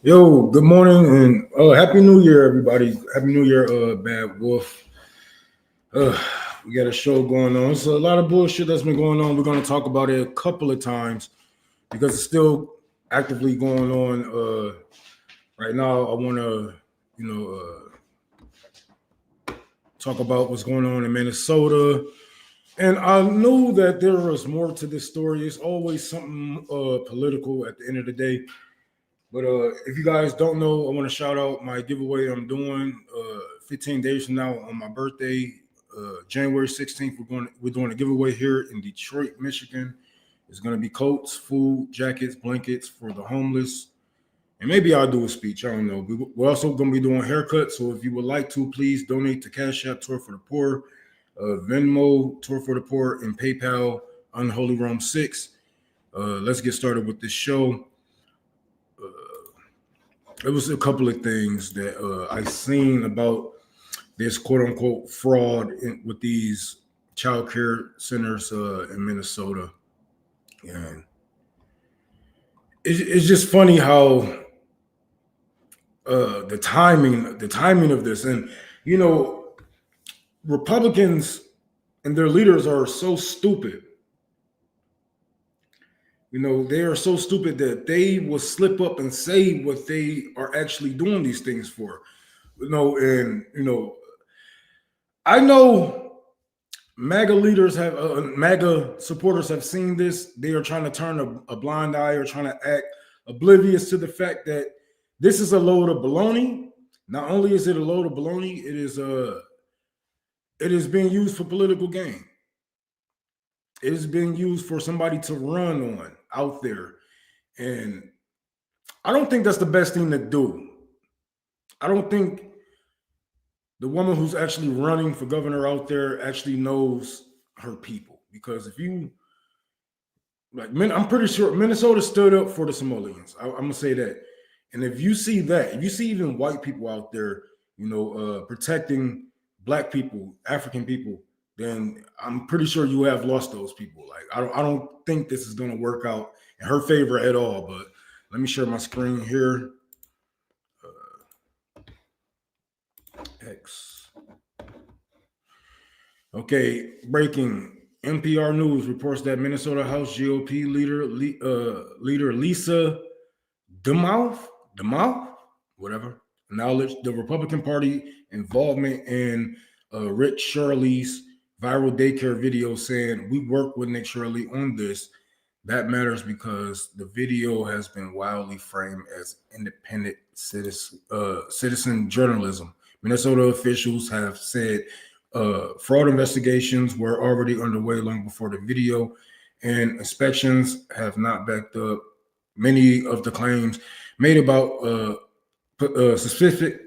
Yo, good morning and happy New Year, everybody. Happy New Year, Bad Wolf. Uh, we got a show going on. It's a lot of bullshit that's been going on. We're going to talk about it a couple of times because it's still actively going on. Right now, I want to, you know, talk about what's going on in Minnesota. And I knew that there was more to this story. It's always something political at the end of the day. But if you guys don't know, I want to shout out my giveaway I'm doing 15 days from now on my birthday, January 16th. We're doing a giveaway here in Detroit, Michigan. It's going to be coats, food, jackets, blankets for the homeless, and maybe I'll do a speech. I don't know. We're also going to be doing haircuts. So if you would like to, please donate to Cash App Tour for the Poor, Venmo Tour for the Poor, and PayPal Unholy Rome 6. Let's get started with this show. There was a couple of things that I seen about this quote unquote fraud with these child care centers in Minnesota, and it's just funny how the timing of this, and you know, Republicans and their leaders are so stupid. You know, they are so stupid that they will slip up and say what they are actually doing these things for. And I know MAGA leaders have MAGA supporters have seen this. They are trying to turn a blind eye or trying to act oblivious to the fact that this is a load of baloney. Not only is it a load of baloney, it is being used for political gain. It is being used for somebody to run on out there, and I don't think that's the best thing to do. I don't think the woman who's actually running for governor out there actually knows her people, because if you I'm pretty sure Minnesota stood up for the Somalians. I'm gonna say that. And if you see that, if you see even white people out there, protecting black people, African people, then I'm pretty sure you have lost those people. Like I don't think this is gonna work out in her favor at all. But let me share my screen here. X. Okay, breaking. NPR News reports that Minnesota House GOP leader Lisa Demouth, whatever, acknowledged the Republican Party involvement in Rick Shirley's viral daycare video, saying, "We worked with Nick Shirley on this. That matters because the video has been wildly framed as independent citizen journalism." Minnesota officials have said fraud investigations were already underway long before the video, and inspections have not backed up many of the claims made about specific.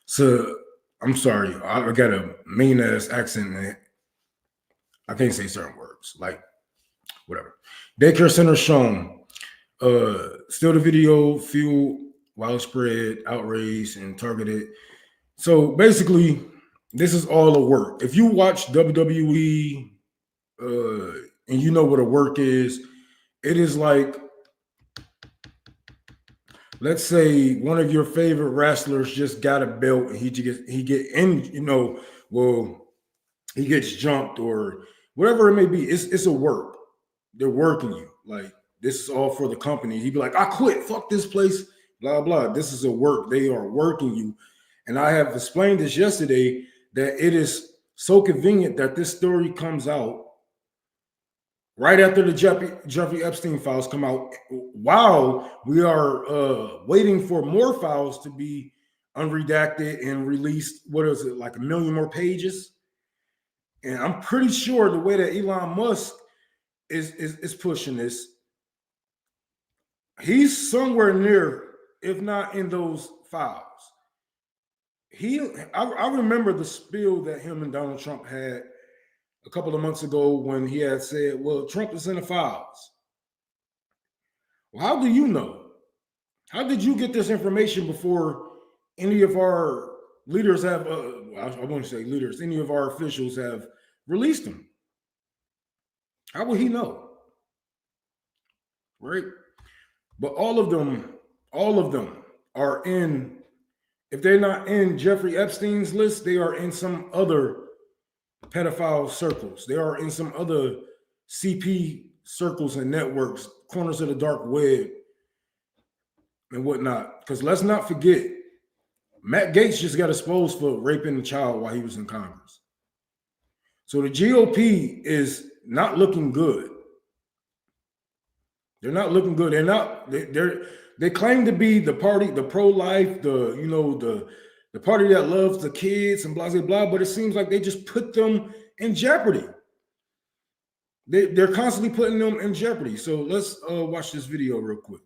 So I'm sorry, I got a mean ass accent, and I can't say certain words, like whatever. Daycare center shown. Still, the video fueled widespread outrage and targeted. So basically, this is all a work. If you watch WWE and you know what a work is, it is like, let's say one of your favorite wrestlers just got a belt and he get in, well, he gets jumped or whatever it may be. It's a work. They're working you. Like, this is all for the company. He'd be like, I quit. Fuck this place. Blah blah. This is a work. They are working you. And I have explained this yesterday that it is so convenient that this story comes out right after the Jeffrey Epstein files come out, while we are waiting for more files to be unredacted and released. What is it, like a million more pages? And I'm pretty sure the way that Elon Musk is pushing this, he's somewhere near, if not in those files. I remember the spiel that him and Donald Trump had a couple of months ago when he had said, well, Trump is in the files. Well, how do you know? How did you get this information before any of our leaders have, I won't say leaders, any of our officials have released them? How will he know? Right? But all of them are in, if they're not in Jeffrey Epstein's list, they are in some other pedophile circles. They are in some other CP circles and networks, corners of the dark web and whatnot. Because let's not forget, Matt Gaetz just got exposed for raping a child while he was in Congress. So the GOP is not looking good. They're not looking good. They claim to be the party, the pro-life, the party that loves the kids and blah, blah, blah, but it seems like they just put them in jeopardy. They're constantly putting them in jeopardy. So let's watch this video real quick.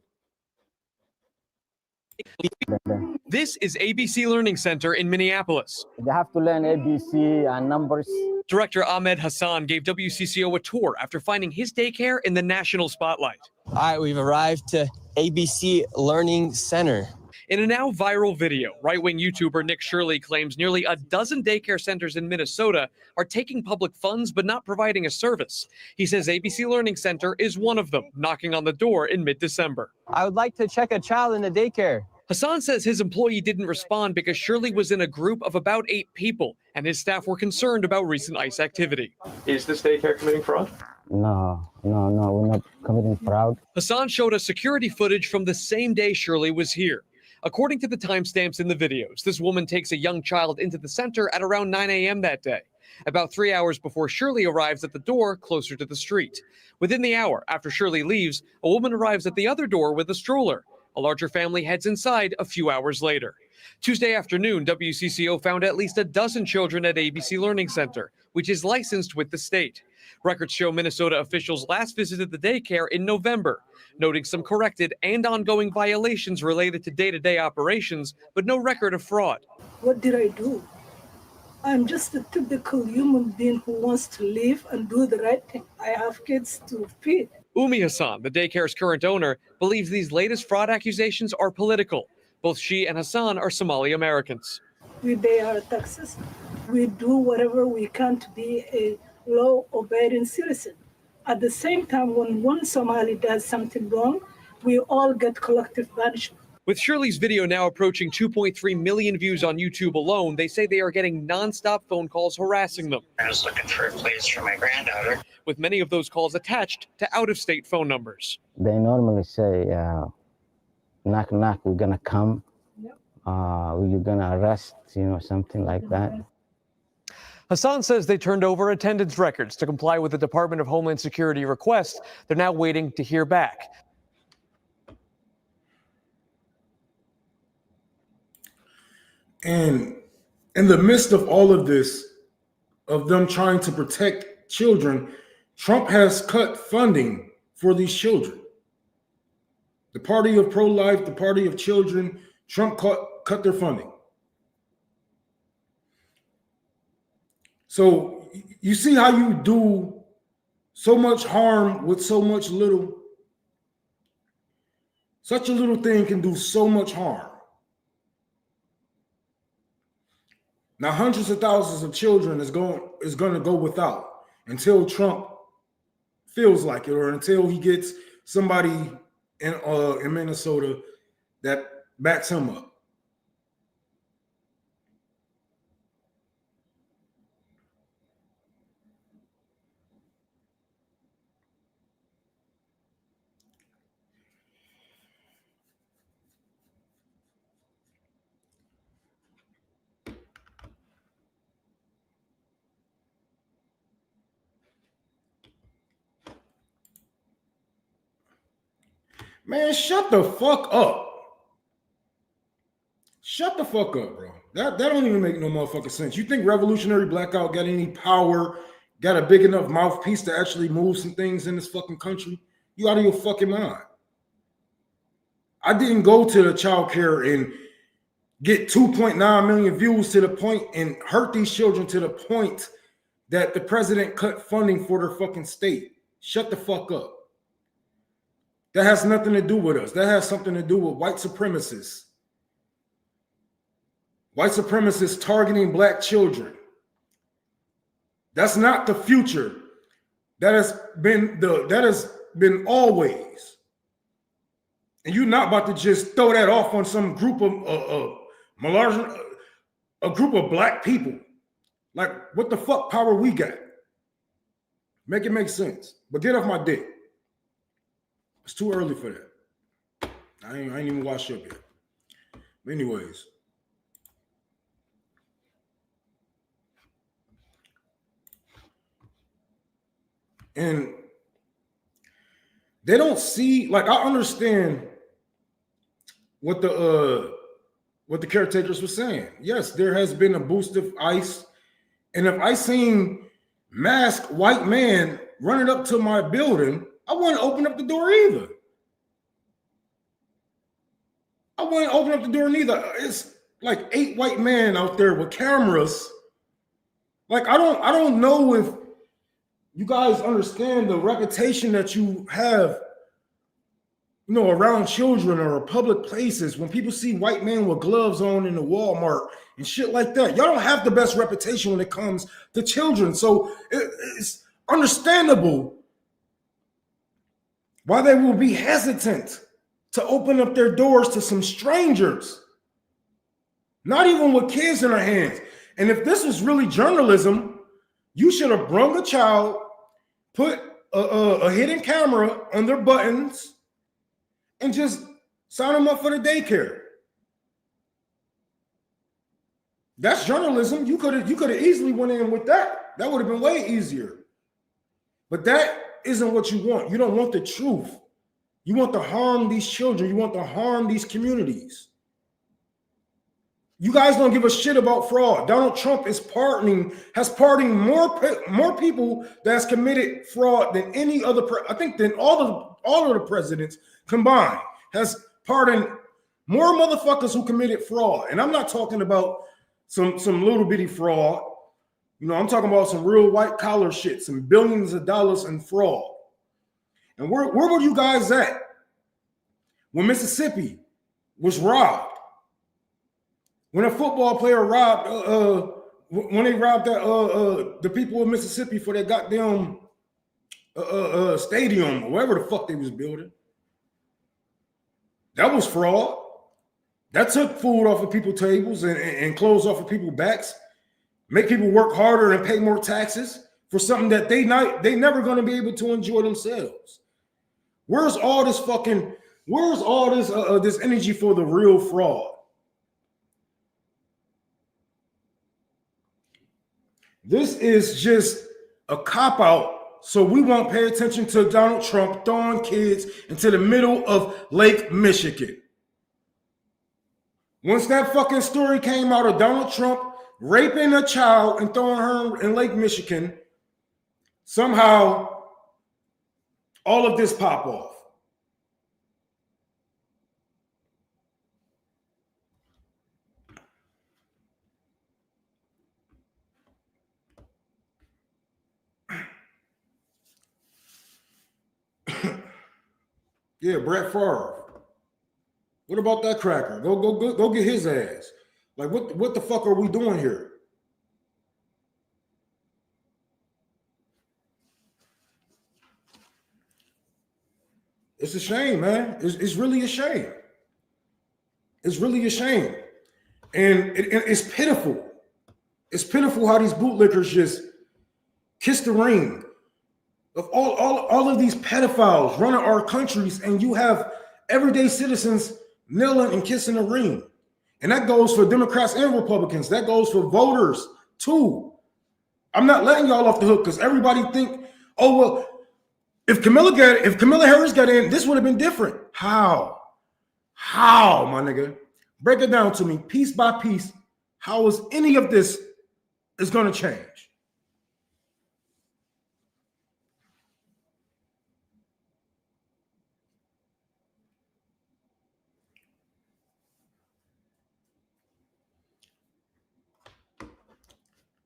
This is ABC Learning Center in Minneapolis. They have to learn ABC and numbers. Director Ahmed Hassan gave WCCO a tour after finding his daycare in the national spotlight. All right, we've arrived to ABC Learning Center. In a now viral video, right-wing YouTuber Nick Shirley claims nearly a dozen daycare centers in Minnesota are taking public funds but not providing a service. He says ABC Learning Center is one of them, knocking on the door in mid-December. I would like to check a child in the daycare. Hassan says his employee didn't respond because Shirley was in a group of about 8 people, and his staff were concerned about recent ICE activity. Is this daycare committing fraud? No, we're not committing fraud. Hassan showed us security footage from the same day Shirley was here. According to the timestamps in the videos, this woman takes a young child into the center at around 9 a.m. that day, about 3 hours before Shirley arrives at the door closer to the street. Within the hour after Shirley leaves, a woman arrives at the other door with a stroller. A larger family heads inside a few hours later. Tuesday afternoon, WCCO found at least a dozen children at ABC Learning Center, which is licensed with the state. Records show Minnesota officials last visited the daycare in November, noting some corrected and ongoing violations related to day-to-day operations, but no record of fraud. What did I do? I'm just a typical human being who wants to live and do the right thing. I have kids to feed. Umi Hassan, the daycare's current owner, believes these latest fraud accusations are political. Both she and Hassan are Somali Americans. We pay our taxes. We do whatever we can to be a law-abiding citizen. At the same time, when one Somali does something wrong, we all get collective punishment. With Shirley's video now approaching 2.3 million views on YouTube alone, they say they are getting nonstop phone calls harassing them. I was looking for a place for my granddaughter. With many of those calls attached to out-of-state phone numbers. They normally say, knock, knock, we're gonna come. You're gonna arrest, something like that. Hassan says they turned over attendance records to comply with the Department of Homeland Security request. They're now waiting to hear back. And in the midst of all of this, of them trying to protect children, Trump has cut funding for these children. The party of pro-life, the party of children, Trump cut their funding. So you see how you do so much harm with so much little. Such a little thing can do so much harm. Now, hundreds of thousands of children is going to go without until Trump feels like it, or until he gets somebody in Minnesota that backs him up. Man, shut the fuck up. Shut the fuck up, bro. That don't even make no motherfucking sense. You think Revolutionary Blackout got any power, got a big enough mouthpiece to actually move some things in this fucking country? You out of your fucking mind. I didn't go to the child care and get 2.9 million views to the point and hurt these children to the point that the president cut funding for their fucking state. Shut the fuck up. That has nothing to do with us. That has something to do with white supremacists. White supremacists targeting black children. That's not the future. That has been always. And you're not about to just throw that off on some group of a group of black people. Like, what the fuck power we got? Make it make sense. But get off my dick. It's too early for that. I ain't even washed up yet. But anyways. And they don't see, like, I understand what the caretakers were saying. Yes, there has been a boost of ICE. And if I seen masked white man running up to my building, I wouldn't open up the door either. I wouldn't open up the door neither. It's like 8 white men out there with cameras. Like, I don't know if you guys understand the reputation that you have, you know, around children or public places. When people see white men with gloves on in the Walmart and shit like that, y'all don't have the best reputation when it comes to children. So it's understandable why they will be hesitant to open up their doors to some strangers, not even with kids in their hands. And if this was really journalism, you should have brung a child, put a hidden camera on their buttons, and just sign them up for the daycare. That's journalism. You could have easily went in with that. That would have been way easier. But that isn't what you want. You don't want the truth. You want to harm these children. You want to harm these communities. You guys don't give a shit about fraud. Donald Trump has pardoned more people that's committed fraud than any other. I think than all of the presidents combined has pardoned more motherfuckers who committed fraud. And I'm not talking about some little bitty fraud. You know, I'm talking about some real white collar shit, some billions of dollars in fraud. And where were you guys at when Mississippi was robbed? When a football player robbed, when they robbed the people of Mississippi for their goddamn stadium or whatever the fuck they was building, that was fraud. That took food off of people's tables and clothes off of people's backs, make people work harder and pay more taxes for something that they never going to be able to enjoy themselves. Where's all this this energy for the real fraud? This is just a cop-out so we won't pay attention to Donald Trump throwing kids into the middle of Lake Michigan. Once that fucking story came out of Donald Trump raping a child and throwing her in Lake Michigan, somehow all of this pop off. Yeah, Brett Favre. What about that cracker? Go get his ass. Like, what the fuck are we doing here? It's a shame, man. It's really a shame. It's really a shame. And it's pitiful. It's pitiful how these bootlickers just kiss the ring of all of these pedophiles running our countries, and you have everyday citizens kneeling and kissing the ring. And that goes for Democrats and Republicans. That goes for voters too. I'm not letting y'all off the hook because everybody think, oh, well, if Kamala Harris got in, this would have been different. How, my nigga? Break it down to me, piece by piece. How is any of this is going to change?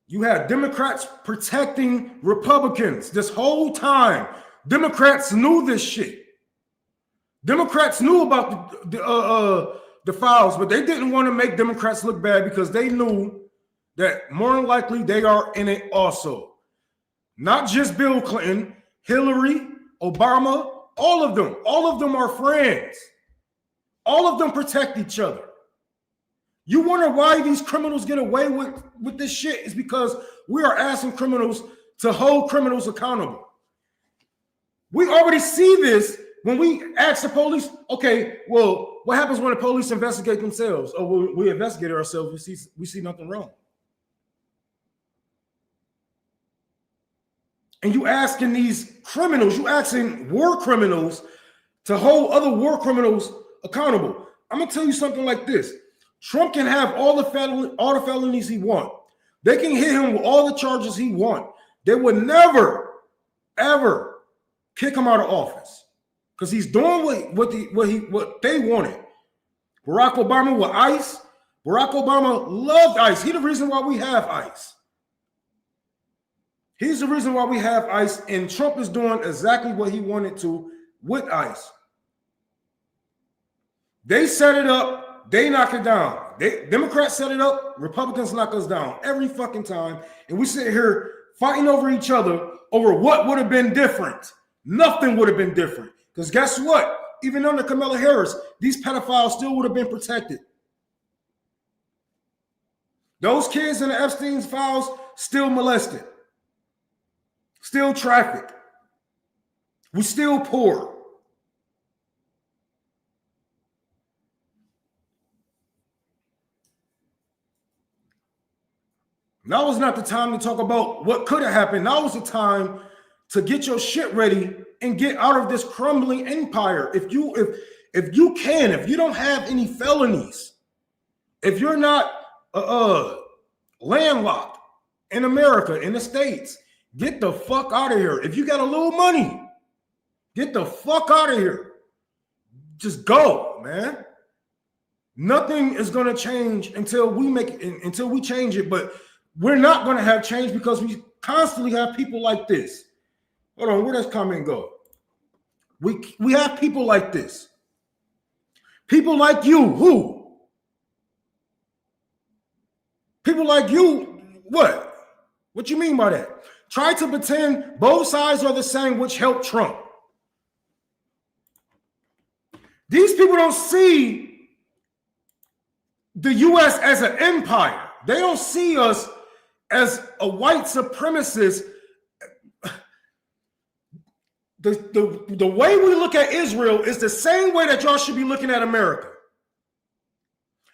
You had Democrats protecting Republicans this whole time. Democrats knew this shit. Democrats knew about the files, but they didn't want to make Democrats look bad because they knew that more than likely they are in it also. Not just Bill Clinton, Hillary, Obama, all of them are friends. All of them protect each other. You wonder why these criminals get away with this shit is because we are asking criminals to hold criminals accountable. We already see this when we ask the police, okay, well, what happens when the police investigate themselves? Oh, we investigate ourselves, we see nothing wrong. And you asking these criminals, you asking war criminals to hold other war criminals accountable. I'm gonna tell you something like this. Trump can have all the felonies he wants. They can hit him with all the charges he wants. They would never, ever kick him out of office because he's doing what they wanted. Barack Obama with ICE. Barack Obama loved ICE. He's the reason why we have ICE. He's the reason why we have ICE, and Trump is doing exactly what he wanted to with ICE. They set it up, they knock it down. Democrats set it up, Republicans knock us down every fucking time, and we sit here fighting over each other over what would have been different. Nothing would have been different. Because guess what? Even under Kamala Harris, these pedophiles still would have been protected. Those kids in the Epstein files still molested, still trafficked. We still poor. Now is not the time to talk about what could have happened. Now is the time to get your shit ready and get out of this crumbling empire. If you don't have any felonies, if you're not landlocked in America, in the States, get the fuck out of here. If you got a little money, get the fuck out of here. Just go, man. Nothing is going to change until we change it, but we're not going to have change because we constantly have people like this. Hold on, where does comment go? We have people like this. People like you, who? People like you, what? What you mean by that? Try to pretend both sides are the same, which helped Trump. These people don't see the U.S. as an empire. They don't see us as a white supremacist. The way we look at Israel is the same way that y'all should be looking at America.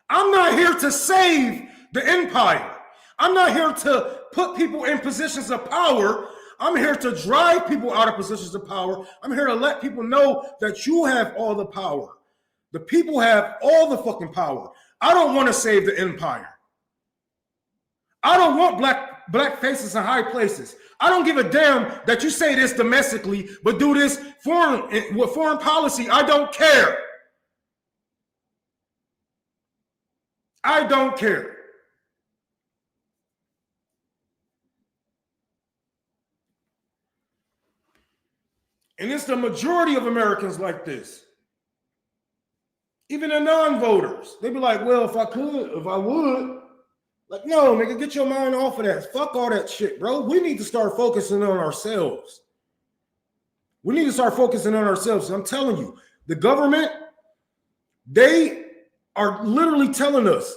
I'm not here to save the empire. I'm not here to put people in positions of power. I'm here to drive people out of positions of power. I'm here to let people know that you have all the power. The people have all the fucking power. I don't want to save the empire. I don't want black faces in high places. I don't give a damn that you say this domestically, but do this with foreign policy. I don't care. I don't care. And it's the majority of Americans like this. Even the non-voters. They be like, well, if I would. Like, no, nigga, get your mind off of that. Fuck all that shit, bro. We need to start focusing on ourselves. We need to start focusing on ourselves. I'm telling you, the government, they are literally telling us,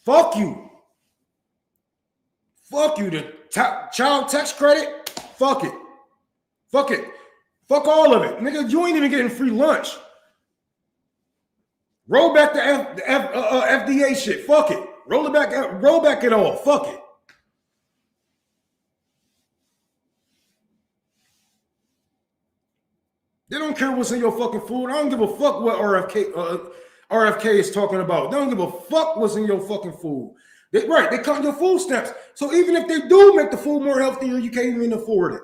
fuck you. Fuck you. The child tax credit, fuck it. Fuck it. Fuck all of it. Nigga, you ain't even getting free lunch. Roll back the FDA shit. Fuck it. Roll back it all. Fuck it. They don't care what's in your fucking food. I don't give a fuck what RFK is talking about. They don't give a fuck what's in your fucking food. They cut your food stamps. So even if they do make the food more healthier, you can't even afford it.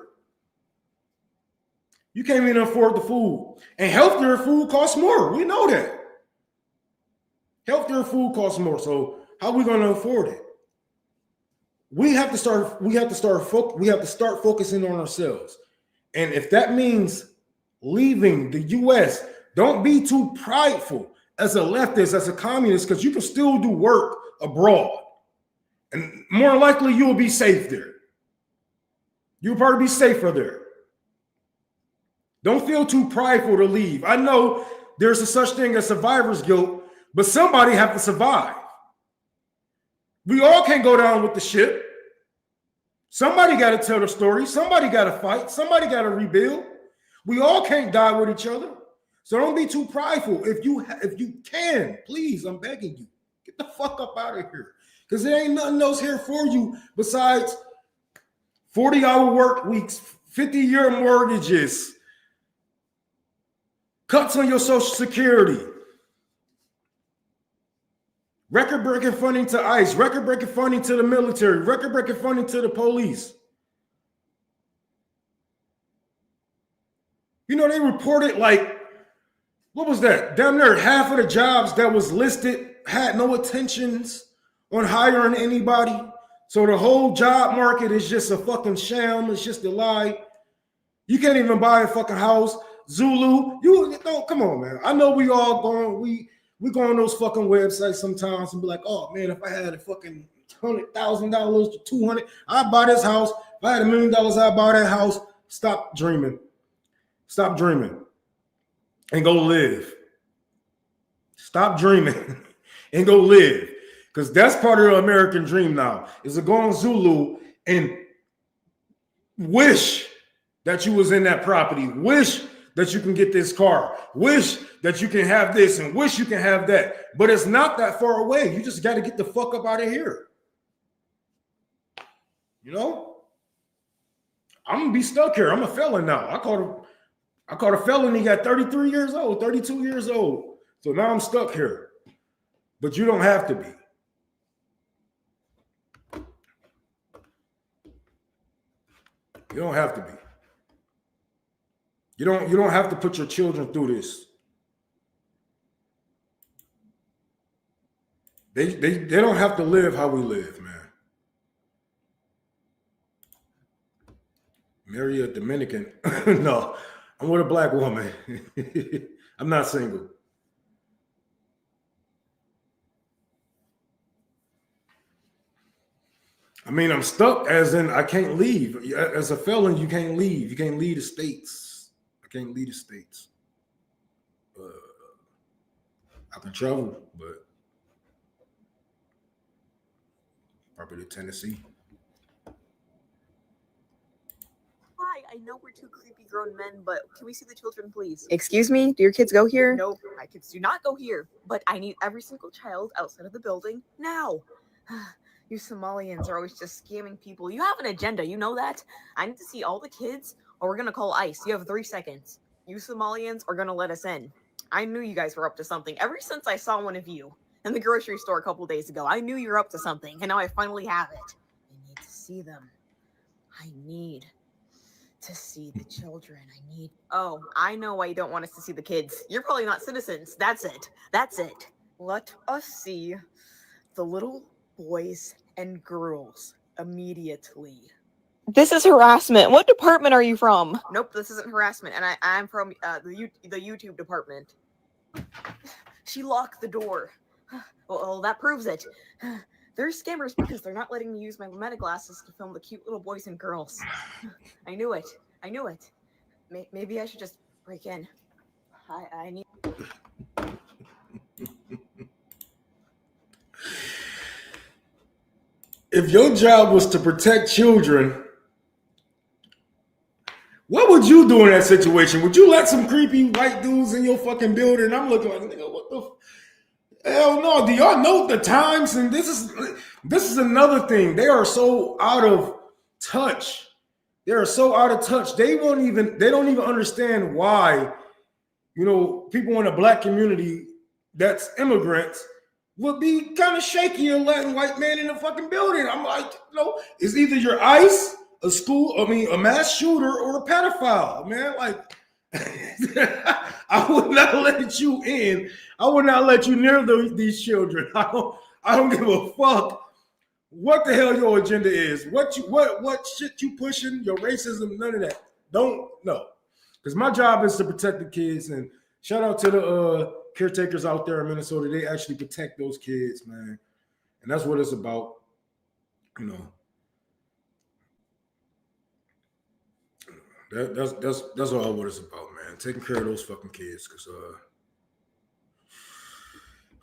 You can't even afford the food. And healthier food costs more. We know that. Healthier food costs more. So how are we going to afford it? We have to start focusing on ourselves. And if that means leaving the US, don't be too prideful as a leftist, as a communist, because you can still do work abroad. And more likely you will be safe there. You'll probably be safer there. Don't feel too prideful to leave. I know there's a such thing as survivor's guilt, but somebody have to survive. We all can't go down with the ship. Somebody got to tell the story. Somebody got to fight. Somebody got to rebuild. We all can't die with each other. So don't be too prideful. If you can, please, I'm begging you, get the fuck up out of here. Because there ain't nothing else here for you besides 40-hour work weeks, 50-year mortgages, cuts on your Social Security, record-breaking funding to ICE, record-breaking funding to the military, record-breaking funding to the police. You know, they reported like, what was that? Damn near half of the jobs that was listed had no intentions on hiring anybody. So the whole job market is just a fucking sham. It's just a lie. You can't even buy a fucking house. Zulu, you don't, come on, man. I know we all going, we go on those fucking websites sometimes and be like, oh man, if I had a fucking $100,000 to $200,000, I'd buy this house. If I had $1 million, I'd buy that house. Stop dreaming. Stop dreaming and go live. Stop dreaming and go live. Because that's part of the American dream now, is to go on Zulu and wish that you was in that property, wish that you can get this car, wish that you can have this and wish you can have that. But it's not that far away. You just got to get the fuck up out of here. You know? I'm going to be stuck here. I'm a felon now. I caught a felony at 33 years old, 32 years old. So now I'm stuck here. But you don't have to be. You don't have to be. You don't have to put your children through this. They don't have to live how we live, man. Marry a Dominican. No, I'm with a black woman. I'm not single. I mean, I'm stuck as in I can't leave. As a felon, you can't leave. You can't leave the states. I can't leave the states. I can travel, but probably to Tennessee. Hi, I know we're two creepy grown men, but can we see the children, please? Excuse me? Do your kids go here? No, my kids do not go here. But I need every single child outside of the building now. You Somalians are always just scamming people. You have an agenda, you know that? I need to see all the kids, or we're gonna call ICE. You have 3 seconds. You Somalians are gonna let us in. I knew you guys were up to something ever since I saw one of you in the grocery store a couple days ago. I knew you were up to something, and now I finally have it. I need to see them. I need to see the children. Oh, I know why you don't want us to see the kids. You're probably not citizens. That's it. Let us see the little boys and girls immediately. This is harassment. What department are you from? Nope, this isn't harassment, and I'm from the YouTube department. She locked the door. Well, that proves it. They're scammers because they're not letting me use my meta glasses to film the cute little boys and girls. I knew it. Maybe I should just break in. I need... If your job was to protect children, what would you do in that situation? Would you let some creepy white dudes in your fucking building? I'm looking like, nigga, what the hell no? Do y'all know the times? And this is another thing. They are so out of touch. They are so out of touch. They don't even understand why, you know, people in the black community that's immigrants would be kind of shaky and letting white man in the fucking building. I'm like, no, it's either your ICE, a mass shooter, or a pedophile, man. Like, I would not let you in. I would not let you near these children. I don't give a fuck what the hell your agenda is. What shit you pushing, your racism, none of that. Don't, no. Because my job is to protect the kids. And shout out to the caretakers out there in Minnesota. They actually protect those kids, man. And that's what it's about, you know. That's all what it's about, man. Taking care of those fucking kids, because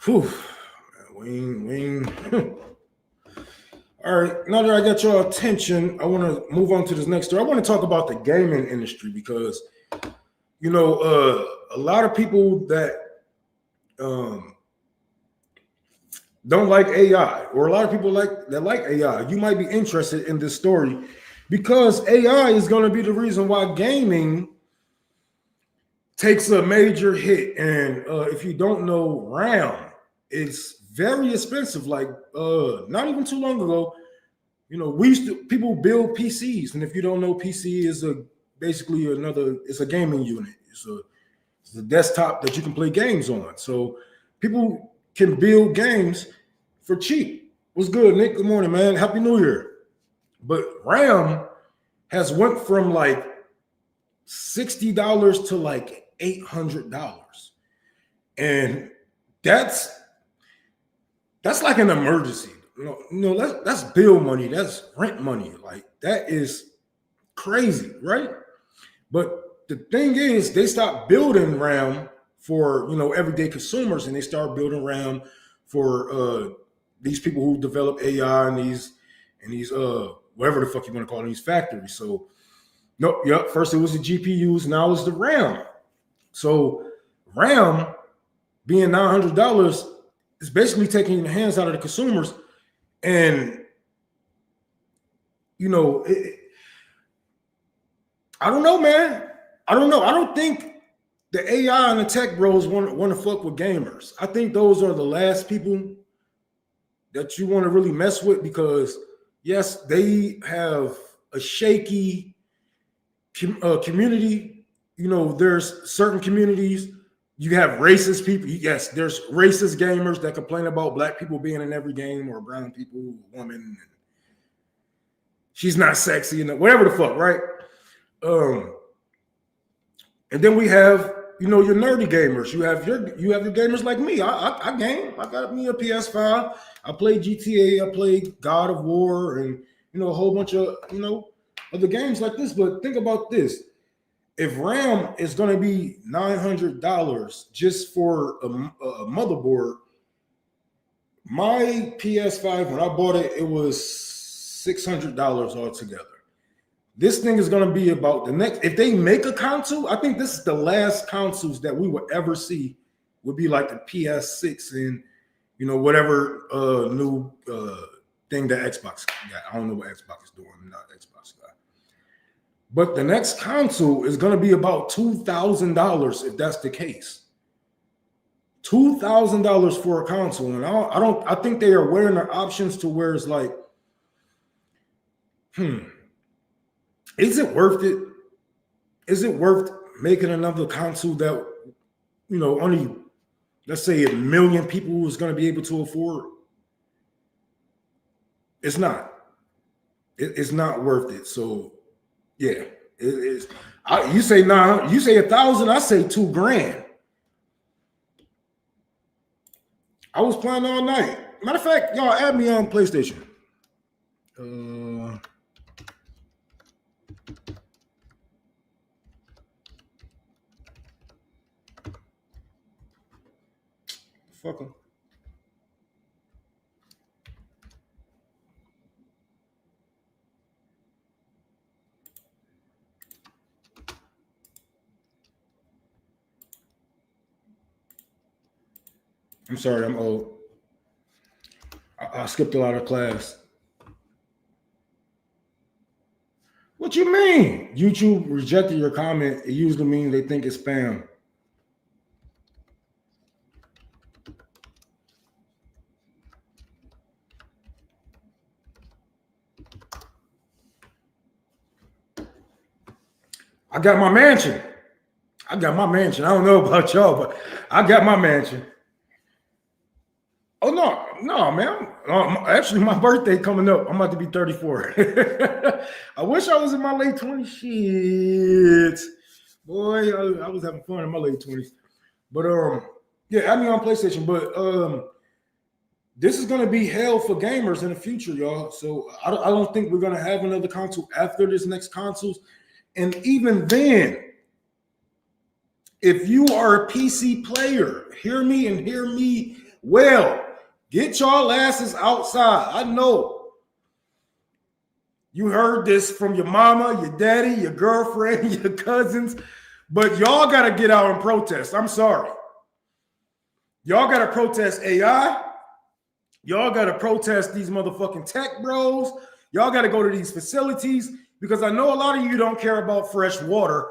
Whew. Wing. All right, now that I got your attention, I want to move on to this next story. I want to talk about the gaming industry because, you know, a lot of people that don't like AI, or a lot of people like AI, you might be interested in this story because AI is going to be the reason why gaming takes a major hit. And if you don't know, RAM is very expensive. Like not even too long ago, you know, people build PCs, and if you don't know, PC is basically it's a gaming unit. It's a desktop that you can play games on. So people can build games for cheap. What's good, Nick? Good morning, man. Happy New Year. But RAM has went from like $60 to like $800, and that's like an emergency. That's bill money, that's rent money. Like, that is crazy, right? But the thing is, they stopped building RAM for, you know, everyday consumers, and they start building RAM for these people who develop AI and these whatever the fuck you want to call them, these factories. So first it was the GPUs, now it's the RAM. So RAM being $900 is basically taking the hands out of the consumers. And, you know, I don't know, man. I don't know. I don't think the AI and the tech bros want to fuck with gamers. I think those are the last people that you want to really mess with, because yes, they have a shaky community. You know, there's certain communities. You have racist people. Yes, there's racist gamers that complain about black people being in every game, or brown people, woman. She's not sexy, and whatever the fuck, right? And then we have, you know, your nerdy gamers. You have your gamers like me. I game. I got me a PS5. I play GTA. I play God of War, and, you know, a whole bunch of, you know, other games like this. But think about this. If RAM is going to be $900 just for a motherboard, my PS5, when I bought it, it was $600 altogether. This thing is going to be about the next. If they make a console, I think this is the last consoles that we will ever see would be like the PS6 and, you know, whatever new thing that Xbox got. I don't know what Xbox is doing. I'm not an Xbox guy. But the next console is going to be about $2,000 if that's the case. $2,000 for a console, and I think they are weighing their options to where it's like, is it worth it? Is it worth making another console that, you know, only, let's say, 1 million people is going to be able to afford? It's not. It's not worth it. So, yeah, it is. You say nah. You say 1,000. I say $2,000. I was playing all night. Matter of fact, y'all add me on PlayStation. Fuck 'em. I'm sorry, I'm old. I skipped a lot of class. What you mean? YouTube rejected your comment. It usually means they think it's spam. I got my mansion. I don't know about y'all, but I got my mansion. Oh, no, man. Actually, my birthday coming up. I'm about to be 34. I wish I was in my late 20s. Shit. Boy, I was having fun in my late 20s. But, yeah, add me on PlayStation. But this is going to be hell for gamers in the future, y'all. So I don't think we're going to have another console after this next console. And even then, if you are a PC player, hear me Well, get y'all asses outside. I know you heard this from your mama, your daddy, your girlfriend, your cousins, but y'all got to get out and protest. I'm sorry. Y'all got to protest AI. Y'all got to protest these motherfucking tech bros. Y'all got to go to these facilities because I know a lot of you don't care about fresh water.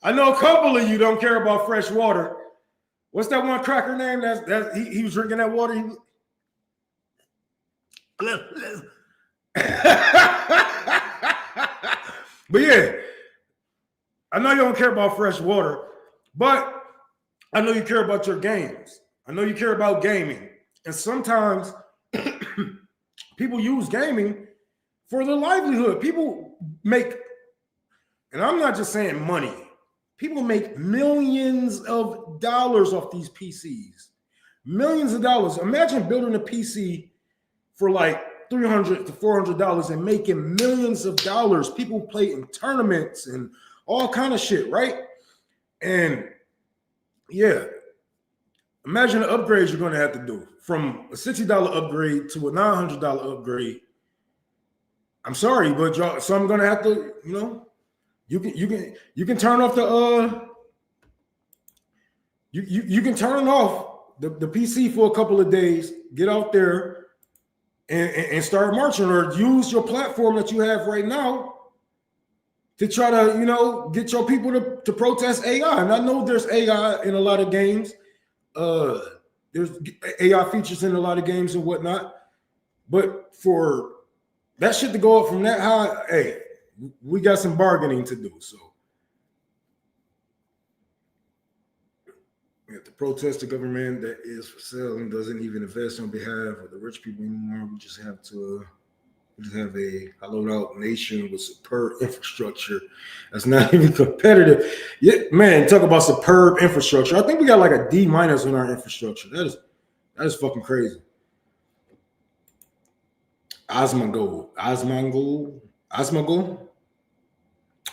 I know a couple of you don't care about fresh water. What's that one cracker name? He was drinking that water. But yeah, I know you don't care about fresh water, but I know you care about your games. I know you care about gaming. And sometimes people use gaming for their livelihood. People make, and I'm not just saying money, people make millions of dollars off these PCs. Millions of dollars. Imagine building a PC for like $300 to $400 and making millions of dollars. People play in tournaments and all kind of shit, right? And yeah, imagine the upgrades you're going to have to do from a $60 upgrade to a $900 upgrade. I'm sorry, but y'all, so I'm going to have to, you know, you can turn off the you can turn off the PC for a couple of days, get out there and start marching, or use your platform that you have right now to try to, you know, get your people to protest AI. And I know there's AI in a lot of games. There's AI features in a lot of games and whatnot. But for that shit to go up from that high, hey, we got some bargaining to do. So we have to protest the government that is for sale and doesn't even invest on behalf of the rich people anymore. We just have to have a hollowed out nation with superb infrastructure that's not even competitive. Yeah, man, talk about superb infrastructure. I think we got like a D- on our infrastructure. That is fucking crazy. Osmongold.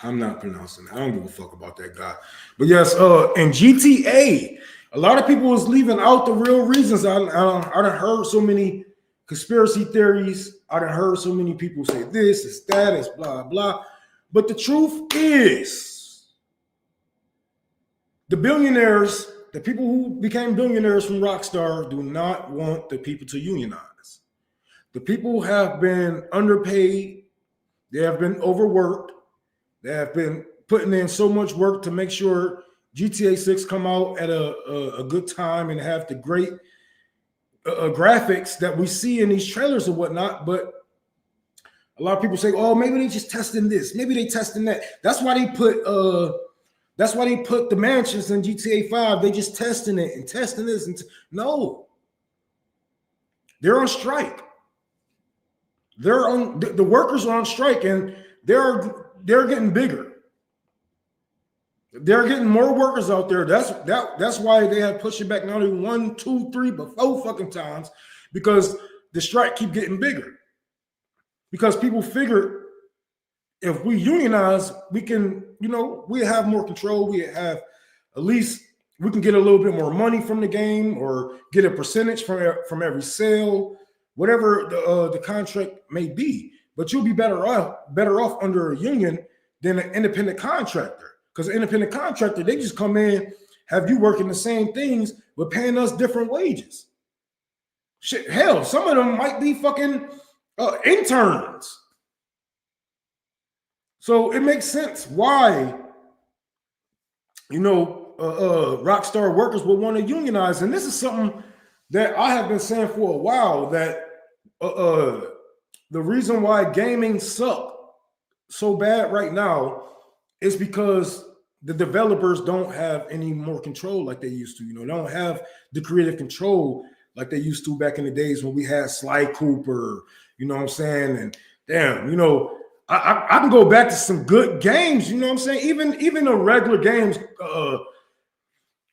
I'm not pronouncing it. I don't give a fuck about that guy. But yes, and GTA, a lot of people was leaving out the real reasons. I done heard so many conspiracy theories. I done heard so many people say this, it's that, it's blah, blah. But the truth is, the billionaires, the people who became billionaires from Rockstar do not want the people to unionize. The people have been underpaid. They have been overworked. They have been putting in so much work to make sure GTA 6 come out at a good time and have the great graphics that we see in these trailers and whatnot. But a lot of people say, "Oh, maybe they just testing this. Maybe they testing that." That's why they put the mansions in GTA 5. They just testing it and testing this no. They're on strike. The workers are on strike, and they're getting bigger. They're getting more workers out there. That's why they have pushed it back not only 1, 2, 3, but 4 fucking times, because the strike keep getting bigger. Because people figure if we unionize, we can, you know, we have more control. We have at least we can get a little bit more money from the game, or get a percentage from every sale, whatever the contract may be. But you'll be better off under a union than an independent contractor. Because an independent contractor, they just come in, have you working the same things, but paying us different wages. Shit, hell, some of them might be fucking interns. So it makes sense why, you know, Rockstar workers would want to unionize. And this is something that I have been saying for a while, that the reason why gaming sucks so bad right now is because the developers don't have any more control like they used to. You know, they don't have the creative control like they used to back in the days when we had Sly Cooper, you know what I'm saying? And damn, you know, I can go back to some good games, you know what I'm saying? Even the regular games,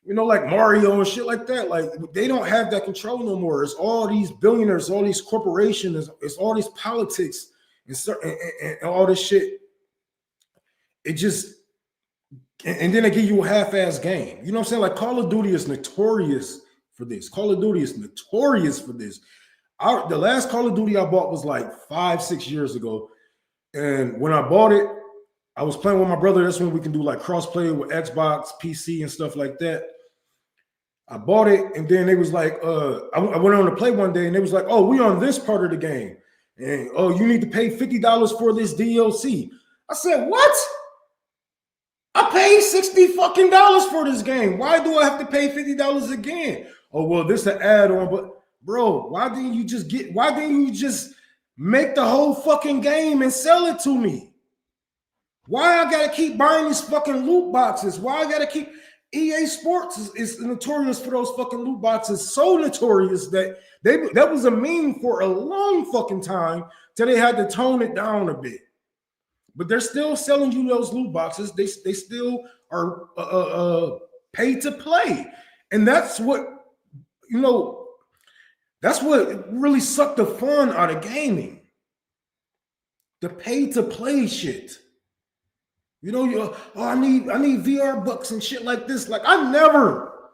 you know, like Mario and shit like that, like they don't have that control no more. It's all these billionaires, all these corporations, it's all these politics and all this shit. It just, and then they give you a half-ass game. You know what I'm saying? Like Call of Duty is notorious for this. Call of Duty is notorious for this. The last Call of Duty I bought was like 5-6 years ago. And when I bought it, I was playing with my brother. That's when we can do like cross-play with Xbox, PC, and stuff like that. I bought it, and then they was like, I went on to play one day, and they was like, oh, we on this part of the game. And, oh, you need to pay $50 for this DLC. I said, what? I paid $60 fucking for this game. Why do I have to pay $50 again? Oh, well, this is an add-on, but bro, why didn't you just make the whole fucking game and sell it to me? Why I gotta keep buying these fucking loot boxes? Why I gotta keep EA Sports is notorious for those fucking loot boxes, so notorious that that was a meme for a long fucking time till they had to tone it down a bit. But they're still selling you those loot boxes. They still are paid to play, and that's what that's what really sucked the fun out of gaming. The pay to play shit. I need VR books and shit like this. Like I never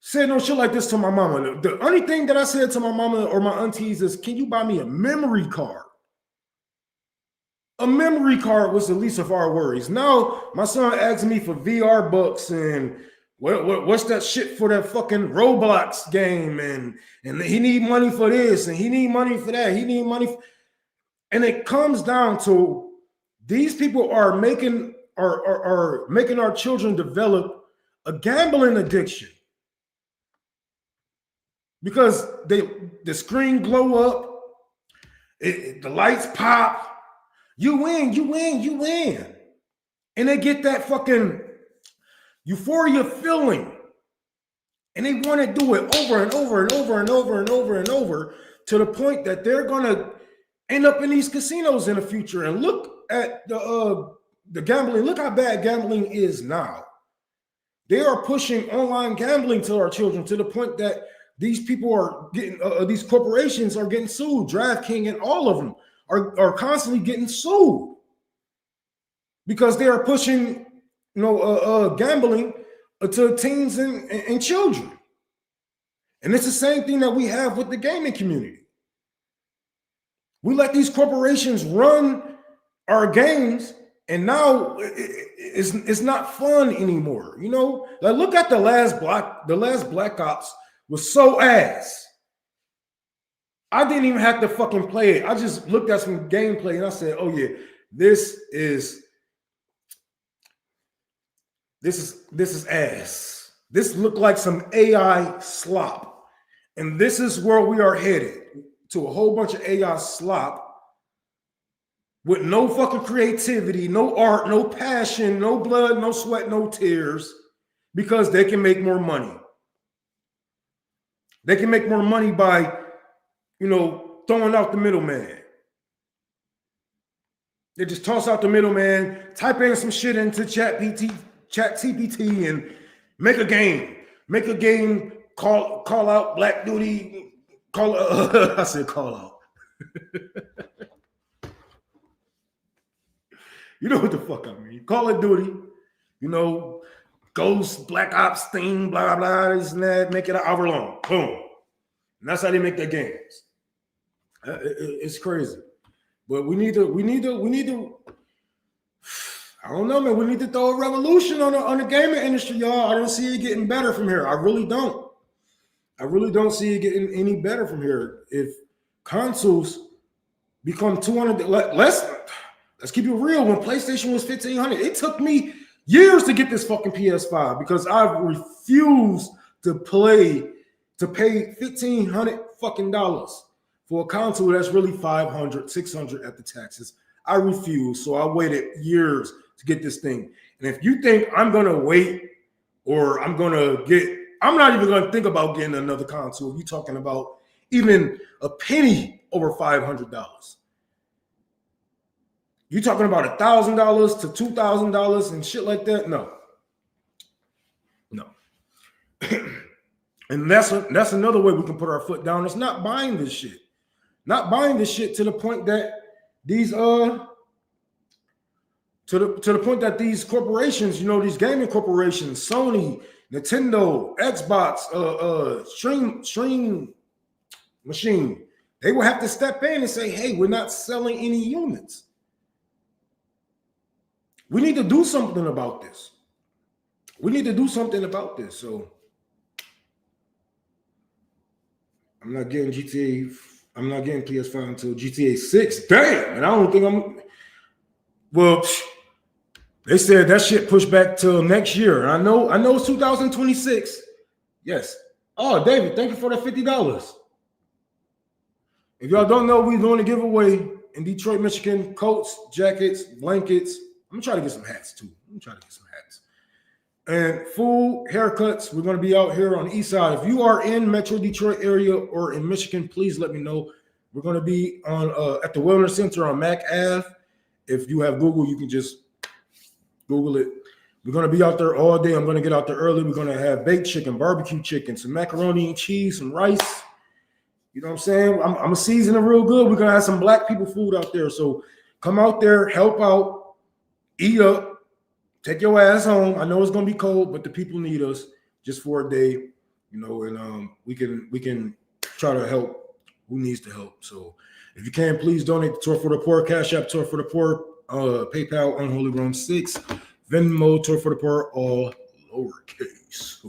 said no shit like this to my mama. The only thing that I said to my mama or my aunties is, "Can you buy me a memory card?" A memory card was the least of our worries. Now my son asks me for VR books and what's that shit for that fucking Roblox game, and he need money for this and he need money for that. He need money, and it comes down to these people are making our children develop a gambling addiction because the screen glow up, the lights pop. You win. And they get that fucking euphoria feeling. And they want to do it over and over and over and over and over and over to the point that they're going to end up in these casinos in the future. And look at the gambling. Look how bad gambling is now. They are pushing online gambling to our children to the point that these people are getting, these corporations are getting sued. DraftKings and all of them are constantly getting sued because they are pushing, gambling to teens and children. And it's the same thing that we have with the gaming community. We let these corporations run our games, and now it's not fun anymore. Like look at the last Black Ops was so ass. I didn't even have to fucking play it. I just looked at some gameplay and I said, "Oh yeah, this is ass. This looked like some AI slop." And this is where we are headed, to a whole bunch of AI slop with no fucking creativity, no art, no passion, no blood, no sweat, no tears, because they can make more money. They can make more money by throwing out the middleman. They just toss out the middleman, type in some shit into ChatGPT and make a game. Make a game, call out Black Duty, I said call out. You know what the fuck I mean. Call of Duty, Ghost, Black Ops thing, blah, blah, this and that, make it an hour long. Boom. And that's how they make their games. It's crazy, but we need to. I don't know, man. We need to throw a revolution on the gaming industry, y'all. I don't see it getting better from here. I really don't. I really don't see it getting any better from here. If consoles become 200, let's keep it real. When PlayStation was $1,500, it took me years to get this fucking PS5 because I refused to pay $1,500 fucking dollars for a console that's really $500, $600 at the taxes. I refuse. So I waited years to get this thing. And if you think I'm going to wait or I'm not even going to think about getting another console. You're talking about even a penny over $500. You're talking about $1,000 to $2,000 and shit like that. No. And that's another way we can put our foot down. It's not buying this shit. Not buying this shit to the point that these to the point that these corporations, these gaming corporations, Sony, Nintendo, Xbox, Stream Machine, they will have to step in and say, hey, we're not selling any units. We need to do something about this. So I'm not getting GTA. I'm not getting PS5 until GTA 6. Damn, and I don't think well, they said that shit pushed back till next year. And I know it's 2026. Yes. Oh, David, thank you for that $50. If y'all don't know, we're doing a giveaway in Detroit, Michigan. Coats, jackets, blankets. I'm gonna try to get some hats too. And food, haircuts. We're gonna be out here on the east side. If you are in Metro Detroit area or in Michigan, please let me know. We're gonna be on at the Wellness Center on Mac Ave. If you have Google, you can just Google it. We're gonna be out there all day. I'm gonna get out there early. We're gonna have baked chicken, barbecue chicken, some macaroni and cheese, some rice. You know what I'm saying? I'm gonna season it real good. We're gonna have some black people food out there. So come out there, help out, eat up, take your ass home. I know it's gonna be cold, but the people need us just for a day, and we can try to help who needs to help. So if you can, please donate to Tour for the Poor, Cash App, Tour for the Poor, PayPal, Unholy Rome 6, Venmo, Tour for the Poor, all lowercase.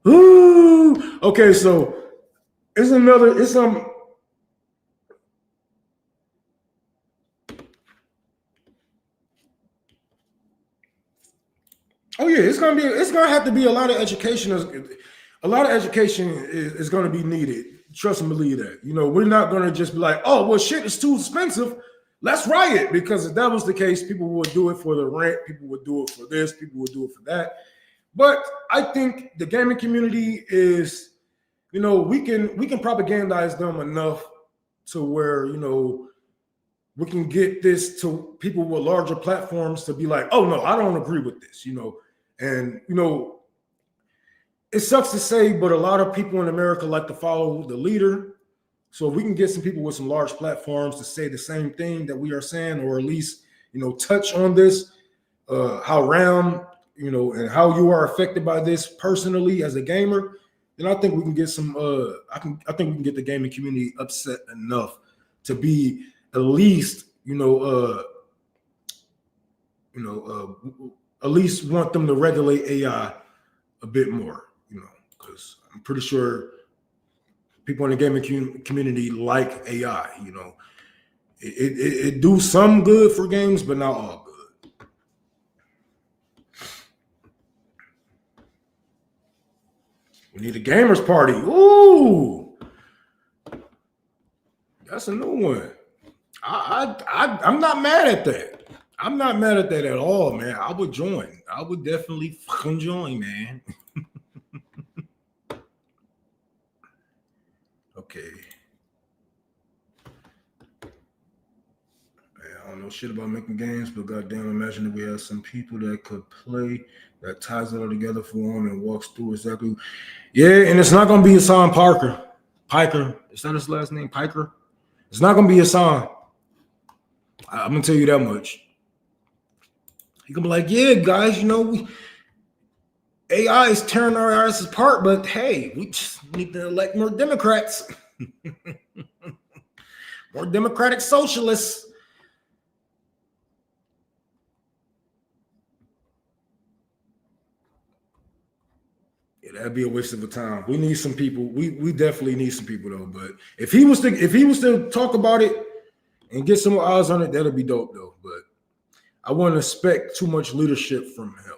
Ooh. Okay, so it's oh yeah, it's gonna have to be a lot of education. A lot of education is going to be needed. Trust and believe that. We're not going to just be like, oh, well, shit is too expensive. Let's riot. Because if that was the case, people would do it for the rent. People would do it for this. People would do it for that. But I think the gaming community is, we can propagandize them enough to where, we can get this to people with larger platforms to be like, oh, no, I don't agree with this, And, it sucks to say, but a lot of people in America like to follow the leader. So if we can get some people with some large platforms to say the same thing that we are saying, or at least, touch on this, how RAM, and how you are affected by this personally as a gamer, then I think we can get some, I think we can get the gaming community upset enough to be at least, at least want them to regulate AI a bit more, because I'm pretty sure people in the gaming community like AI. It do some good for games, but not all good. We need a gamers party. Ooh, that's a new one. I'm not mad at that. I'm not mad at that at all, man. I would join. I would definitely fucking join, man. Okay. I don't know shit about making games, but goddamn, imagine if we had some people that could play, that ties it all together for them and walks through exactly. Yeah, and it's not gonna be Hassan Piker. Is that his last name? Piker? It's not gonna be Hassan. I'm gonna tell you that much. He gonna be like, yeah, guys, AI is tearing our asses apart, but hey, we just need to elect more Democrats. More democratic socialists. Yeah, that'd be a waste of a time. We need some people. We definitely need some people though. But if he was to talk about it and get some more eyes on it, that'd be dope though. But I wouldn't expect too much leadership from him.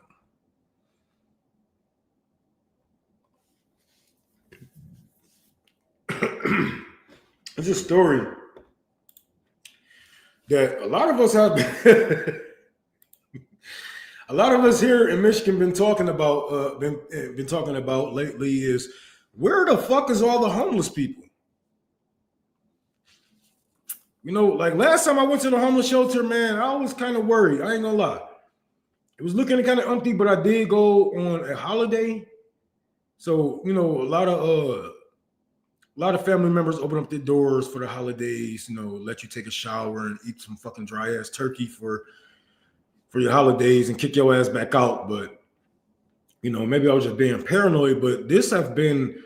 It's a story that a lot of us have a lot of us here in Michigan been talking about lately is, where the fuck is all the homeless people? Like last time I went to the homeless shelter, man, I was kind of worried. I ain't gonna lie. It was looking kind of empty, but I did go on a holiday. So, a lot of a lot of family members open up their doors for the holidays, you know, let you take a shower and eat some fucking dry ass turkey for your holidays and kick your ass back out. But, you know, maybe I was just being paranoid, but this have been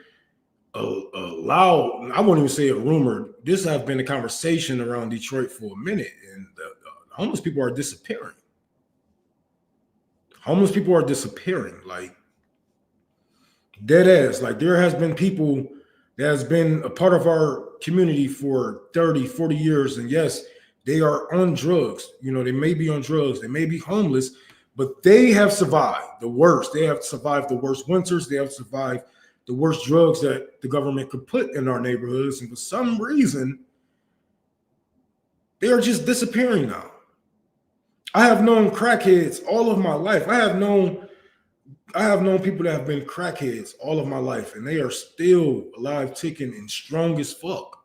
a loud, I won't even say a rumor. This have been a conversation around Detroit for a minute, and the homeless people are disappearing. Homeless people are disappearing, like dead ass. Like there has been people that has been a part of our community for 30, 40 years. And yes, they are on drugs. You know, they may be on drugs, they may be homeless, but they have survived the worst. They have survived the worst winters. They have survived the worst drugs that the government could put in our neighborhoods. And for some reason, they are just disappearing now. I have known crackheads all of my life. I have known people that have been crackheads all of my life, and they are still alive, ticking, and strong as fuck.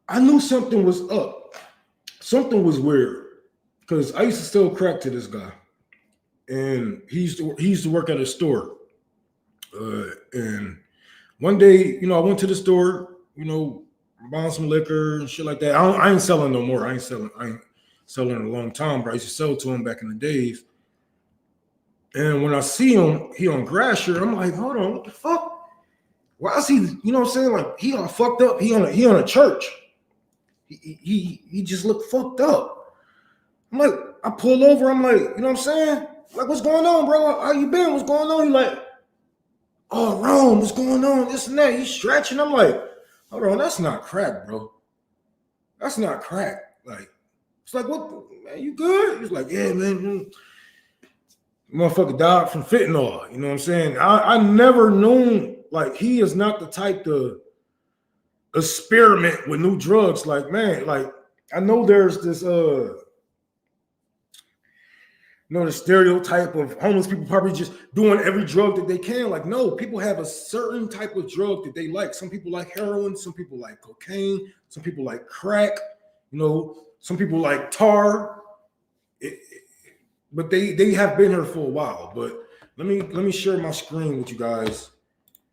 I knew something was up. Something was weird, because I used to sell crack to this guy, and he used to work at a store. And one day, you know, I went to the store, you know, buying some liquor and shit like that. I ain't selling no more. I ain't selling in a long time, but I used to sell to him back in the days. And when I see him, he on Grasher, I'm like, hold on, what the fuck? Why is he, you know what I'm saying? Like, he all fucked up. He on a church. He just looked fucked up. I'm like, I pull over, I'm like, you know what I'm saying? Like, what's going on, bro? How you been? What's going on? He like, oh, Rome, what's going on? This and that. He's stretching. I'm like, hold on, that's not crack, bro. That's not crack. Like, it's like, what, man, you good? He's like, yeah, man. Motherfucker died from fentanyl. You know what I'm saying? I never known, like, he is not the type to experiment with new drugs. Like, man, like, I know there's this, you know, the stereotype of homeless people probably just doing every drug that they can. Like, no, people have a certain type of drug that they like. Some people like heroin, some people like cocaine, some people like crack, you know, some people like tar. But they have been here for a while. But let me share my screen with you guys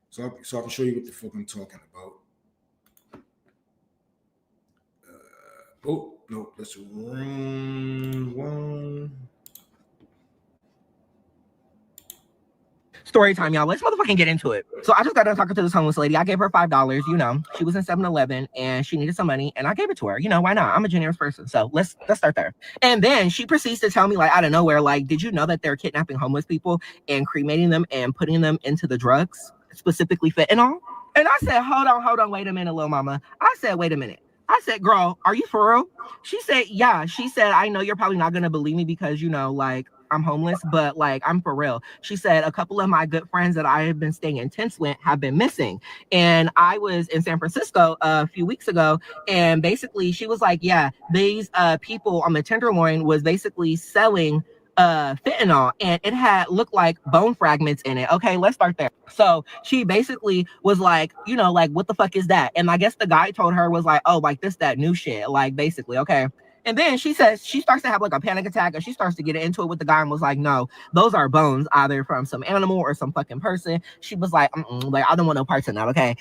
so I can show you what the fuck I'm talking about. Oh, no, that's the wrong one. Story time, y'all. Let's motherfucking get into it. So I just got done talking to this homeless lady. I gave her $5. You know, she was in 7-Eleven and she needed some money, and I gave it to her. You know, why not? I'm a generous person. So let's start there. And then she proceeds to tell me, like, out of nowhere, like, did you know that they're kidnapping homeless people and cremating them and putting them into the drugs, specifically fentanyl? And I said, hold on, wait a minute, little mama. I said, wait a minute. I said, girl, are you for real? She said, yeah. She said, I know you're probably not going to believe me because, you know, like, I'm homeless, but like, I'm for real. She said, a couple of my good friends that I have been staying in tents with have been missing. And I was in San Francisco a few weeks ago, and basically she was like, yeah, these people on the Tenderloin was basically selling fentanyl, and it had looked like bone fragments in it. Okay, let's start there. So she basically was like, you know, like, what the fuck is that? And I guess the guy told her was like, oh, like this, that new shit, like basically, okay. And then she says she starts to have like a panic attack, and she starts to get into it with the guy and was like, no, those are bones, either from some animal or some fucking person. She was like, like, I don't want no parts in that. Okay,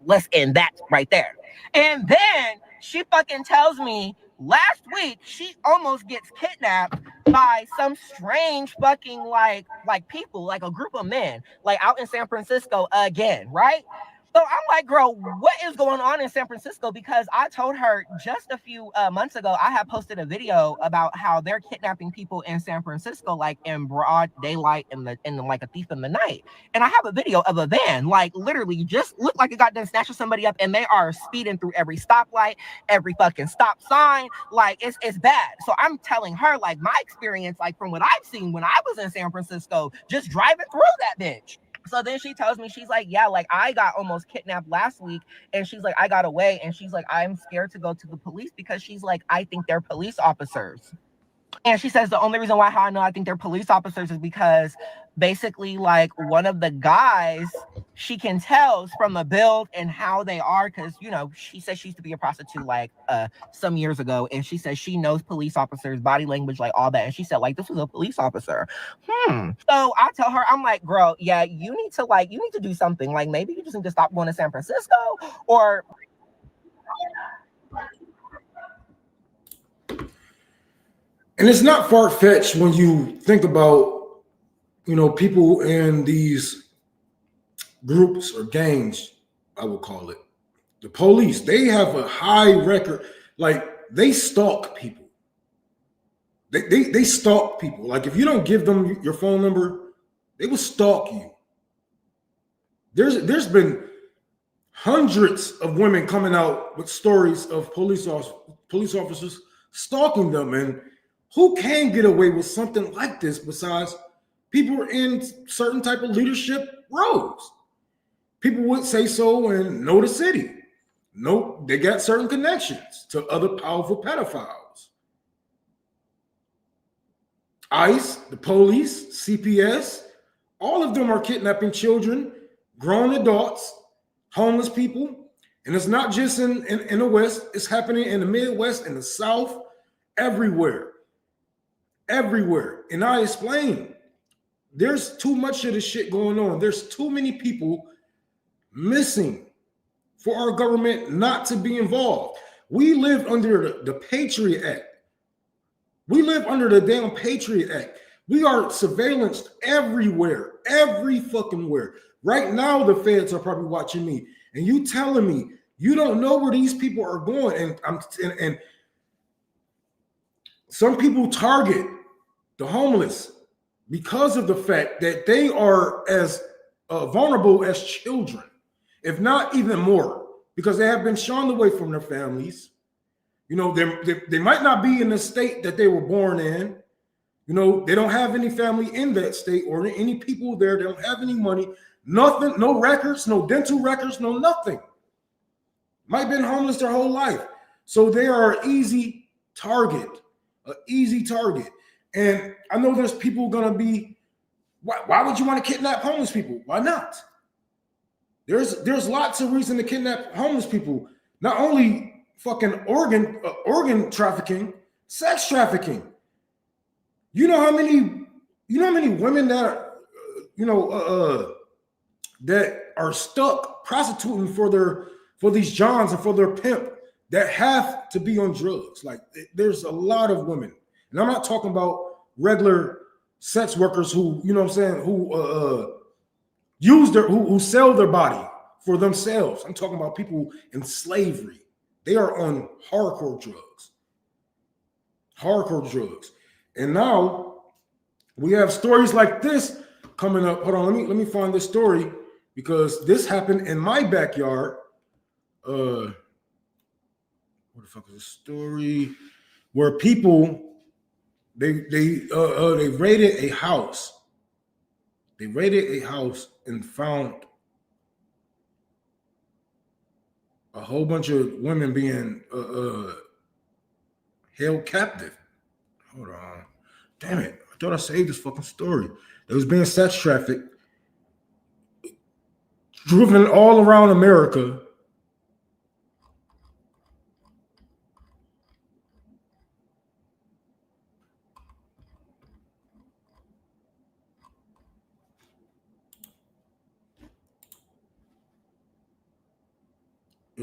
let's end that right there. And then she fucking tells me last week she almost gets kidnapped by some strange fucking like people, like a group of men, like out in San Francisco again, right? So I'm like, girl, what is going on in San Francisco? Because I told her just a few months ago, I had posted a video about how they're kidnapping people in San Francisco, like in broad daylight in like a thief in the night. And I have a video of a van, like literally just looked like it got done snatching somebody up, and they are speeding through every stoplight, every fucking stop sign. Like it's bad. So I'm telling her, like, my experience, like from what I've seen when I was in San Francisco, just driving through that bitch. So then she tells me, she's like, yeah, like I got almost kidnapped last week. And she's like, I got away. And she's like, I'm scared to go to the police because she's like, I think they're police officers. And she says the only reason why how I know I think they're police officers is because basically like one of the guys she can tell from the build and how they are, because you know, she said she used to be a prostitute like some years ago, and she says she knows police officers, body language, like all that. And she said, like, this was a police officer. So I tell her, I'm like, girl, yeah, you need to do something. Like, maybe you just need to stop going to San Francisco, or and it's not far-fetched when you think about, you know, people in these groups or gangs, I would call it. The police, they have a high record. Like, they stalk people. They stalk people. Like, if you don't give them your phone number, they will stalk you. There's been hundreds of women coming out with stories of police officers stalking them. And who can get away with something like this besides people in certain type of leadership roles? People would say so and know the city. Nope, they got certain connections to other powerful pedophiles. ICE, the police, CPS, all of them are kidnapping children, grown adults, homeless people. And it's not just in the West, it's happening in the Midwest, in the South, everywhere. Everywhere. And I explain, there's too much of this shit going on. There's too many people missing for our government not to be involved. We live under the Patriot Act. We live under the damn Patriot Act. We are surveillanced everywhere, every fucking where. Right now, the feds are probably watching me, and you telling me you don't know where these people are going. And some people target the homeless because of the fact that they are as vulnerable as children, if not even more, because they have been shunned away from their families. You know, they might not be in the state that they were born in. You know, they don't have any family in that state or any people there. They don't have any money, nothing, no records, no dental records, no nothing. Might have been homeless their whole life. So they are an easy target, an easy target. And I know there's people going to be, why would you want to kidnap homeless people? Why not? There's lots of reason to kidnap homeless people. Not only fucking organ trafficking, sex trafficking. You know how many women that that are stuck prostituting for these Johns and for their pimp that have to be on drugs. Like, there's a lot of women, and I'm not talking about regular sex workers who, you know what I'm saying, who sell their body for themselves. I'm talking about people in slavery. They are on hardcore drugs. Hardcore drugs. And now we have stories like this coming up. Hold on, let me find this story, because this happened in my backyard. What the fuck is this story? Where people they raided a house. They raided a house and found a whole bunch of women being held captive. Hold on. Damn it. I thought I saved this fucking story. They was being sex trafficked, driven all around America.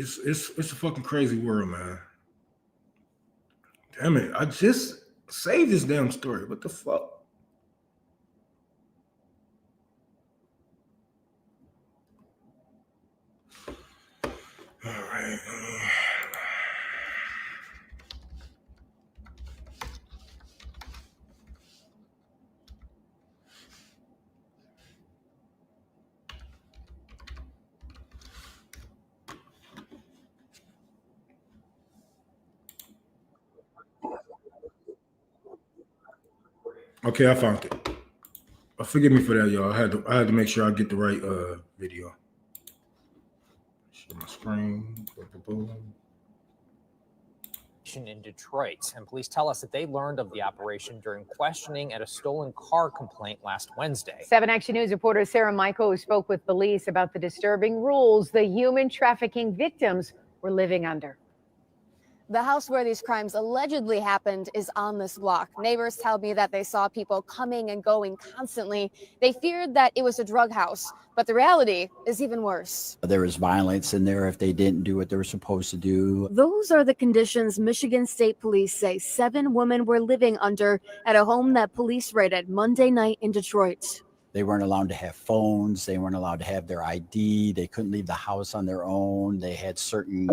It's a fucking crazy world, man. Damn it. I just saved this damn story. What the fuck? All right. Okay, I found it. Forgive me for that, y'all. I had to make sure I get the right video. Share my screen. in Detroit, and police tell us that they learned of the operation during questioning at a stolen car complaint last Wednesday. 7 Action News reporter Sarah Michael spoke with police about the disturbing rules the human trafficking victims were living under. The house where these crimes allegedly happened is on this block. Neighbors tell me that they saw people coming and going constantly. They feared that it was a drug house, but the reality is even worse. There was violence in there if they didn't do what they were supposed to do. Those are the conditions Michigan State Police say 7 women were living under at a home that police raided Monday night in Detroit. They weren't allowed to have phones. They weren't allowed to have their ID. They couldn't leave the house on their own. They had certain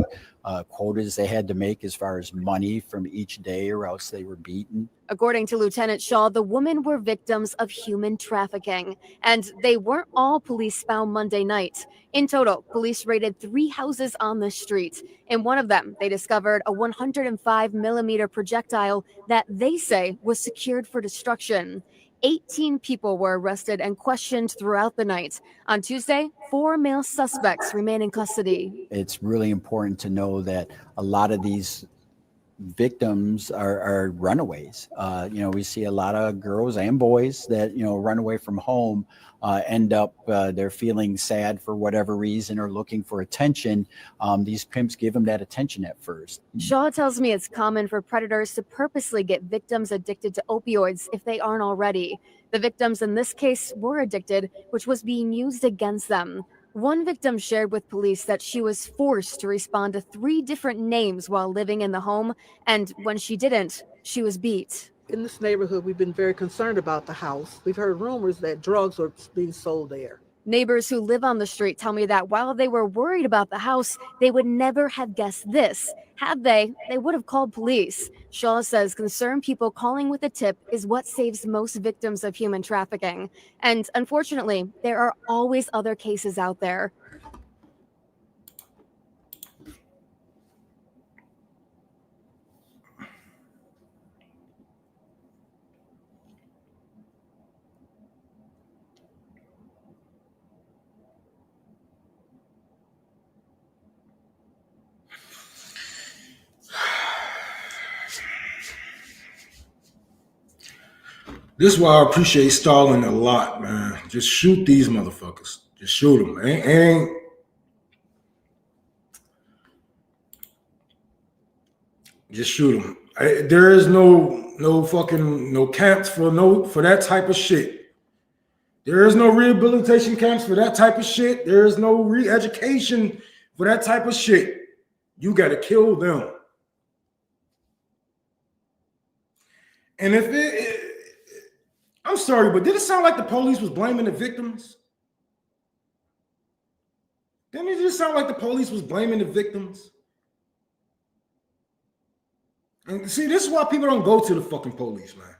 quotas they had to make as far as money from each day, or else they were beaten. According to Lieutenant Shaw, the women were victims of human trafficking, and they weren't all police found Monday night. In total, police raided 3 houses on the street. In one of them, they discovered a 105mm projectile that they say was secured for destruction. 18 people were arrested and questioned throughout the night. On Tuesday, 4 male suspects remain in custody. It's really important to know that a lot of these victims are runaways. We see a lot of girls and boys that, run away from home, end up, they're feeling sad for whatever reason or looking for attention. These pimps give them that attention at first. Shaw tells me it's common for predators to purposely get victims addicted to opioids if they aren't already. The victims in this case were addicted, which was being used against them. One victim shared with police that she was forced to respond to 3 different names while living in the home, and when she didn't, she was beat. In this neighborhood, we've been very concerned about the house. We've heard rumors that drugs were being sold there. Neighbors who live on the street tell me that while they were worried about the house, they would never have guessed this. Had they would have called police. Shaw says concerned people calling with a tip is what saves most victims of human trafficking. And unfortunately, there are always other cases out there. This is why I appreciate Stalin a lot, man. Just shoot these motherfuckers. Just shoot them. Just shoot them. There is no camps for that type of shit. There is no rehabilitation camps for that type of shit. There is no re-education for that type of shit. You got to kill them. And if I'm sorry, but did it sound like the police was blaming the victims? Didn't it just sound like the police was blaming the victims? And see, this is why people don't go to the fucking police, man.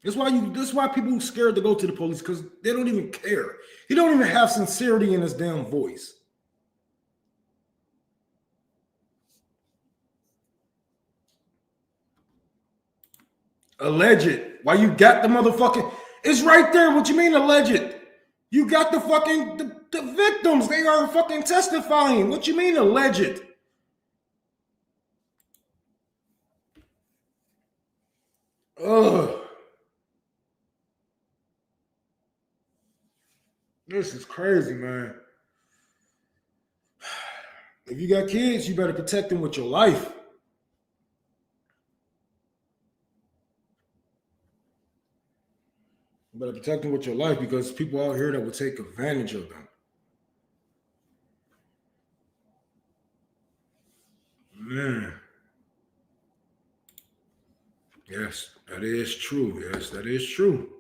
This is why people are scared to go to the police, because they don't even care. He don't even have sincerity in his damn voice. Alleged. Why you got the motherfucking... It's right there. What you mean alleged? You got the fucking... The victims. They are fucking testifying. What you mean alleged? Ugh. This is crazy, man. If you got kids, you better protect them with your life. You better protect them with your life, because people out here that will take advantage of them. Man. Yes, that is true. Yes, that is true.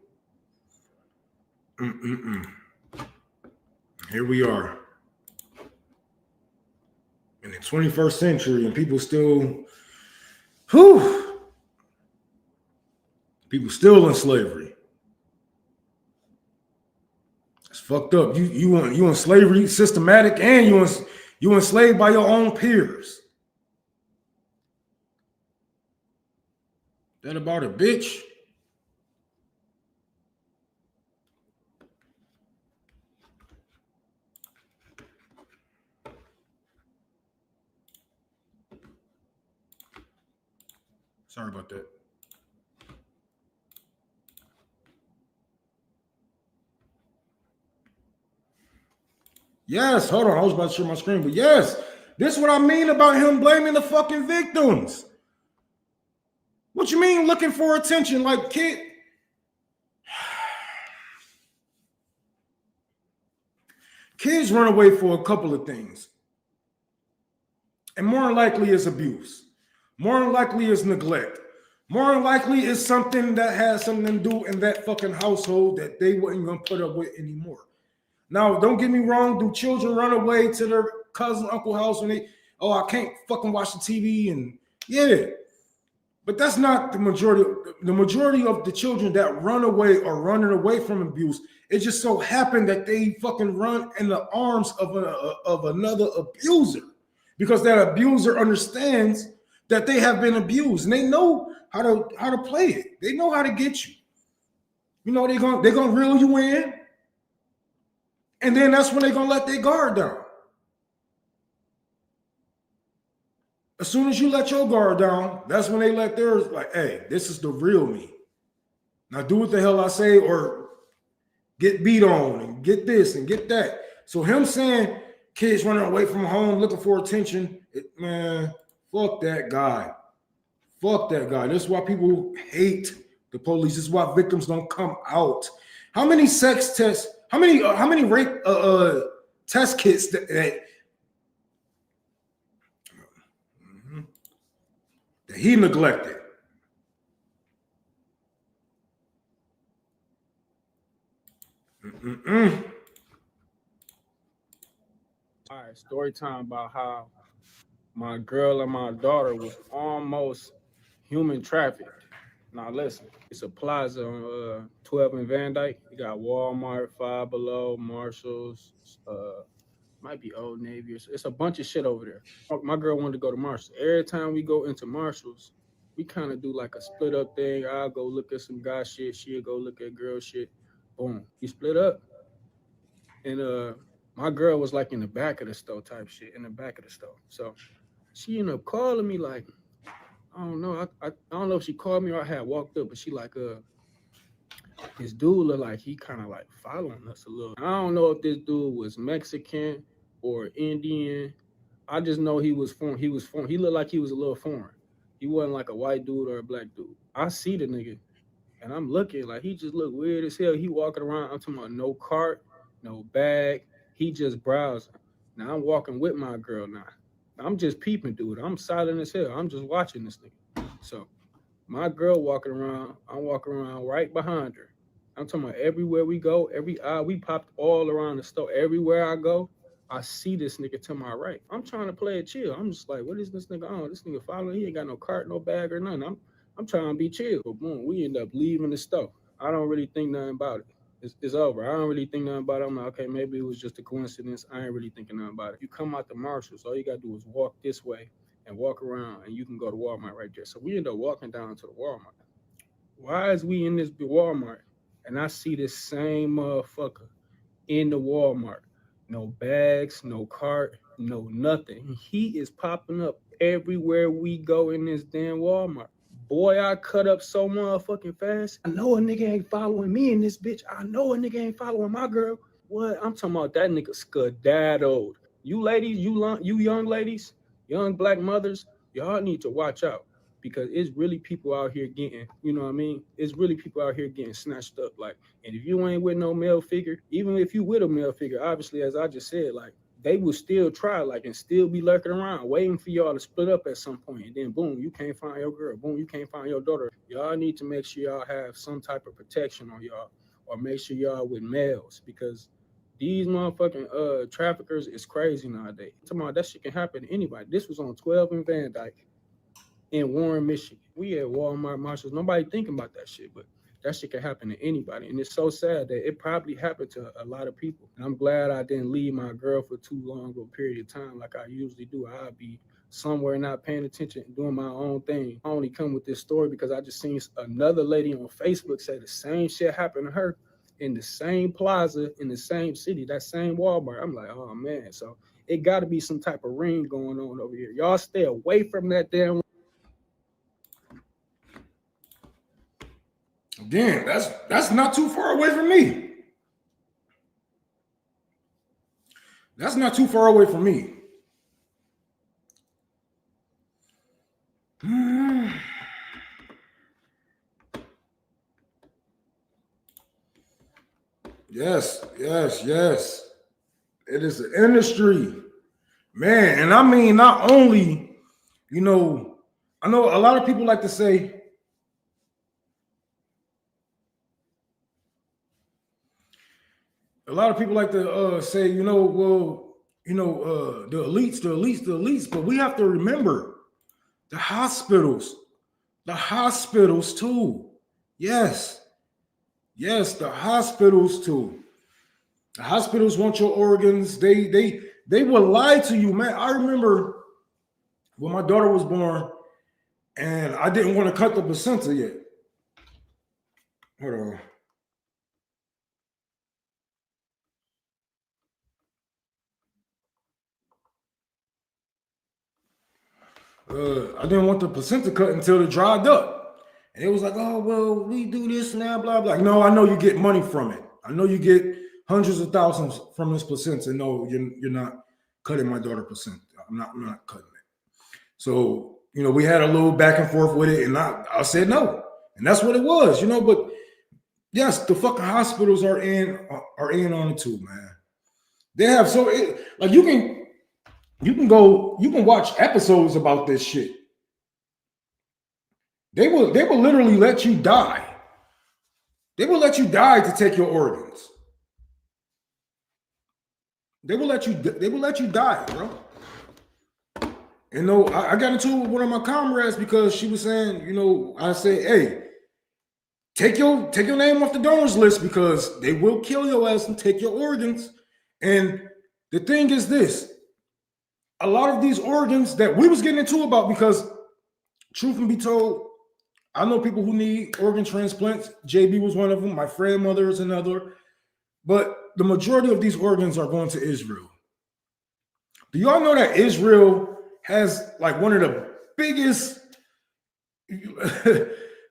Here we are in the 21st century, and people still, people still in slavery. It's fucked up. You in slavery, systematic, and you enslaved by your own peers. That about it, bitch. Sorry about that. Yes, hold on. I was about to share my screen, but yes, this is what I mean about him blaming the fucking victims. What you mean looking for attention? Like, kids run away for a couple of things. And more than likely is abuse. More than likely is neglect. More than likely is something that has something to do in that fucking household that they weren't going to put up with anymore. Now, don't get me wrong. Do children run away to their cousin, uncle house when they, oh, I can't fucking watch the TV? And yeah. But that's not the majority. The majority of the children that run away are running away from abuse. It just so happened that they fucking run in the arms of another abuser, because that abuser understands that they have been abused and they know how to play it. They know how to get you. You know, they're gonna reel you in, and then that's when they're gonna let their guard down. As soon as you let your guard down, that's when they let theirs, like, hey, this is the real me. Now do what the hell I say, or get beat on and get this and get that. So him saying kids running away from home looking for attention, man, fuck that guy. Fuck that guy. This is why people hate the police. This is why victims don't come out. How many sex tests, how many rape test kits that he neglected? All right, story time about how my girl and my daughter was almost human trafficked. Now listen, it's a plaza on 12 and Van Dyke. You got Walmart, Five Below, Marshalls, might be Old Navy. It's a bunch of shit over there. My girl wanted to go to Marshalls. Every time we go into Marshalls, we kind of do like a split up thing. I'll go look at some guy shit. She'll go look at girl shit. Boom. We split up. And my girl was like in the back of the store type shit, in the back of the store. So she ended up calling me like, I don't know. I don't know if she called me or I had walked up, but she like, this dude look like he kind of like following us a little. I don't know if this dude was Mexican or Indian. I just know he was foreign. He was foreign. He looked like he was a little foreign. He wasn't like a white dude or a black dude. I see the nigga, and I'm looking like he just looked weird as hell. He walking around. I'm talking about no cart, no bag. He just browsing. Now I'm walking with my girl now. I'm just peeping, dude. I'm silent as hell. I'm just watching this nigga. So my girl walking around. I'm walking around right behind her. I'm talking about everywhere we go, every eye, we popped all around the store. Everywhere I go, I see this nigga to my right. I'm trying to play it chill. I'm just like, what is this nigga on? This nigga following. He ain't got no cart, no bag or nothing. I'm trying to be chill. But boom, we end up leaving the store. I don't really think nothing about it. It's over. I don't really think nothing about it. I'm like, okay, maybe it was just a coincidence. I ain't really thinking nothing about it. You come out to Marshalls, all you gotta do is walk this way and walk around, and you can go to Walmart right there. So we end up walking down to the Walmart. Why is we in this Walmart? And I see this same motherfucker in the Walmart. No bags, no cart, no nothing. He is popping up everywhere we go in this damn Walmart. Boy, I cut up so motherfucking fast. I know a nigga ain't following me in this bitch. I know a nigga ain't following my girl. What? I'm talking about that nigga skedaddled. You ladies, you young ladies, young black mothers, y'all need to watch out. Because it's really people out here getting, you know what I mean? It's really people out here getting snatched up. Like, and if you ain't with no male figure, even if you with a male figure, obviously, as I just said, like, they will still try, like, and still be lurking around, waiting for y'all to split up at some point. And then, boom, you can't find your girl. Boom, you can't find your daughter. Y'all need to make sure y'all have some type of protection on y'all, or make sure y'all with males, because these motherfucking traffickers is crazy nowadays. I'm talking about that shit can happen to anybody. This was on 12 and Van Dyke in Warren, Michigan. We at Walmart, Marshalls. Nobody thinking about that shit, but that shit can happen to anybody. And it's so sad that it probably happened to a lot of people. And I'm glad I didn't leave my girl for too long of a period of time like I usually do. I'd be somewhere not paying attention and doing my own thing. I only come with this story because I just seen another lady on Facebook say the same shit happened to her in the same plaza, in the same city, that same Walmart. I'm like, oh man. So it got to be some type of ring going on over here. Y'all stay away from that damn. Again, that's not too far away from me. That's not too far away from me. Yes. It is an industry, man. And I mean, not only, I know a lot of people like to say, say, the elites, but we have to remember the hospitals too. Yes, the hospitals too. The hospitals want your organs. They will lie to you, man. I remember when my daughter was born, and I didn't want to cut the placenta yet. Hold on. I didn't want the placenta cut until it dried up. And it was like, oh, well, we do this now, blah, blah. No, I know you get money from it. I know you get hundreds of thousands from this placenta. No, you're not cutting my daughter placenta. I'm not cutting it. So, we had a little back and forth with it, and I said no. And that's what it was, but yes, the fucking hospitals are in on it too, man. They have you can watch episodes about this shit. They will literally let you die. They will let you die to take your organs. They will let you die, bro. And I got into it with one of my comrades because she was saying, I said, hey, take your name off the donors list because they will kill your ass and take your organs. And the thing is this, a lot of these organs that we was getting into about, because truth and be told, I know people who need organ transplants. JB was one of them. My friend mother is another. But the majority of these organs are going to Israel. Do y'all know that Israel has like one of the biggest,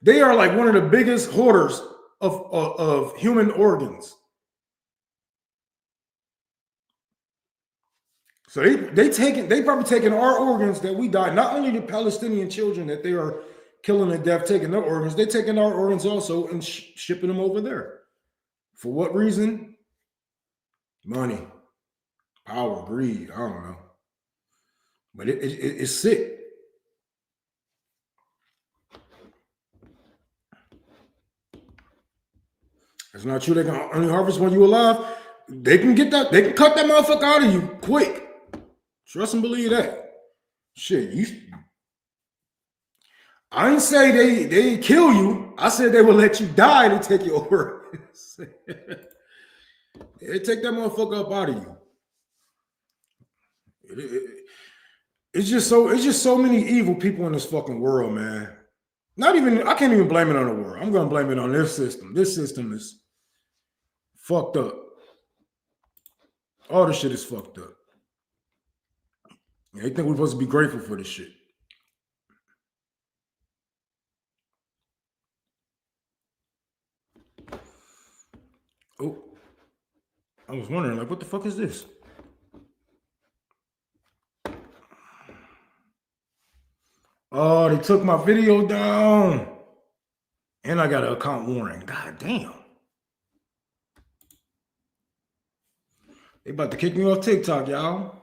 they are like one of the biggest hoarders of human organs. So they probably taking our organs that we died, not only the Palestinian children that they are killing to death, taking their organs, they taking our organs also and shipping them over there. For what reason? Money, power, greed, I don't know. But it's sick. It's not true they can only harvest when you alive. They can get that, they can cut that motherfucker out of you quick. Trust and believe that. Shit, I didn't say they kill you. I said they will let you die to take your organs. They take that motherfucker up out of you. It's just so many evil people in this fucking world, man. I can't even blame it on the world. I'm gonna blame it on this system. This system is fucked up. All this shit is fucked up. They think we're supposed to be grateful for this shit. Oh, I was wondering, like, what the fuck is this? Oh, they took my video down. And I got an account warning. God damn. They about to kick me off TikTok, y'all.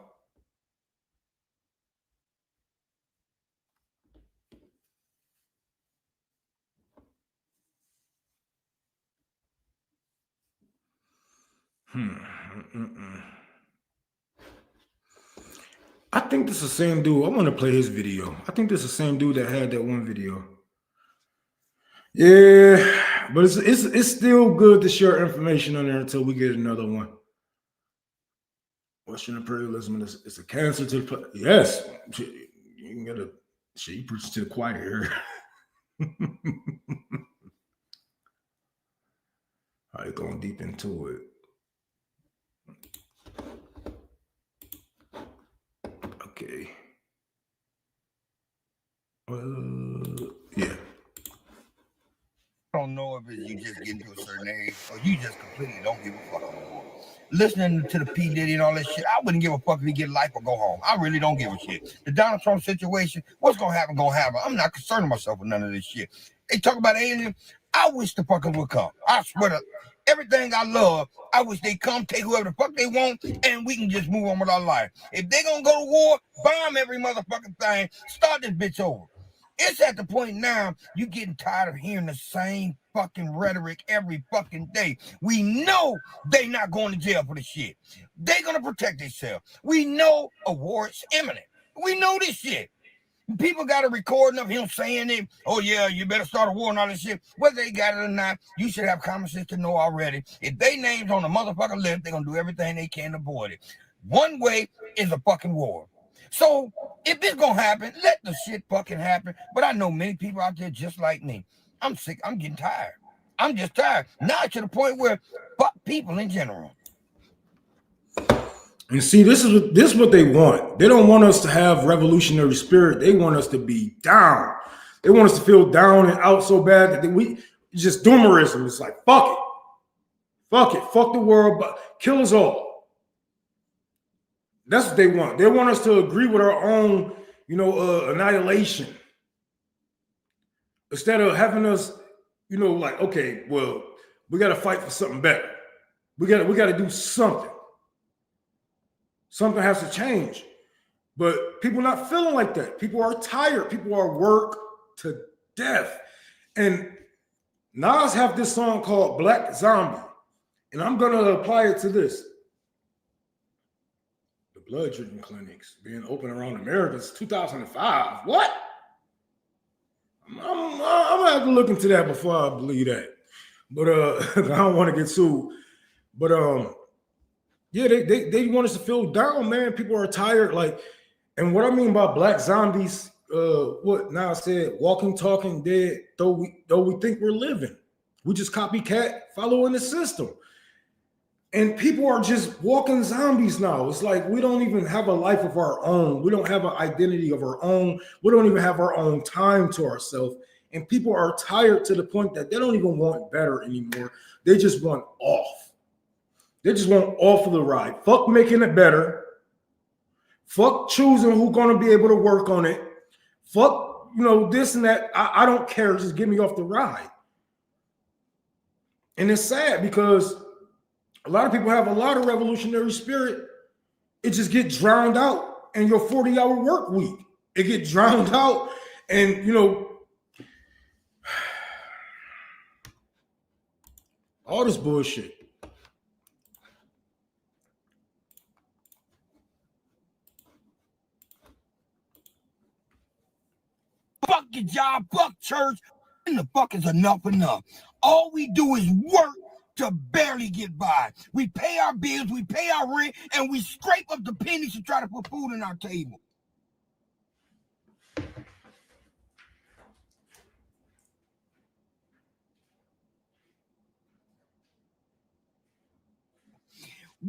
I think this is the same dude. I want to play his video. I think this is the same dude that had that one video. Yeah, but it's still good to share information on there until we get another one. Western imperialism is a cancer to the yes. You can get you preach to the choir here. All right, going deep into it. Okay. Yeah. I don't know know if you just get to a certain age or you just completely don't give a fuck anymore. Listening to the P. Diddy and all that shit, I wouldn't give a fuck if he get life or go home. I really don't give a shit. The Donald Trump situation, what's gonna happen, gonna happen. I'm not concerning myself with none of this shit. They talk about aliens. I wish the fuckers would come. I swear to everything I love, I wish they come, take whoever the fuck they want, and we can just move on with our life. If they gonna go to war, bomb every motherfucking thing, start this bitch over. It's at the point now, you getting tired of hearing the same fucking rhetoric every fucking day. We know they not going to jail for the shit. They gonna protect themselves. We know a war is imminent. We know this shit. People got a recording of him saying it. Oh yeah, you better start a war and all this shit. Whether they got it or not, you should have common sense to know already. If they names on the motherfucking list, they're gonna do everything they can to avoid it. One way is a fucking war. So if it's gonna happen, let the shit fucking happen. But I know many people out there just like me. I'm sick. I'm getting tired. I'm just tired. Now to the point where fuck people in general. And see, this is what they want. They don't want us to have revolutionary spirit. They want us to be down. They want us to feel down and out so bad that we just doomerism. It's like fuck it, fuck the world, but kill us all. That's what they want. They want us to agree with our own, annihilation. Instead of having us, like, okay, well, we got to fight for something better. We got to do something. Something has to change. But people are not feeling like that. People are tired. People are worked to death. And Nas have this song called Black Zombie. And I'm going to apply it to this. Blood treatment clinics being open around America since 2005. What? I'm gonna have to look into that before I believe that. But I don't want to get sued. But yeah, they want us to feel down, man. People are tired. Like, and what I mean by black zombies, what now said, walking, talking, dead, though we think we're living. We just copycat, following the system. And people are just walking zombies now. It's like we don't even have a life of our own. We don't have an identity of our own. We don't even have our own time to ourselves. And people are tired to the point that they don't even want better anymore. They just want off. They just want off of the ride. Fuck making it better. Fuck choosing who's going to be able to work on it. Fuck, this and that. I don't care. Just get me off the ride. And it's sad because a lot of people have a lot of revolutionary spirit. It just gets drowned out in your 40-hour work week. It gets drowned out and, all this bullshit. Fuck your job, fuck church, and the fuck is enough. All we do is work to barely get by. We pay our bills, we pay our rent, and we scrape up the pennies to try to put food on our table.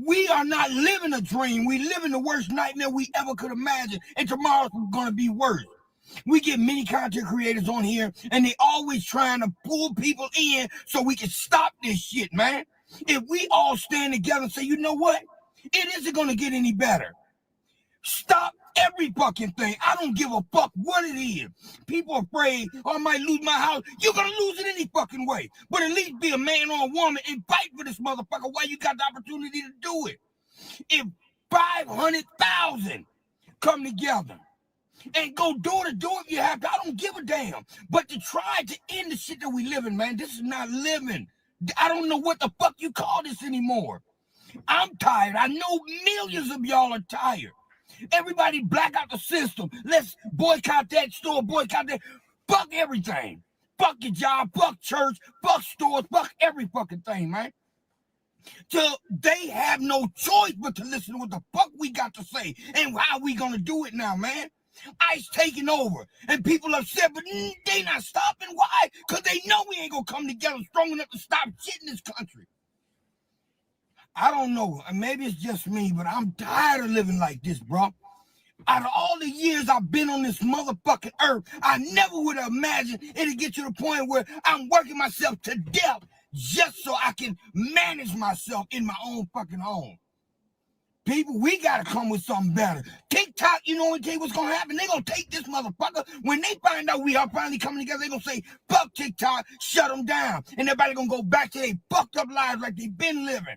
We are not living a dream. We live in the worst nightmare we ever could imagine, and tomorrow's going to be worse. We get many content creators on here, and they always trying to pull people in so we can stop this shit, man. If we all stand together and say, you know what? It isn't going to get any better. Stop every fucking thing. I don't give a fuck what it is. People are afraid, I might lose my house. You're going to lose it any fucking way. But at least be a man or a woman and fight for this motherfucker while you got the opportunity to do it. If 500,000 come together and go do it if you have to, I don't give a damn. But to try to end the shit that we live in, man, this is not living. I don't know what the fuck you call this anymore. I'm tired. I know millions of y'all are tired. Everybody black out the system. Let's boycott that store, boycott that. Fuck everything. Fuck your job, fuck church, fuck stores, fuck every fucking thing, man. Till they have no choice but to listen to what the fuck we got to say and how we gonna do it now, man. ICE taking over and people upset, but they not stopping. Why? Because they know we ain't gonna come together strong enough to stop shit in this country. I don't know. Maybe it's just me, but I'm tired of living like this, bro. Out of all the years I've been on this motherfucking earth, I never would have imagined it'd get to the point where I'm working myself to death just so I can manage myself in my own fucking home. People, we gotta come with something better. TikTok, you know what's gonna happen? They gonna take this motherfucker. When they find out we are finally coming together, they gonna say, fuck TikTok, shut them down. And everybody gonna go back to their fucked up lives like they've been living.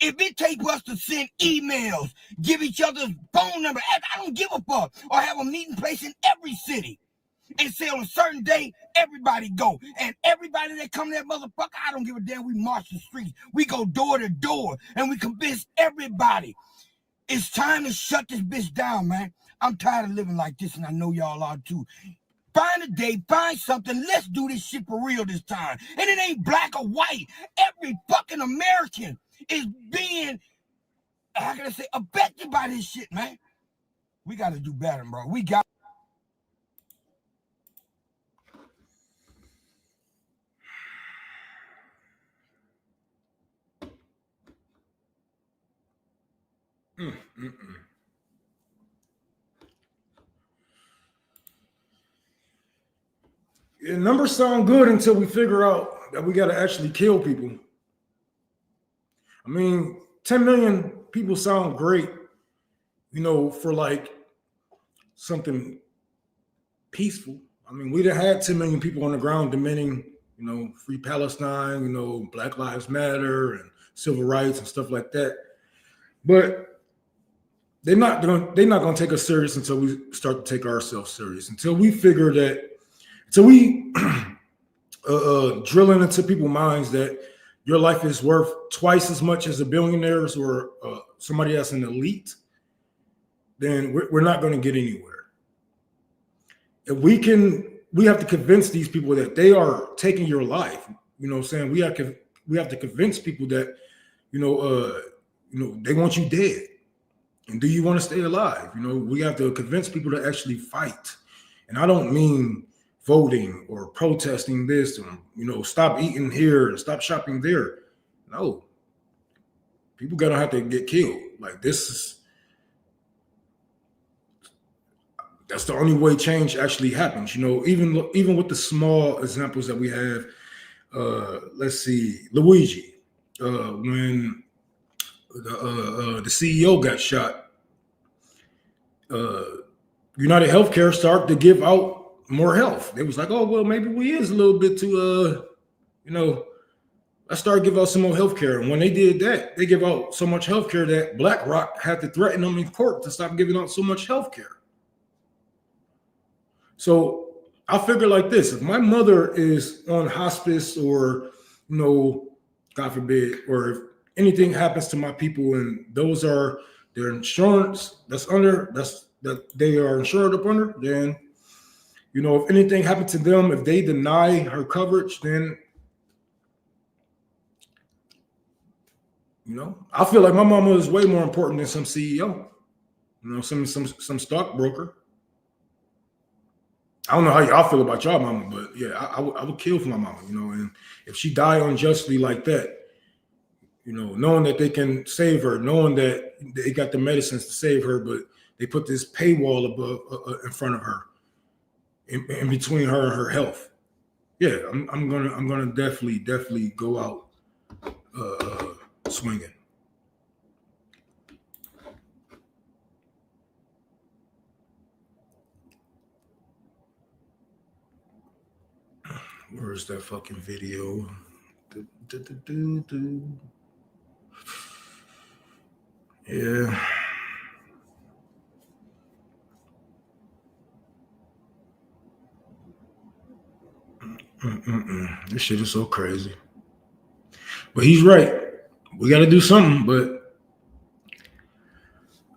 If it takes us to send emails, give each other's phone number, I don't give a fuck. Or have a meeting place in every city. And say on a certain day, everybody go. And everybody that come to that motherfucker, I don't give a damn, we march the streets. We go door to door and we convince everybody. It's time to shut this bitch down, man. I'm tired of living like this and I know y'all are too. Find a day, find something. Let's do this shit for real this time. And it ain't black or white. Every fucking American is being, how can I say, affected by this shit, man. We got to do better, bro. We got. Yeah, numbers sound good until we figure out that we got to actually kill people. I mean, 10 million people sound great, you know, for like something peaceful. I mean, we'd have had 10 million people on the ground demanding, you know, free Palestine, you know, Black Lives Matter and civil rights and stuff like that. But they're not going to take us serious until we start to take ourselves serious. Until we figure that, until we drilling into people's minds that your life is worth twice as much as a billionaire's or somebody that's an elite, then we're not going to get anywhere. If we have to convince these people that they are taking your life. You know what I'm saying? We have to convince people that, you know, they want you dead. And do you want to stay alive? You know, we have to convince people to actually fight. And I don't mean voting or protesting this, or, you know, stop eating here and stop shopping there. No, people gonna have to get killed. Like that's the only way change actually happens. You know, even with the small examples that we have. Let's see, Luigi, when the CEO got shot, United Healthcare started to give out more health. They was like, oh, well, maybe we is a little bit too, you know, let's start giving out some more healthcare. And when they did that, they give out so much healthcare that BlackRock had to threaten them in court to stop giving out so much healthcare. So I figure like this: if my mother is on hospice, or, you know, God forbid, or if anything happens to my people and those are their insurance that they are insured up under, then, you know, if anything happened to them, if they deny her coverage, then, you know, I feel like my mama is way more important than some CEO, you know, some stockbroker. I don't know how y'all feel about y'all mama, but yeah, I would kill for my mama, you know, and if she died unjustly like that, you know, knowing that they can save her, knowing that they got the medicines to save her, but they put this paywall above in front of her, in between her and her health. Yeah, I'm gonna definitely go out swinging. Where's that fucking video? Yeah. This shit is so crazy. But he's right. We got to do something. But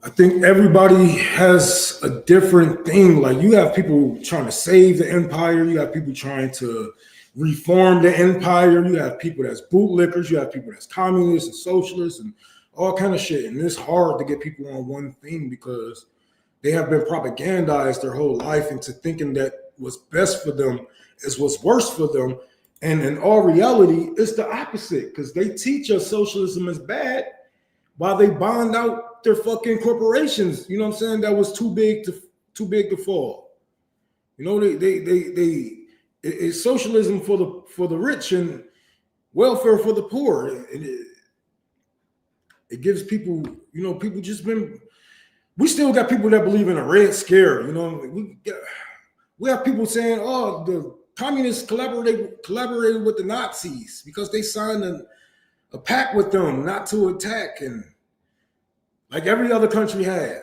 I think everybody has a different thing. Like, you have people trying to save the empire. You have people trying to reform the empire. You have people that's bootlickers. You have people that's communists and socialists and all kind of shit. And it's hard to get people on one thing because they have been propagandized their whole life into thinking that what's best for them is what's worse for them. And in all reality, it's the opposite, because they teach us socialism is bad while they bond out their fucking corporations. You know what I'm saying? That was too big to fall. You know, it's socialism for the rich and welfare for the poor. It gives people, you know, people just been. We still got people that believe in a Red Scare. You know, we have people saying, "Oh, the communists collaborated with the Nazis because they signed a pact with them not to attack," and like every other country had.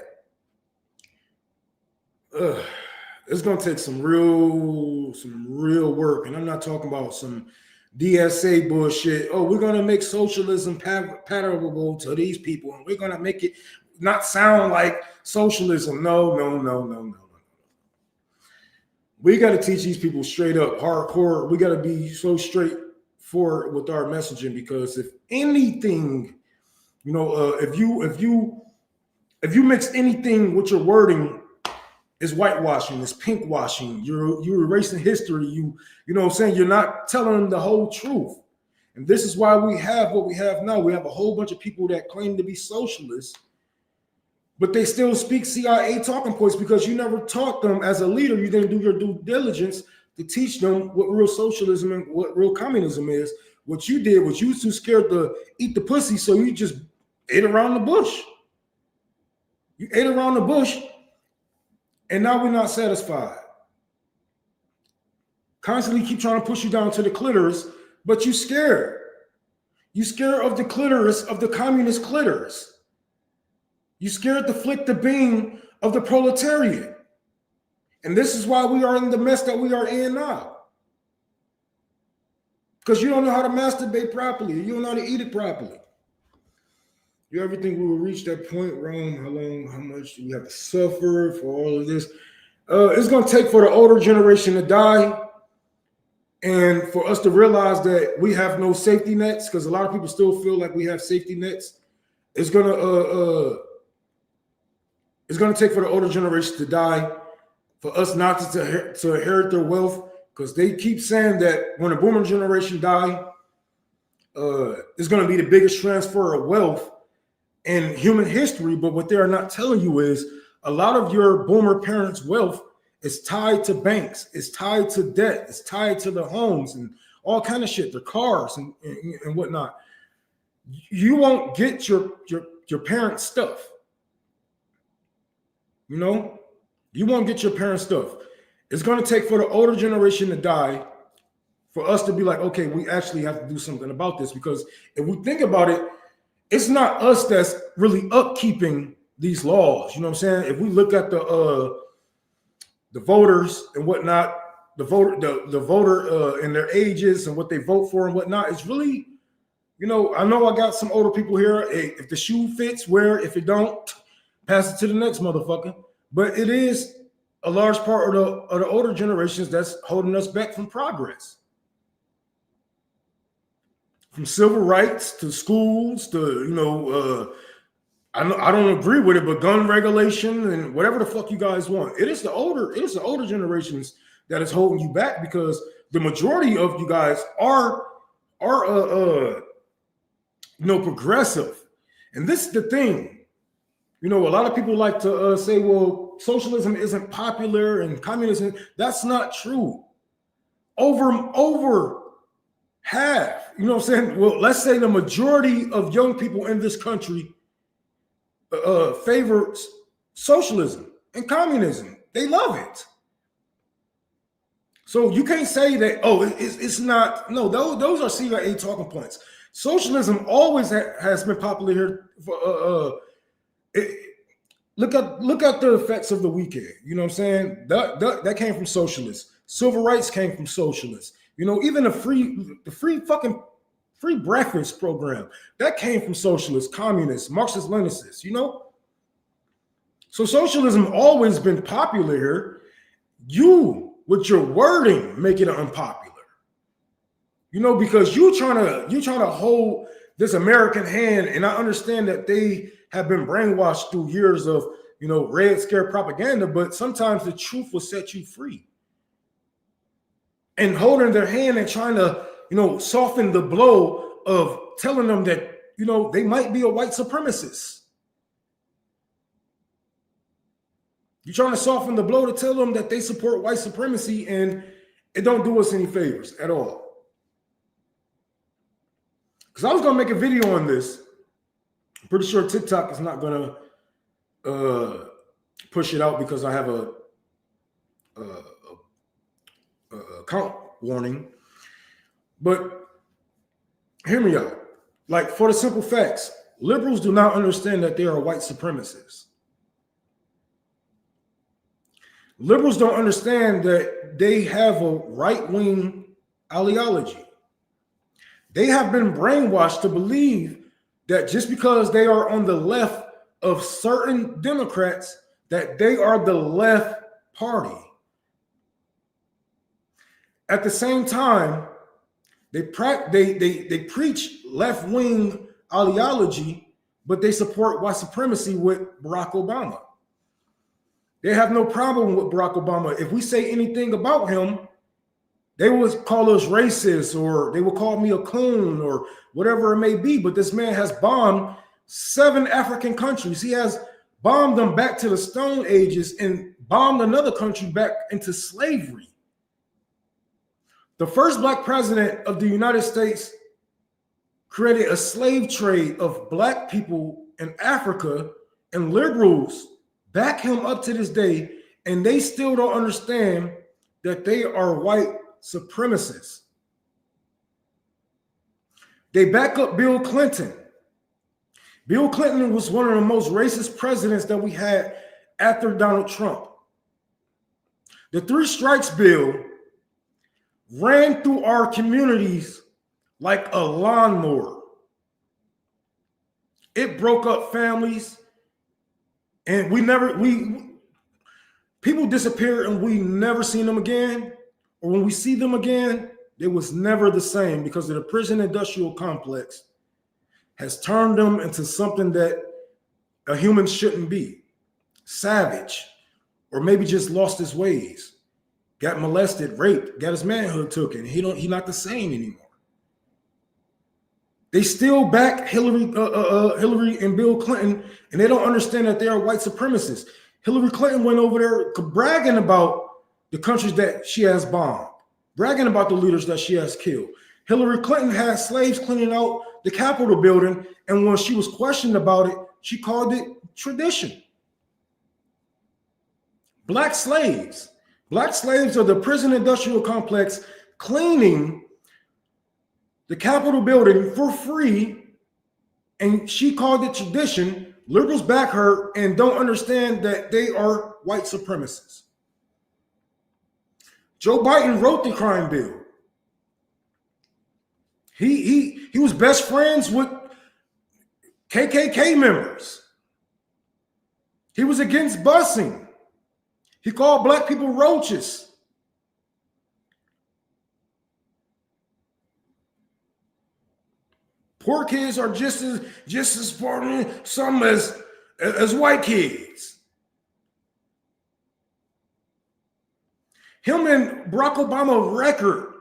It's gonna take some real work, and I'm not talking about some DSA bullshit. Oh, we're gonna make socialism palatable to these people, and we're gonna make it not sound like socialism. No. We got to teach these people straight up, hardcore. We got to be so straightforward with our messaging, because if anything, you know, if you mix anything with your wording, it's whitewashing, it's pinkwashing. You're erasing history. You know what I'm saying? You're not telling them the whole truth. And this is why we have what we have now. We have a whole bunch of people that claim to be socialists, but they still speak CIA talking points because you never taught them as a leader. You didn't do your due diligence to teach them what real socialism and what real communism is. What you did was you was too scared to eat the pussy, so you just ate around the bush. You ate around the bush, and now we're not satisfied. Constantly keep trying to push you down to the clitoris, but you scared. You scared of the clitoris, of the communist clitoris. You scared to flick the beam of the proletariat. And this is why we are in the mess that we are in now. Because you don't know how to masturbate properly. You don't know how to eat it properly. You ever think we will reach that point, Rome? How much do we have to suffer for all of this? It's going to take for the older generation to die and for us to realize that we have no safety nets, because a lot of people still feel like we have safety nets. It's going to take for the older generation to die, for us not to inherit their wealth, because they keep saying that when the boomer generation die, it's going to be the biggest transfer of wealth in human history. But what they are not telling you is a lot of your boomer parents' wealth is tied to banks, it's tied to debt, it's tied to the homes and all kind of shit, the cars and whatnot. You won't get your parents' stuff. You know, you won't get your parents' stuff. It's going to take for the older generation to die for us to be like, okay, we actually have to do something about this. Because if we think about it, it's not us that's really upkeeping these laws. You know what I'm saying? If we look at the voters and whatnot, the voter and their ages and what they vote for and whatnot, it's really, you know I got some older people here. If the shoe fits, wear it. If it don't, pass it to the next motherfucker. But it is a large part of the older generations that's holding us back from progress. From civil rights to schools to, I don't agree with it, but gun regulation and whatever the fuck you guys want. It is the older generations that is holding you back, because the majority of you guys are progressive. And this is the thing. A lot of people like to say, well, socialism isn't popular and communism. That's not true. Over half, you know what I'm saying? Well, let's say the majority of young people in this country favor socialism and communism. They love it. So you can't say that, oh, it's not. No, those are CIA talking points. Socialism always has been popular here for look at the effects of the weekend. You know what I'm saying? That came from socialists. Civil rights came from socialists. Even the free breakfast program, that came from socialists, communists, Marxist, Leninists. So socialism always been popular here. You, with your wording, make it unpopular. Because you're trying to hold this American hand, and I understand that they have been brainwashed through years of, Red Scare propaganda, but sometimes the truth will set you free. And holding their hand and trying to, soften the blow of telling them that, they might be a white supremacist. You're trying to soften the blow to tell them that they support white supremacy, and it don't do us any favors at all. Because I was going to make a video on this. I'm pretty sure TikTok is not going to push it out because I have a account warning. But hear me out. Like, for the simple facts, liberals do not understand that they are white supremacists. Liberals don't understand that they have a right-wing ideology. They have been brainwashed to believe that just because they are on the left of certain Democrats, that they are the left party. At the same time, they preach left-wing ideology, but they support white supremacy with Barack Obama. They have no problem with Barack Obama. If we say anything about him, they would call us racist, or they will call me a coon, or whatever it may be. But this man has bombed 7 African countries. He has bombed them back to the Stone Ages and bombed another country back into slavery. The first black president of the United States created a slave trade of black people in Africa, and liberals back him up to this day, and they still don't understand that they are white supremacists. They back up Bill Clinton. Bill Clinton was one of the most racist presidents that we had after Donald Trump. The 3 Strikes bill ran through our communities like a lawnmower. It broke up families, and people disappeared and we never seen them again. Or when we see them again, it was never the same, because of the prison industrial complex has turned them into something that a human shouldn't be. Savage, or maybe just lost his ways, got molested, raped, got his manhood taken. He not the same anymore. They still back Hillary and Bill Clinton, and they don't understand that they are white supremacists. Hillary Clinton went over there bragging about the countries that she has bombed, bragging about the leaders that she has killed. Hillary Clinton had slaves cleaning out the Capitol building, and when she was questioned about it, she called it tradition. Black slaves of the prison industrial complex cleaning the Capitol building for free, and she called it tradition. Liberals back her and don't understand that they are white supremacists. Joe Biden wrote the crime bill. He was best friends with KKK members. He was against busing. He called black people roaches. Poor kids are just as important some as white kids. Him and Barack Obama's record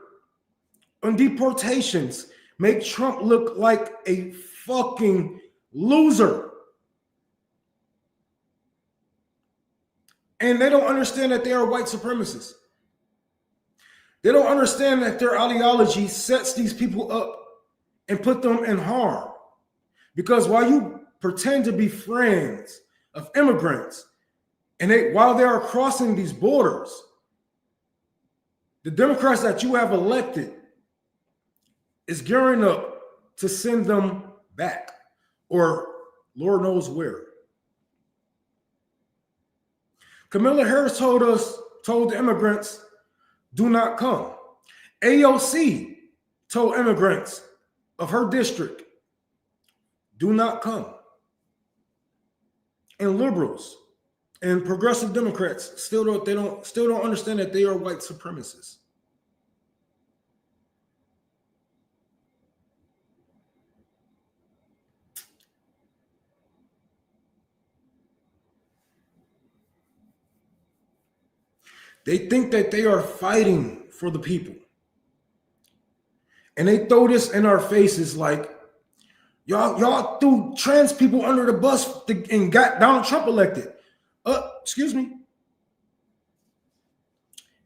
on deportations make Trump look like a fucking loser. And they don't understand that they are white supremacists. They don't understand that their ideology sets these people up and put them in harm. Because while you pretend to be friends of immigrants, and while they are crossing these borders, the Democrats that you have elected is gearing up to send them back, or Lord knows where. Kamala Harris told the immigrants, do not come. AOC told immigrants of her district, do not come. And liberals and progressive Democrats still don't understand that they are white supremacists. They think that they are fighting for the people. And they throw this in our faces like, y'all threw trans people under the bus and got Donald Trump elected. Excuse me.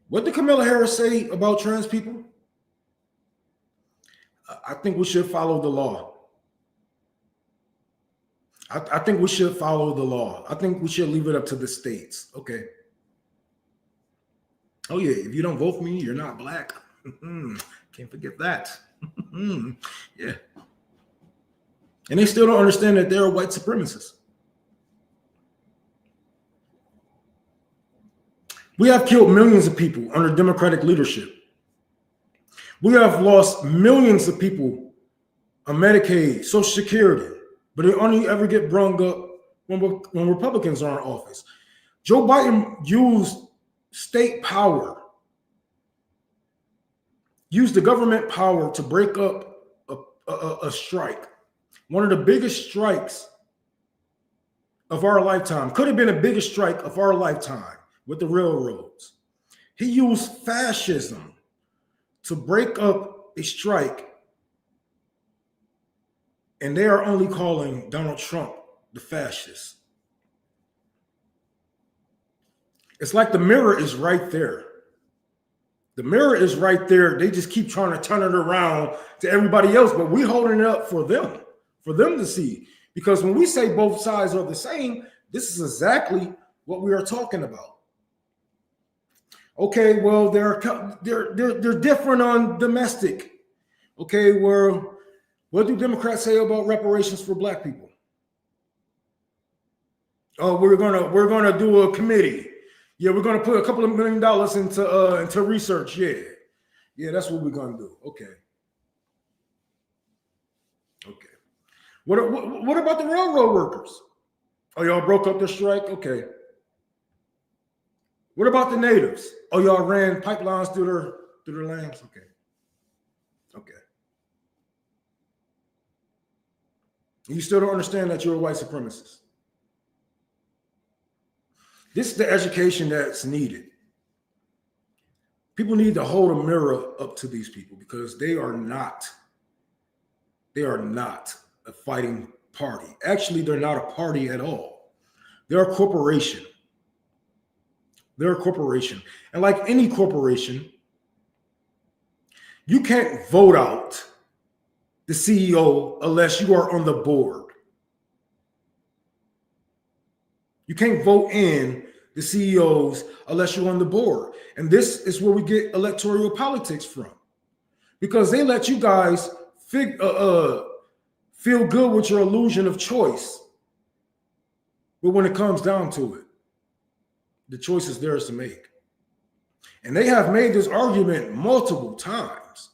What did Kamala Harris say about trans people? I think we should follow the law. I think we should follow the law. I think we should leave it up to the states. Okay. Oh yeah, if you don't vote for me, you're not black. Can't forget that. Yeah. And they still don't understand that they're white supremacists. We have killed millions of people under Democratic leadership. We have lost millions of people on Medicaid, Social Security, but they only ever get brung up when Republicans are in office. Joe Biden used state power, used the government power to break up a strike. One of the biggest strikes of our lifetime. Could have been the biggest strike of our lifetime with the railroads. He used fascism to break up a strike, and they are only calling Donald Trump the fascist. It's like the mirror is right there. The mirror is right there. They just keep trying to turn it around to everybody else, but we're holding it up for them to see. Because when we say both sides are the same, this is exactly what we are talking about. Okay, well, they're different on domestic. Okay, well, what do Democrats say about reparations for black people? Oh, we're gonna do a committee. Yeah, we're gonna put a couple of $1 million into research. Yeah, that's what we're gonna do. Okay. What about the railroad workers? Oh, y'all broke up the strike? Okay. What about the natives? Oh, y'all ran pipelines through their lands? Okay. You still don't understand that you're a white supremacist. This is the education that's needed. People need to hold a mirror up to these people because they are not a fighting party. Actually, they're not a party at all. They're a corporation. And like any corporation, you can't vote out the CEO unless you are on the board. You can't vote in the CEOs unless you're on the board. And this is where we get electoral politics from. Because they let you guys feel good with your illusion of choice. But when it comes down to it, the choice is theirs to make. And they have made this argument multiple times.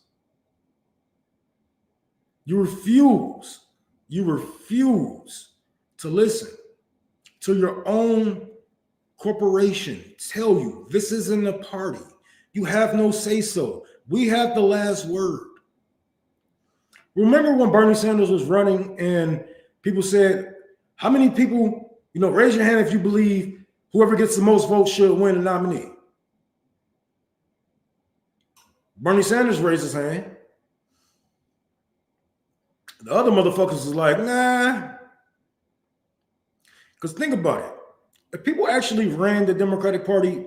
You refuse to listen to your own corporation tell you this isn't a party. You have no say-so. We have the last word. Remember when Bernie Sanders was running and people said, how many people, raise your hand if you believe whoever gets the most votes should win the nominee? Bernie Sanders raised his hand. The other motherfuckers is like, nah. Because think about it. If people actually ran the Democratic Party,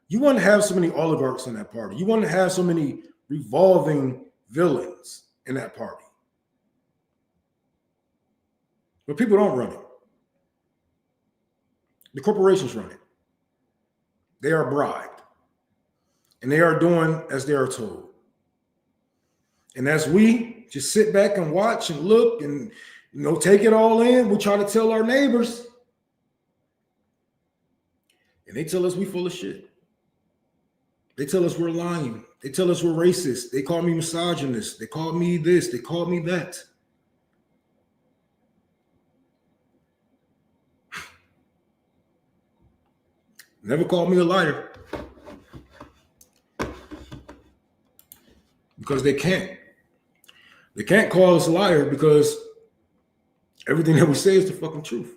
you wouldn't have so many oligarchs in that party. You wouldn't have so many revolving villains in that party. But people don't run it. The corporations run it. They are bribed. And they are doing as they are told. And as we just sit back and watch and look and take it all in, we try to tell our neighbors. And they tell us we full of shit. They tell us we're lying. They tell us we're racist. They call me misogynist. They call me this. They call me that. Never called me a liar. Because they can't. They can't call us a liar because everything that we say is the fucking truth.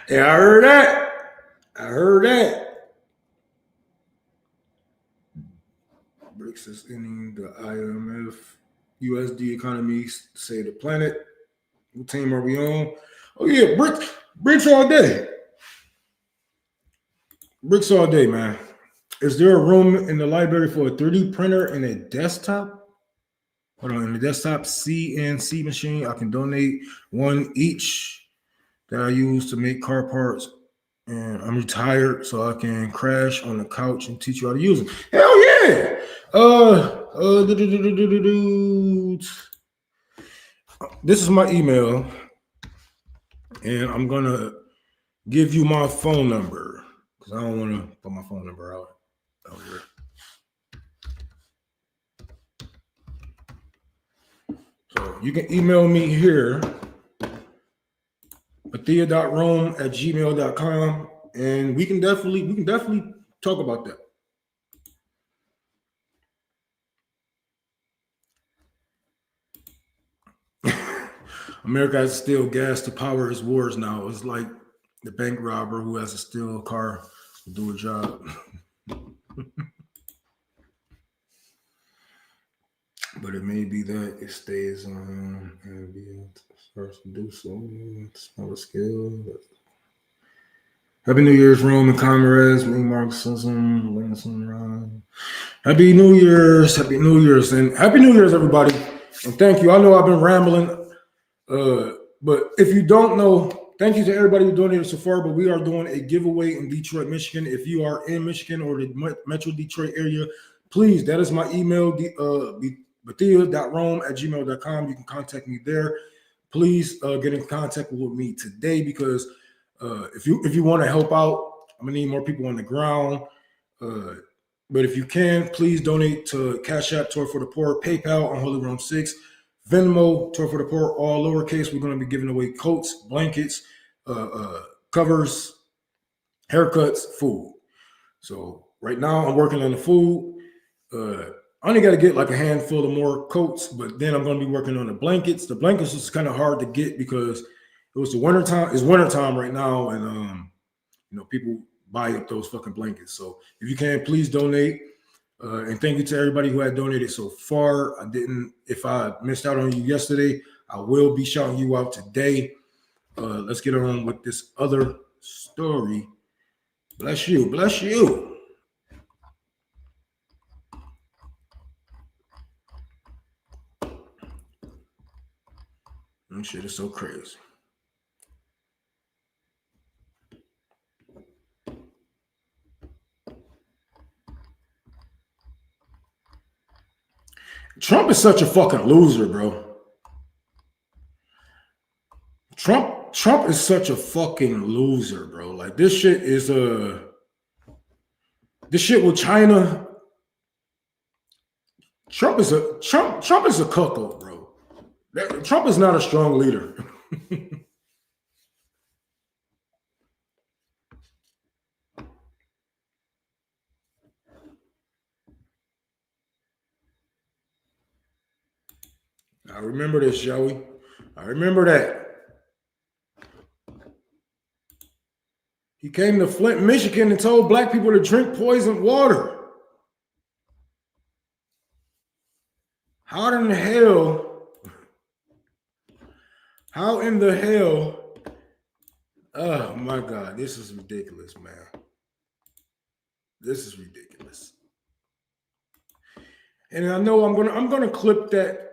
Yeah, I heard that. BRICS is ending the IMF USD economy, say the planet. What team are we on? Oh yeah, BRICS all day. BRICS all day, man. Is there a room in the library for a 3D printer and a desktop? Hold on, in the desktop CNC machine, I can donate one each that I use to make car parts. And I'm retired, so I can crash on the couch and teach you how to use them. Hell yeah! This is my email, and I'm gonna give you my phone number because I don't want to put my phone number out here. So you can email me here, mathia.rome@gmail.com, and we can definitely talk about that. America has to steal gas to power his wars now. It's like the bank robber who has to steal a car to do a job. But it may be that it stays on and be starts to do so at smaller scale. Happy New Year's, Rome and comrades. Me, Marxism, Lincoln, Ron. Happy New Year's, and Happy New Year's, everybody. And thank you. I know I've been rambling. But if you don't know, thank you to everybody who donated so far. But we are doing a giveaway in Detroit, Michigan. If you are in Michigan or the Metro Detroit area, please, that is my email, mathia.rome@gmail.com. You can contact me there. Please get in contact with me today because if you want to help out, I'm gonna need more people on the ground. But if you can, please donate to Cash App, Tour for the Poor, PayPal on Holy Rome 6. Venmo, Tour for the Poor, all lowercase. We're going to be giving away coats, blankets, covers, haircuts, food. So right now I'm working on the food. I only got to get like a handful of more coats, but then I'm going to be working on the blankets. The blankets is kind of hard to get because it was the winter time. It's winter time right now, and people buy up those fucking blankets. So if you can, please donate. And thank you to everybody who had donated so far. If I missed out on you yesterday, I will be shouting you out today. Let's get on with this other story. Bless you. Bless you. This shit is so crazy. Trump is such a fucking loser, bro. Trump is such a fucking loser, bro. Like this shit is this shit with China. Trump is a cuckold, bro. Trump is not a strong leader. I remember this, Joey. I remember that. He came to Flint, Michigan and told black people to drink poisoned water. How in the hell? Oh my God, this is ridiculous, man. This is ridiculous. And I know I'm gonna clip that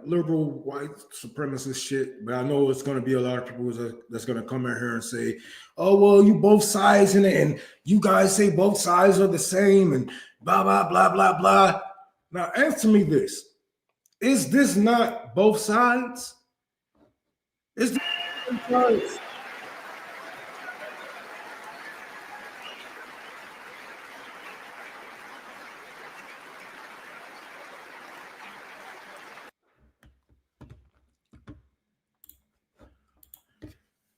liberal white supremacist shit, but I know it's gonna be a lot of people that's gonna come in here and say, "Oh well, you both sides in it, and you guys say both sides are the same, and blah blah blah blah blah." Now answer me this: is this not both sides? Is this both sides?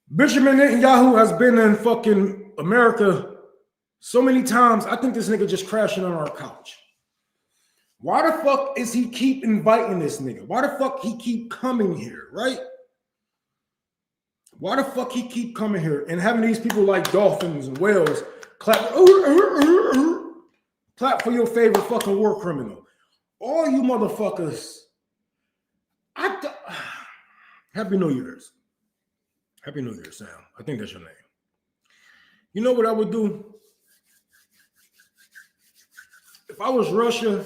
Benjamin Netanyahu has been in fucking America so many times. I think this nigga just crashing on our couch. Why the fuck is he keep inviting this nigga? Why the fuck he keep coming here, right? Why the fuck he keep coming here and having these people like dolphins and whales clap, clap for your favorite fucking war criminal? all you motherfuckers, Happy New Year's. Happy New Year, Sam. I think that's your name. You know what I would do? If I was Russia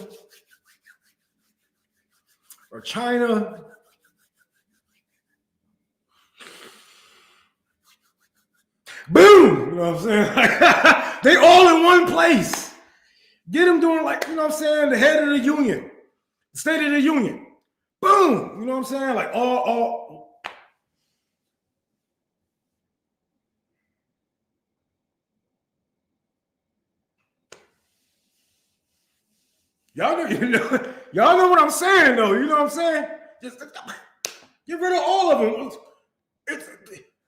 or China, boom! You know what I'm saying? They all in one place. Get them doing like, you know what I'm saying, the head of the union, the State of the Union. Boom! You know what I'm saying? Like all. Y'all know what I'm saying, though. You know what I'm saying? Just get rid of all of them. It's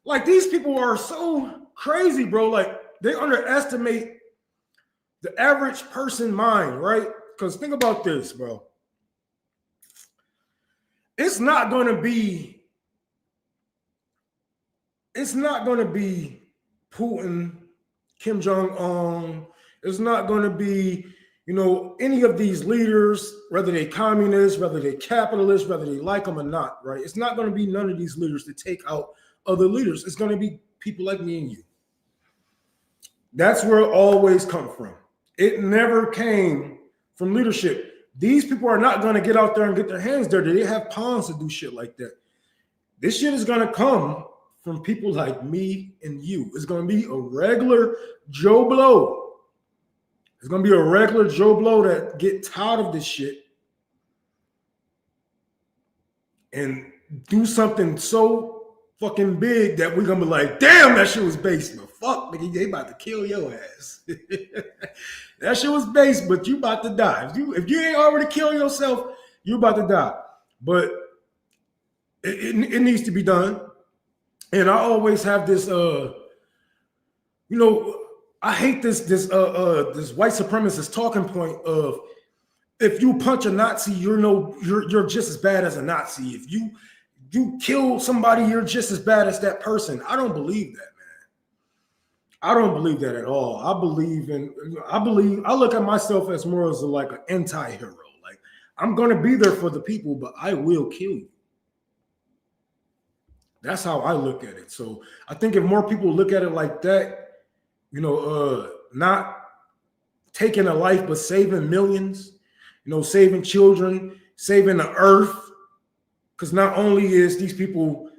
like these people are so crazy, bro. Like they underestimate the average person mind, right? Because think about this, bro. It's not going to be Putin, Kim Jong-un. It's not going to be, you know, any of these leaders, whether they communists, whether they capitalists, whether they like them or not, right? It's not going to be none of these leaders to take out other leaders. It's going to be people like me and you. That's where it always comes from. It never came from leadership. These people are not going to get out there and get their hands dirty. They have pawns to do shit like that. This shit is going to come from people like me and you. It's going to be a regular Joe Blow. It's going to be a regular Joe Blow that get tired of this shit and do something so fucking big that we're going to be like, damn, that shit was base. But fuck, nigga, they about to kill your ass. That shit was base, but you about to die. If you ain't already killed yourself, you about to die. But it needs to be done. And I always have this, you know, I hate this white supremacist talking point of if you punch a Nazi, you're just as bad as a Nazi. If you kill somebody, you're just as bad as that person. I don't believe that, man. I don't believe that at all. I look at myself as more as like an anti-hero. Like I'm gonna be there for the people, but I will kill you. That's how I look at it. So I think if more people look at it like that, you know, not taking a life, but saving millions, you know, saving children, saving the earth. Because not only is these people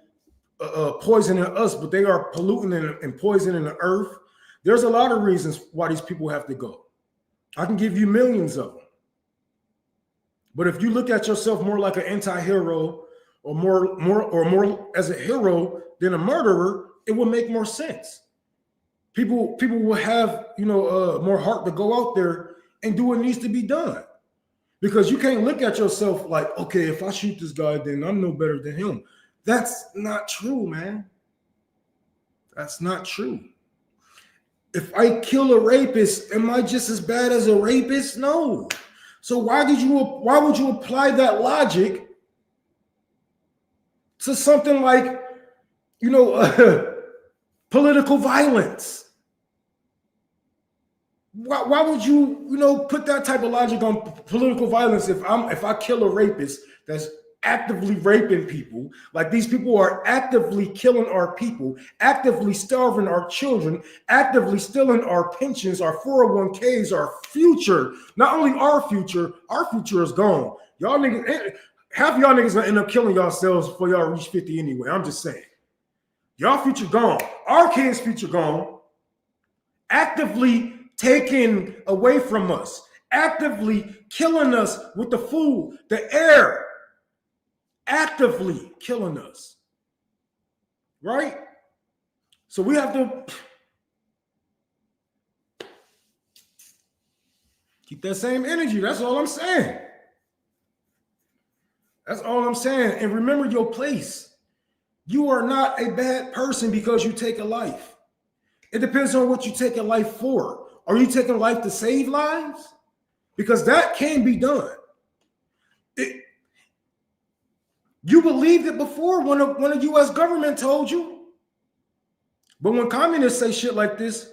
poisoning us, but they are polluting and poisoning the earth. There's a lot of reasons why these people have to go. I can give you millions of them. But if you look at yourself more like an anti-hero or more as a hero than a murderer, it will make more sense. People will have, you know, more heart to go out there and do what needs to be done. Because you can't look at yourself like, okay, if I shoot this guy, then I'm no better than him. That's not true, man. That's not true. If I kill a rapist, am I just as bad as a rapist? No. So why would you apply that logic to something like, you know, political violence? Why would you, you know, put that type of logic on political violence if I kill a rapist that's actively raping people? Like these people are actively killing our people, actively starving our children, actively stealing our pensions, our 401ks, our future. Not only our future is gone. Y'all niggas, half y'all niggas gonna end up killing yourselves before y'all reach 50 anyway. I'm just saying. Y'all future gone. Our kids' future gone. Actively taken away from us, actively killing us with the food, the air, actively killing us, right? So we have to keep that same energy. That's all I'm saying. That's all I'm saying. And remember your place. You are not a bad person because you take a life. It depends on what you take a life for. Are you taking life to save lives? Because that can be done. You believed it before when a U.S. government told you. But when communists say shit like this,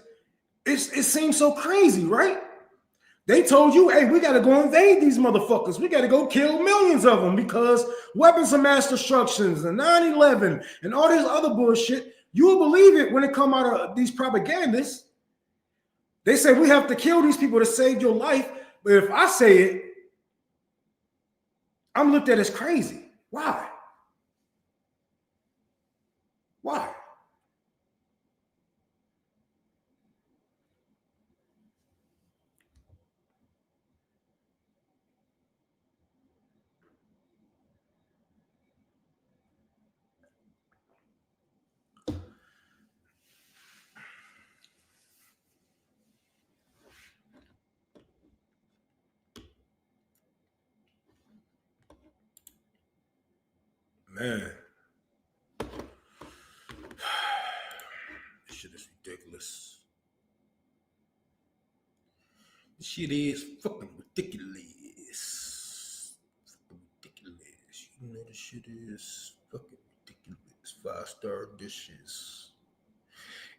it seems so crazy, right? They told you, hey, we got to go invade these motherfuckers. We got to go kill millions of them because weapons of mass destructions and 9/11 and all this other bullshit. You will believe it when it come out of these propagandists. They say we have to kill these people to save your life. But if I say it, I'm looked at as crazy. Why? Why? Man. This shit is ridiculous. This shit is fucking ridiculous. Fucking ridiculous. You know this shit is fucking ridiculous. 5-star dishes.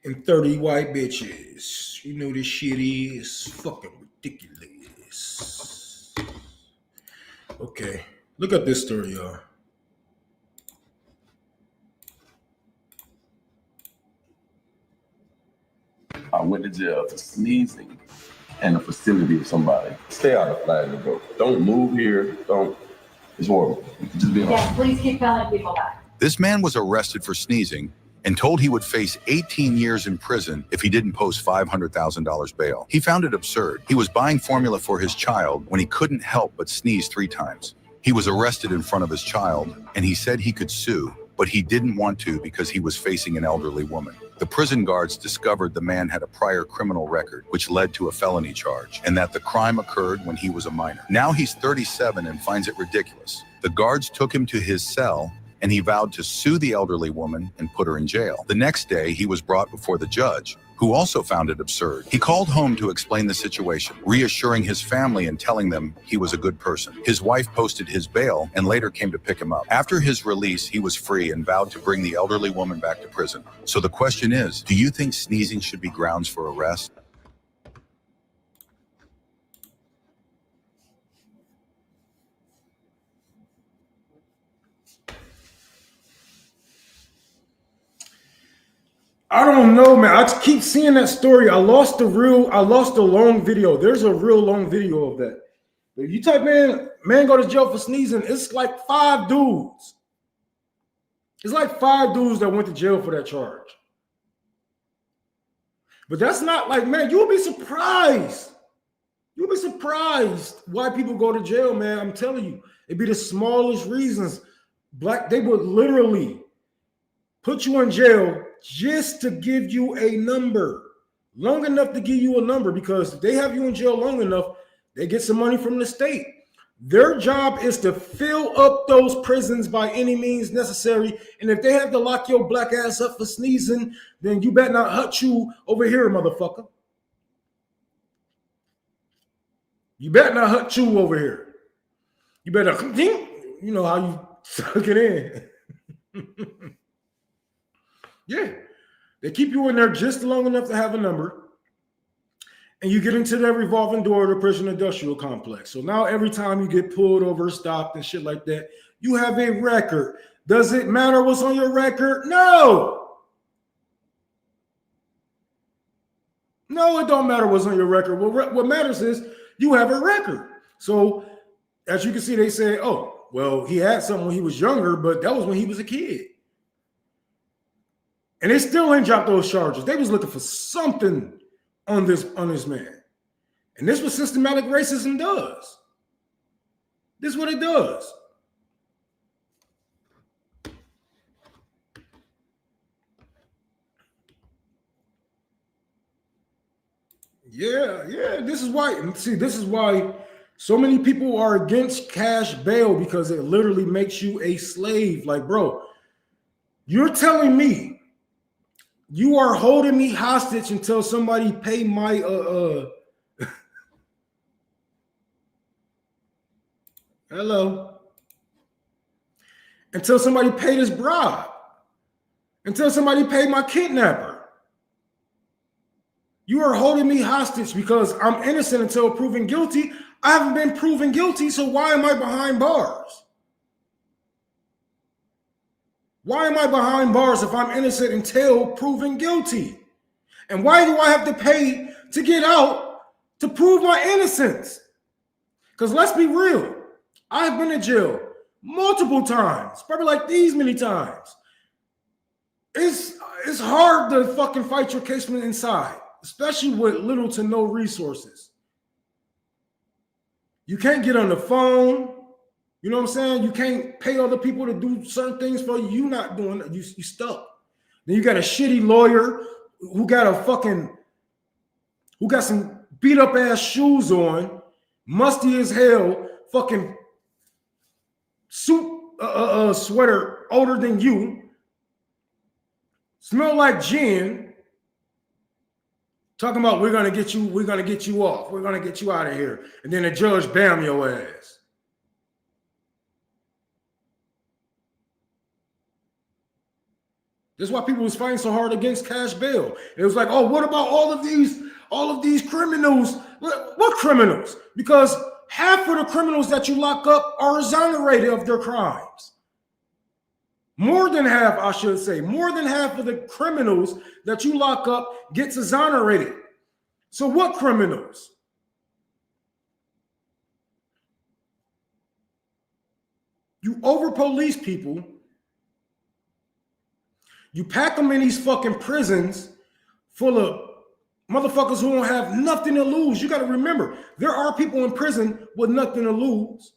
And 30 white bitches. You know this shit is fucking ridiculous. Okay. Look at this story, y'all. I went to jail for sneezing in the vicinity of somebody. Stay out of flag and go. Don't move here. Don't. It's horrible. Just be honest. Yes, please keep telling people that. This man was arrested for sneezing and told he would face 18 years in prison if he didn't post $500,000 bail. He found it absurd. He was buying formula for his child when he couldn't help but sneeze 3 times. He was arrested in front of his child, and he said he could sue, but he didn't want to because he was facing an elderly woman. The prison guards discovered the man had a prior criminal record, which led to a felony charge, and that the crime occurred when he was a minor. Now he's 37 and finds it ridiculous. The guards took him to his cell, and he vowed to sue the elderly woman and put her in jail. The next day, he was brought before the judge, who also found it absurd. He called home to explain the situation, reassuring his family and telling them he was a good person. His wife posted his bail and later came to pick him up. After his release, he was free and vowed to bring the elderly woman back to prison. So the question is, do you think sneezing should be grounds for arrest? I don't know, man. I just keep seeing that story. I lost the long video. There's a real long video of that. If you type in man go to jail for sneezing, it's like 5 dudes. It's like 5 dudes that went to jail for that charge. But that's not like, man, you'll be surprised. You'll be surprised why people go to jail, man. I'm telling you, it'd be the smallest reasons. They would literally put you in jail just to give you a number, long enough to give you a number, because if they have you in jail long enough, they get some money from the state. Their job is to fill up those prisons by any means necessary. And if they have to lock your black ass up for sneezing, then you better not hut you over here, motherfucker. You better not hut you over here. You better, you know how you suck it in. Yeah, they keep you in there just long enough to have a number, and you get into that revolving door of the prison industrial complex. So now every time you get pulled over, stopped, and shit like that, you have a record. Does it matter what's on your record? No. No, it don't matter what's on your record. What matters is you have a record. So as you can see, they say, oh, well, he had something when he was younger, but that was when he was a kid. And they still ain't dropped those charges. They was looking for something on this man. And this is what systematic racism does. This is what it does. Yeah. This is why so many people are against cash bail, because it literally makes you a slave. Like, bro, you're telling me you are holding me hostage until somebody pay my hello. Until somebody paid his bribe. Until somebody paid my kidnapper. You are holding me hostage because I'm innocent until proven guilty. I haven't been proven guilty, so why am I behind bars? Why am I behind bars if I'm innocent until proven guilty? And why do I have to pay to get out to prove my innocence? Because let's be real, I've been in jail multiple times, probably like these many times. It's hard to fucking fight your case from the inside, especially with little to no resources. You can't get on the phone. You know what I'm saying? You can't pay other people to do certain things for you. You not doing it. You stuck. Then you got a shitty lawyer who got some beat up ass shoes on, musty as hell, fucking suit sweater older than you, smell like gin, talking about we're gonna get you off, we're gonna get you out of here, and then the judge bam your ass. That's why people was fighting so hard against cash bail. It was like, oh, what about all of these criminals? What criminals? Because half of the criminals that you lock up are exonerated of their crimes. More than half, I should say, more than half of the criminals that you lock up gets exonerated. So what criminals? You over-police people. You pack them in these fucking prisons full of motherfuckers who don't have nothing to lose. You got to remember, there are people in prison with nothing to lose.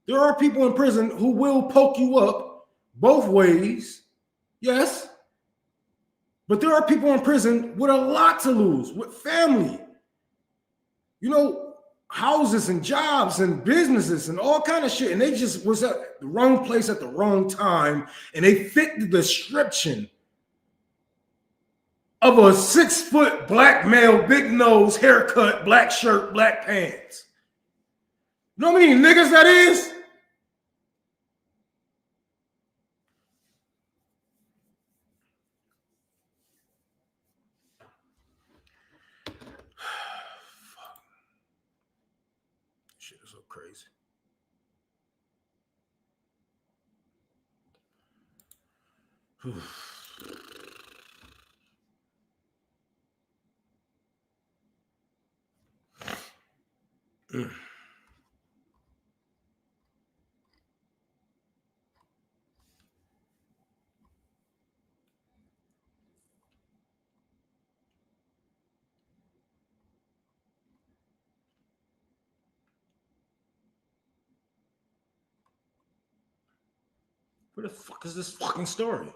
There are people in prison who will poke you up both ways. Yes. But there are people in prison with a lot to lose, with family. You know, houses and jobs and businesses and all kind of shit. And they just was at the wrong place at the wrong time. And they fit the description of a 6-foot black male, big nose, haircut, black shirt, black pants. You know how many niggas that is? Shit is so crazy. Where the fuck is this fucking story?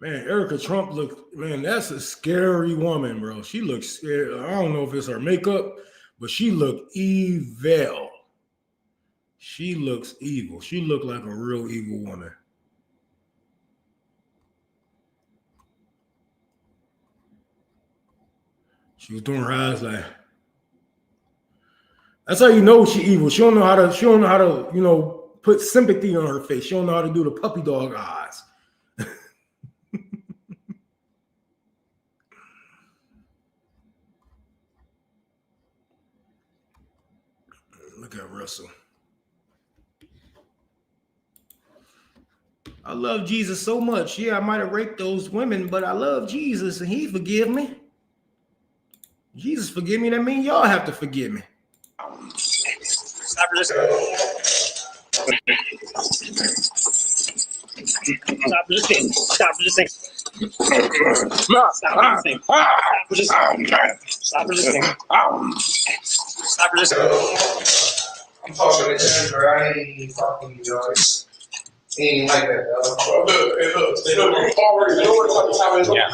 Man, Erica Trump that's a scary woman, bro. She looks scared. I don't know if it's her makeup, but she looked evil. She looks evil. She looked like a real evil woman. She was doing her eyes like. That's how you know she evil. She don't know how to, put sympathy on her face. She don't know how to do the puppy dog eyes. Look at Russell. I love Jesus so much. Yeah, I might have raped those women, but I love Jesus and he forgive me. Jesus forgive me. That means y'all have to forgive me. Stop resisting. Stop resisting. Stop resisting. Stop resisting. Stop resisting. Stop resisting. Stop resisting. I'm talking to Jennifer. I ain't talking to you guys. He ain't like that, though. Yeah.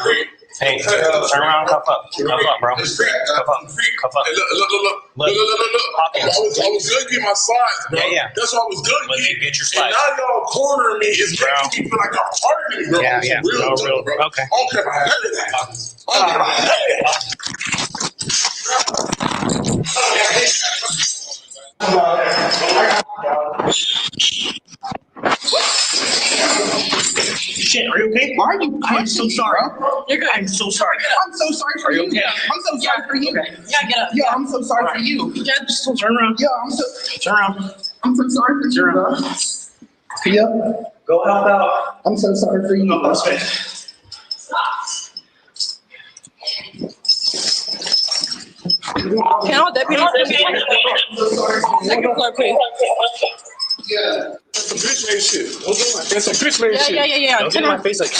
Hey, turn around, cuff up. Cuff up, bro. Cuff up. Cuff up. Look. I was good getting my slides, bro. Yeah. That's what I was good getting. Get your slides. And now y'all cornering me is making me feel like I'm harder, bro. Yeah. Real, bro. Okay. I don't care about none of that. I don't care about none of that. Shit, are you okay? Why are you? I'm so sorry. You're good. I'm so sorry. I'm so sorry for you. Okay? I'm so sorry for you. Yeah, get up. Yeah, I'm so sorry for you. Yeah, just turn around. Yeah, turn around. I'm so sorry for you. Turn around. Yeah. Go help out. I'm so sorry for you. Okay. Can all deputies Yeah. That's some bitch made shit. Don't do my face. That's some bitch made shit. Yeah. Don't do my face like.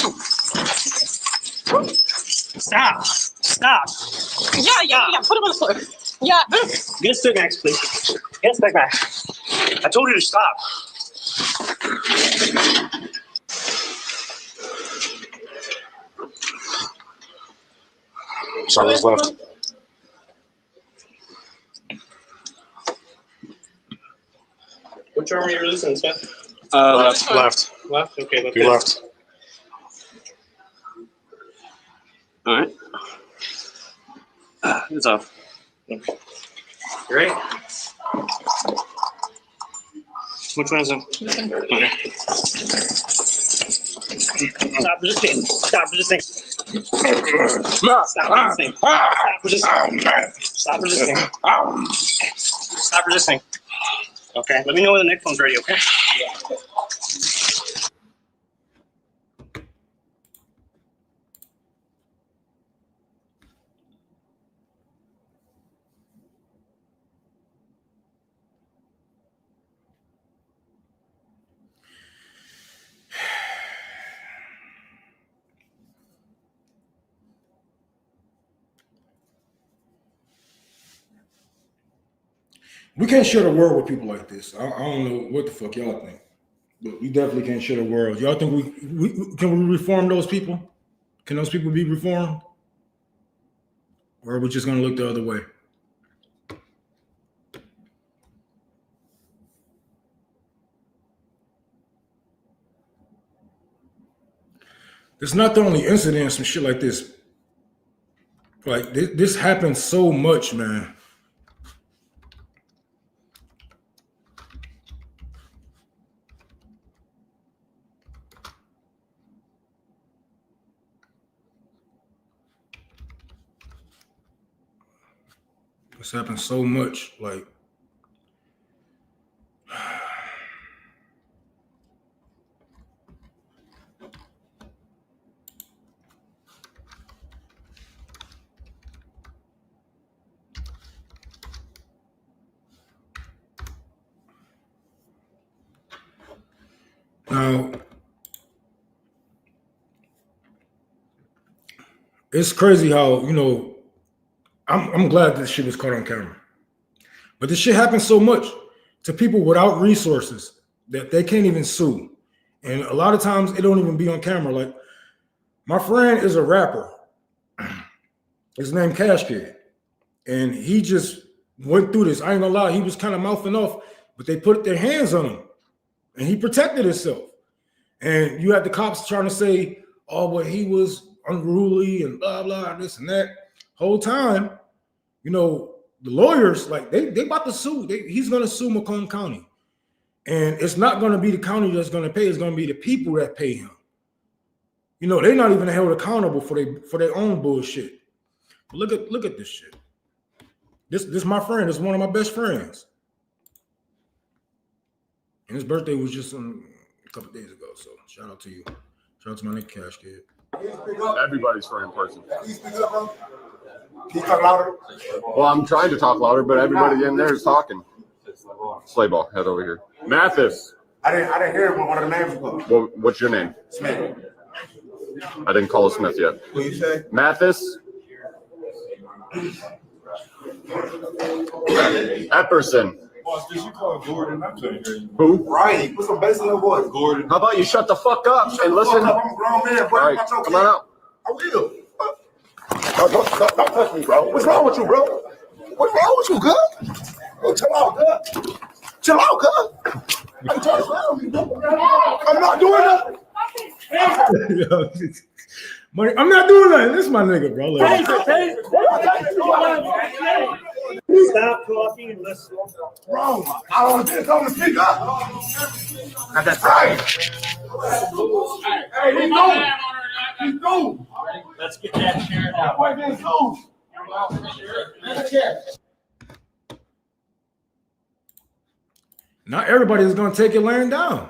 Stop. Stop. Yeah. Put him on the floor. Yeah. Get a stick next, please. Get a stick next. I told you to stop. Charlie's left. Which arm are you releasing, Smith? Left. Left? Okay, left. You left. All right. It's off. You ready? Which one is it? Okay. Stop resisting. Stop resisting. Stop resisting. Stop resisting. Stop resisting. Stop resisting. Okay, let me know when the next one's ready, okay? We can't share the world with people like this. I don't know what the fuck y'all think, but we definitely can't share the world. Y'all think we can we reform those people? Can those people be reformed? Or are we just gonna look the other way? It's not the only incident, some shit like this. Like this happens so much, man. This happens so much. Like, now, it's crazy how, you know, I'm glad this shit was caught on camera. But this shit happens so much to people without resources that they can't even sue. And a lot of times it don't even be on camera. Like, my friend is a rapper. His name F CKED. And he just went through this. I ain't gonna lie, he was kind of mouthing off, but they put their hands on him. And he protected himself. And you had the cops trying to say, oh, well, he was unruly and blah, blah, this and that. Whole time, you know, the lawyers, like, they about to sue. He's going to sue Macomb County. And it's not going to be the county that's going to pay. It's going to be the people that pay him. You know, they're not even held accountable for their own bullshit. But look at this shit. This my friend. This is one of my best friends. And his birthday was just a couple days ago. So shout out to you. Shout out to my nigga F CKED. Everybody's friend person. Can you speak up, bro? Can you talk louder? Well, I'm trying to talk louder, but everybody in there is talking. Slayball, head over here. Mathis. I didn't hear what one of the names was. Well, what's your name? Smith. I didn't call it Smith yet. What you say? Mathis. Epperson. Boss, did you call Gordon? I couldn't hear you. Who? Right. Put some bass in your voice, Gordon. How about you shut the fuck up and listen? I'm a grown man, bro. All right, come on out. I will. Don't touch me, bro. What's wrong with you, bro? What's wrong with you, good? Oh, chill out, good. Chill out, good. I'm trying to slap me, bro. I'm not doing that. I'm not doing nothing. This is my nigga, bro. Like, Stop talking and listen. Bro, I don't want to come and speak up. That's right. Hey, he's going. He's going. Let's get that chair That boy getting cool. Not everybody is going to take it laying down.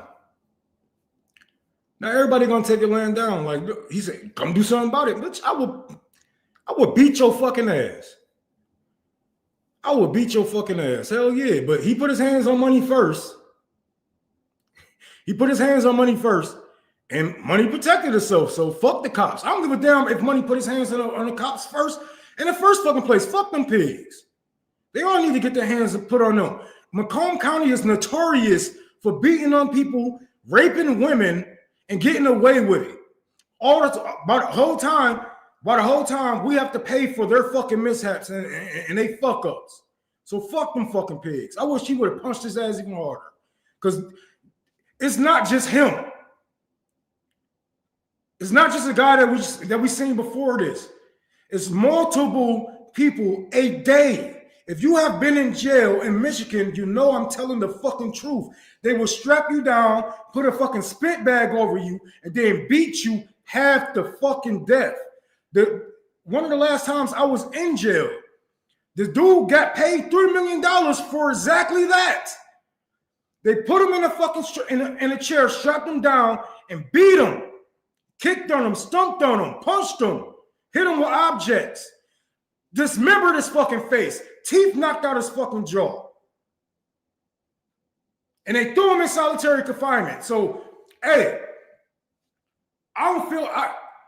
Not everybody going to take it laying down. Like he said, come do something about it. Bitch, I would beat your fucking ass. I would beat your fucking ass. Hell yeah. But he put his hands on money first. He put his hands on money first. And money protected itself. So fuck the cops. I don't give a damn if money put his hands on the cops first. In the first fucking place, fuck them pigs. They all need to get their hands put on them. Macomb County is notorious for beating on people, raping women, and getting away with it. By the whole time, we have to pay for their fucking mishaps and they fuck ups. So fuck them fucking pigs. I wish he would have punched his ass even harder. Because it's not just him. It's not just a guy that we seen before this. It's multiple people a day. If you have been in jail in Michigan, you know I'm telling the fucking truth. They will strap you down, put a fucking spit bag over you, and then beat you half to fucking death. One of the last times I was in jail, this dude got paid $3 million for exactly that. They put him in a fucking in a chair, strapped him down, and beat him. Kicked on him, stomped on him, punched him, hit him with objects, dismembered his fucking face, teeth knocked out his fucking jaw. And they threw him in solitary confinement. So, hey, I don't feel,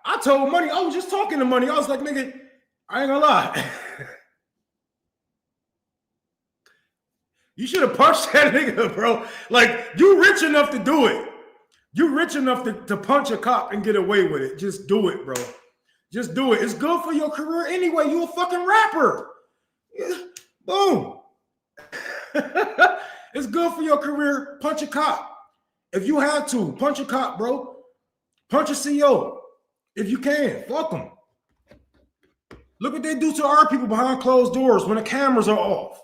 I told Money, I was just talking to Money. I was like, nigga, I ain't gonna lie. You should have punched that nigga, bro. Like, you rich enough to do it. You rich enough to punch a cop and get away with it. Just do it, bro. Just do it. It's good for your career anyway. You a fucking rapper. Yeah. Boom. It's good for your career. Punch a cop. If you have to, punch a cop, bro. Punch a CEO. If you can. Fuck them. Look what they do to our people behind closed doors when the cameras are off.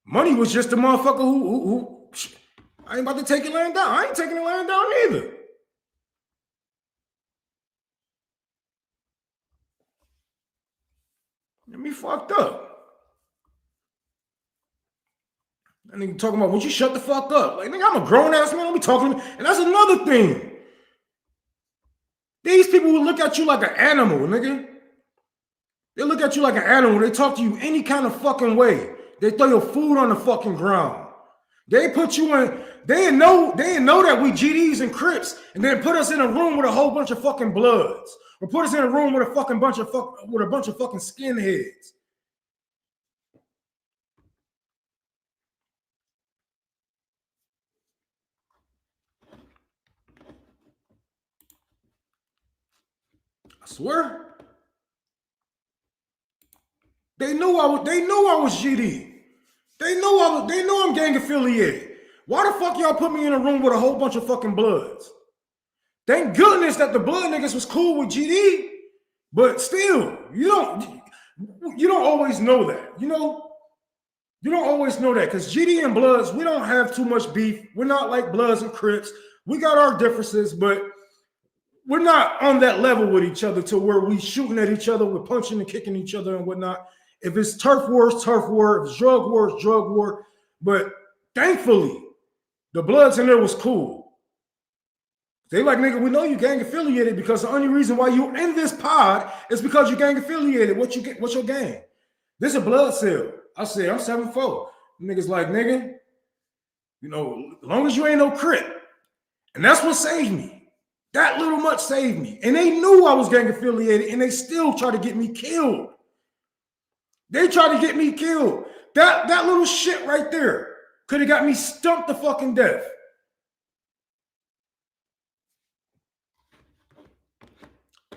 Money was just a motherfucker who I ain't about to take it laying down. I ain't taking it laying down either. Get me fucked up. That nigga talking about, would you shut the fuck up? Like, nigga, I'm a grown-ass man. Don't be talking to me. And that's another thing. These people will look at you like an animal, nigga. They look at you like an animal. They talk to you any kind of fucking way. They throw your food on the fucking ground. They put you in, they didn't know that we GDs and Crips, and then put us in a room with a whole bunch of fucking Bloods, or put us in a room with a fucking bunch of fucking skinheads. I swear. They knew I was GD. They know I'm gang affiliated. Why the fuck y'all put me in a room with a whole bunch of fucking Bloods? Thank goodness that the Blood niggas was cool with GD, but still, you don't always know that. You don't always know that because GD and Bloods, we don't have too much beef. We're not like Bloods and Crips. We got our differences, but we're not on that level with each other to where we shooting at each other, we're punching and kicking each other and whatnot. If it's turf war, it's turf war. If it's drug war, it's drug war. But thankfully, the Bloods in there was cool. They like, nigga, we know you gang affiliated because the only reason why you in this pod is because you gang affiliated. What's your gang? This is a blood cell. I said, I'm 7'4". Niggas like, nigga, as long as you ain't no Crip. And that's what saved me. That little much saved me. And they knew I was gang affiliated and they still tried to get me killed. They tried to get me killed. That little shit right there could have got me stumped to fucking death.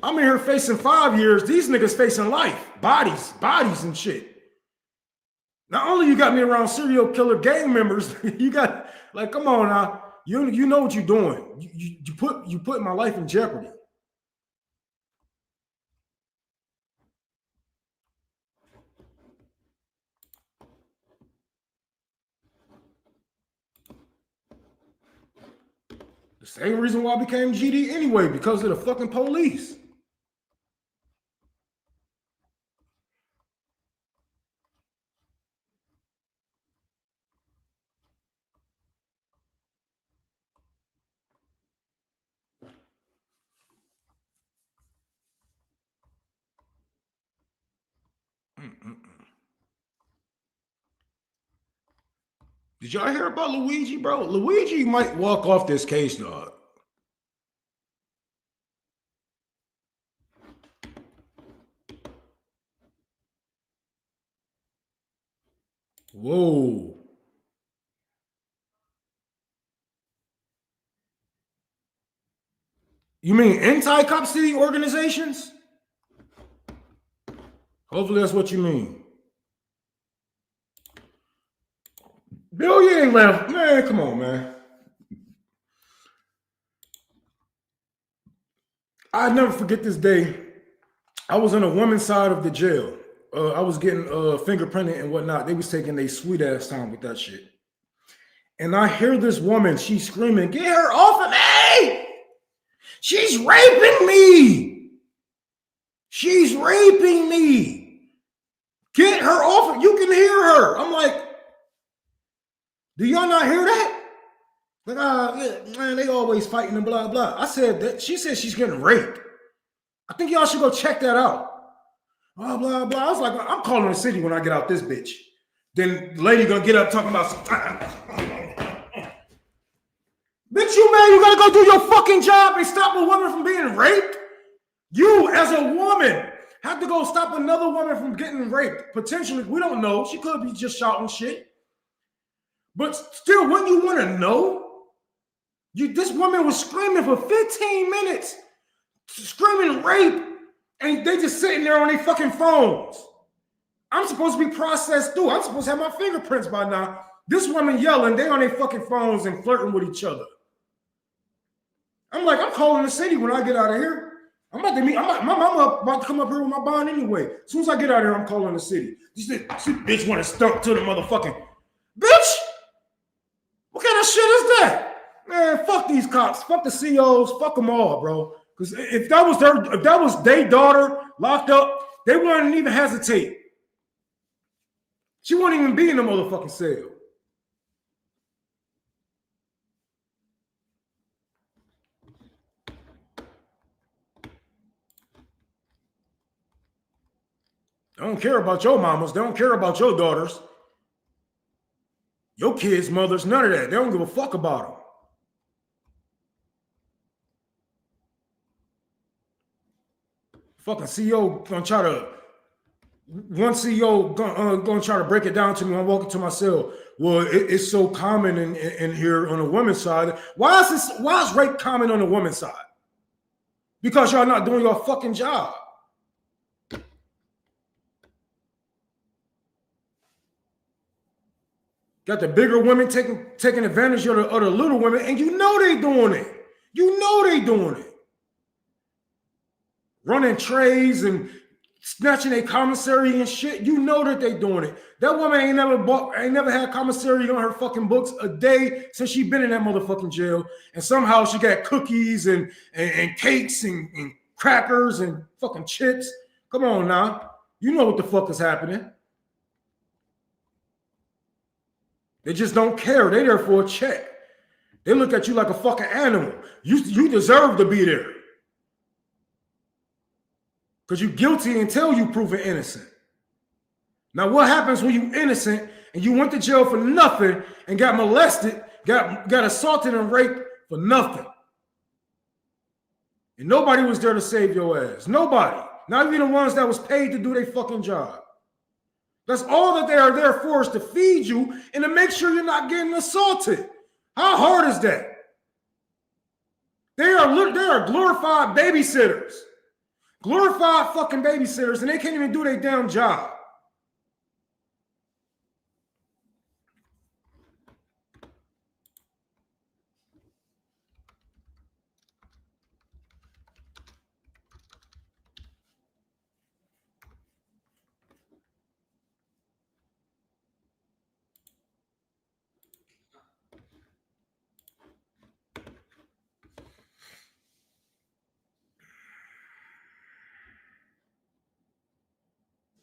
I'm in here facing 5 years. These niggas facing life. Bodies and shit. Not only you got me around serial killer gang members, you got, like, come on now. You know what you're doing. You put my life in jeopardy. Same reason why I became GD anyway, because of the fucking police. Did y'all hear about Luigi, bro? Luigi might walk off this case, dog. Whoa. You mean anti-cop city organizations? Hopefully that's what you mean. Bill, you ain't left. Man, come on, man. I never forget this day. I was on a woman's side of the jail. I was getting fingerprinted and whatnot. They was taking their sweet ass time with that shit. And I hear this woman, she's screaming, "Get her off of me! She's raping me! She's raping me! Get her off of." You can hear her. I'm like, do y'all not hear that? Like, yeah, man, they always fighting and blah, blah. I said that. She said she's getting raped. I think y'all should go check that out. Blah, blah, blah. I was like, I'm calling the city when I get out this bitch. Then the lady gonna get up talking about some time. Bitch, you man, you gotta go do your fucking job and stop a woman from being raped? You, as a woman, have to go stop another woman from getting raped. Potentially, we don't know. She could be just shouting shit. But still, wouldn't you want to know? This woman was screaming for 15 minutes, screaming rape, and they just sitting there on their fucking phones. I'm supposed to be processed through. I'm supposed to have my fingerprints by now. This woman yelling, they on their fucking phones and flirting with each other. I'm like, I'm calling the city when I get out of here. I'm about to meet, my mama about to come up here with my bond anyway. As soon as I get out of here, I'm calling the city. This bitch want to stump to the motherfucking, bitch! What kind of shit is that? Man, fuck these cops. Fuck the COs. Fuck them all, bro. Because if that was their daughter locked up, they wouldn't even hesitate. She wouldn't even be in the motherfucking cell. They don't care about your mamas. They don't care about your daughters. Your kids' mothers, none of that. They don't give a fuck about them. Fucking CEO gonna try to, one CEO gonna try to break it down to me when I walk into my cell. Well, it's so common in here on the women's side. Why is rape common on the women's side? Because y'all not doing your fucking job. Got the bigger women taking advantage of the little women, and you know they doing it. You know they doing it. Running trays and snatching a commissary and shit. You know that they doing it. That woman ain't never had commissary on her fucking books a day since she been in that motherfucking jail. And somehow she got cookies and cakes and crackers and fucking chips. Come on now. You know what the fuck is happening. They just don't care. They there for a check. They look at you like a fucking animal. You deserve to be there. Because you're guilty until you proven innocent. Now, what happens when you innocent and you went to jail for nothing and got molested, got assaulted and raped for nothing? And nobody was there to save your ass. Nobody. Not even the ones that was paid to do their fucking job. That's all that they are there for, is to feed you and to make sure you're not getting assaulted. How hard is that? They are glorified babysitters. Glorified fucking babysitters, and they can't even do their damn job.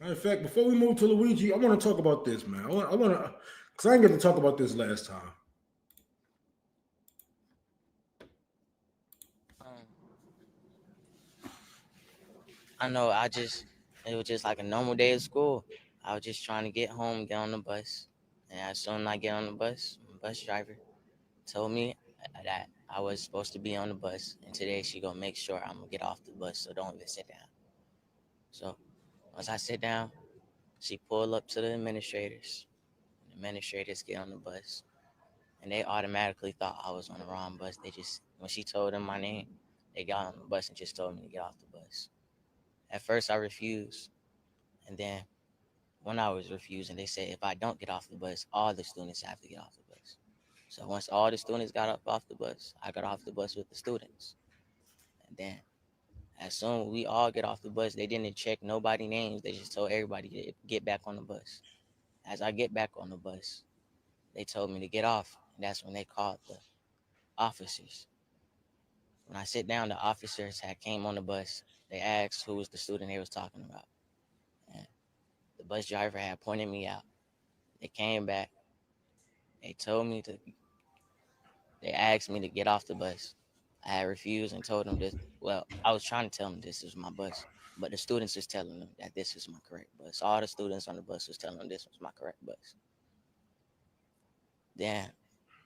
In fact, before we move to Luigi, I want to talk about this, man. I want to, because I didn't get to talk about this last time. I know it was just like a normal day of school. I was just trying to get home, get on the bus. And as soon as I get on the bus driver told me that I was supposed to be on the bus. And today she gonna make sure I'm gonna get off the bus, so don't even sit down. So once I sit down, she pulled up to the administrators. The administrators get on the bus. And they automatically thought I was on the wrong bus. They just, when she told them my name, they got on the bus and just told me to get off the bus. At first I refused. And then when I was refusing, they said if I don't get off the bus, all the students have to get off the bus. So once all the students got up off the bus, I got off the bus with the students. And then as soon as we all get off the bus, they didn't check nobody's names. They just told everybody to get back on the bus. As I get back on the bus, they told me to get off. And that's when they called the officers. When I sit down, the officers had came on the bus. They asked who was the student they was talking about. And the bus driver had pointed me out. They came back. They asked me to get off the bus. I had refused and told them this. Well, I was trying to tell them this is my bus, but the students was telling them that this is my correct bus. All the students on the bus was telling them this was my correct bus. Then,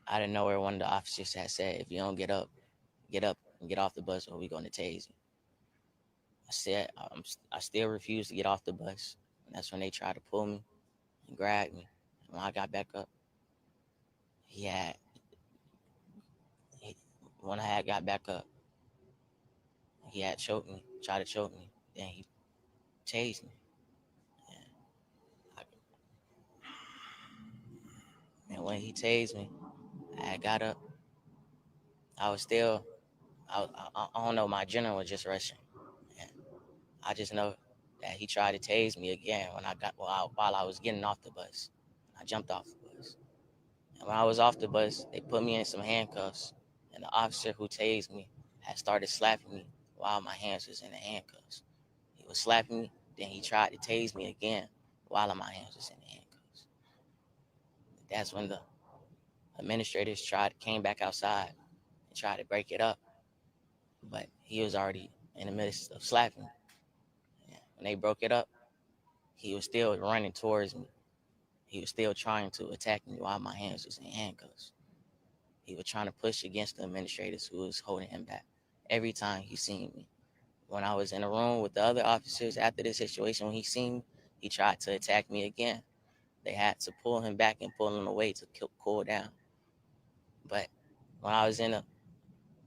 out of nowhere, one of the officers had said, if you don't get up and get off the bus or we're going to tase you. I said, I still refused to get off the bus. And that's when they tried to pull me and grab me. And when I got back up, when I had got back up, he had choked me, tried to choke me. Then he tased me. And when he tased me, I got up. I was still, I don't know, my adrenaline was just rushing. And I just know that he tried to tase me again while I was getting off the bus. I jumped off the bus. And when I was off the bus, they put me in some handcuffs. And the officer who tased me had started slapping me while my hands was in the handcuffs. He was slapping me, then he tried to tase me again while my hands was in the handcuffs. That's when the administrators came back outside and tried to break it up. But he was already in the midst of slapping me. And when they broke it up, he was still running towards me. He was still trying to attack me while my hands was in handcuffs. He was trying to push against the administrators who was holding him back every time he seen me. When I was in a room with the other officers after this situation, when he seen me, he tried to attack me again. They had to pull him back and pull him away to cool down. But when I was in the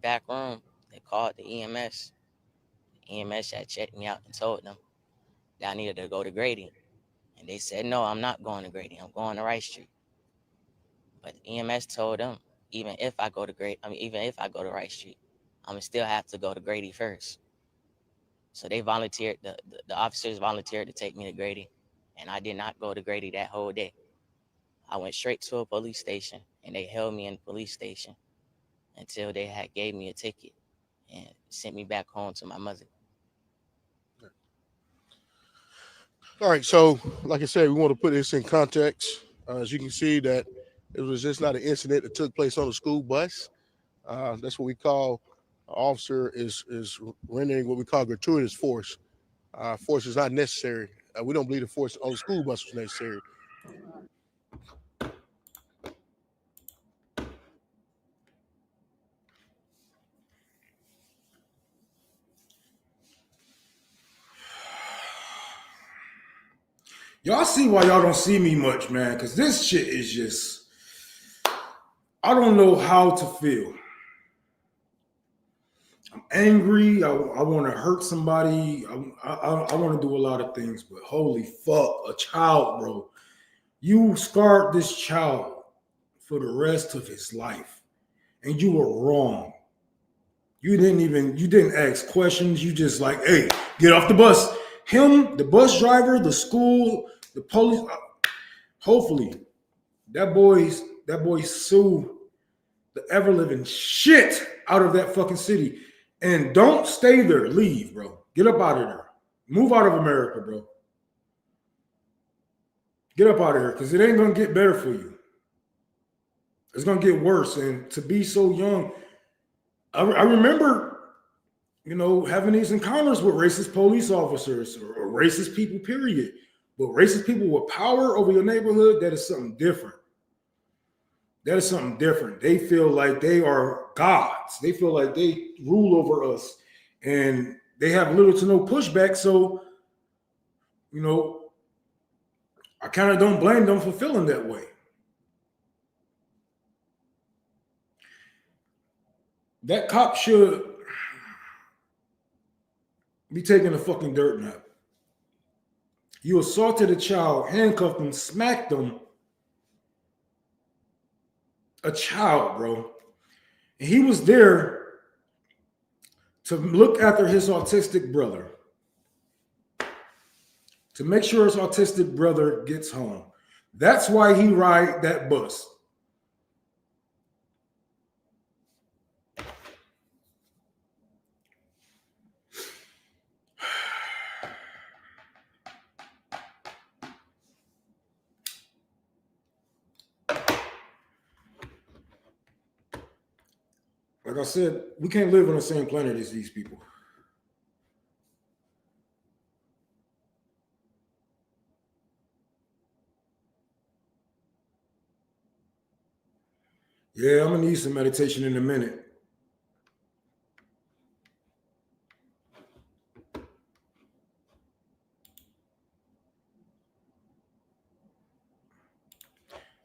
back room, they called the EMS. The EMS had checked me out and told them that I needed to go to Grady. And they said, no, I'm not going to Grady. I'm going to Rice Street. But the EMS told them, even if I go to Rice Street, I'm gonna still have to go to Grady first. So they volunteered, the officers volunteered to take me to Grady, and I did not go to Grady that whole day. I went straight to a police station, and they held me in the police station until they had gave me a ticket and sent me back home to my mother. All right, so like I said, we want to put this in context. As you can see, that it was just not an incident that took place on a school bus. That's what we call an officer is rendering what we call gratuitous force. Force is not necessary. We don't believe the force on the school bus was necessary. Y'all see why y'all don't see me much, man, because this shit is just, I don't know how to feel. I'm angry. I want to hurt somebody. I want to do a lot of things, but holy fuck, a child, bro. You scarred this child for the rest of his life, and you were wrong. You didn't ask questions. You just like, hey, get off the bus. Him, the bus driver, the school, the police. Hopefully, that boy sue the ever living shit out of that fucking city, and don't stay there. Leave, bro. Get up out of there. Move out of America, bro. Get up out of here because it ain't going to get better for you. It's going to get worse. And to be so young, I remember, you know, having these encounters with racist police officers or racist people, period. But racist people with power over your neighborhood, that is something different. That is something different. They feel like they are gods. They feel like they rule over us. And they have little to no pushback. So, you know, I kind of don't blame them for feeling that way. That cop should be taking a fucking dirt nap. You assaulted a child, handcuffed him, smacked him. A child, bro. And he was there to look after his autistic brother, to make sure his autistic brother gets home. That's why he ride that bus. Like I said, we can't live on the same planet as these people. Yeah, I'm gonna need some meditation in a minute.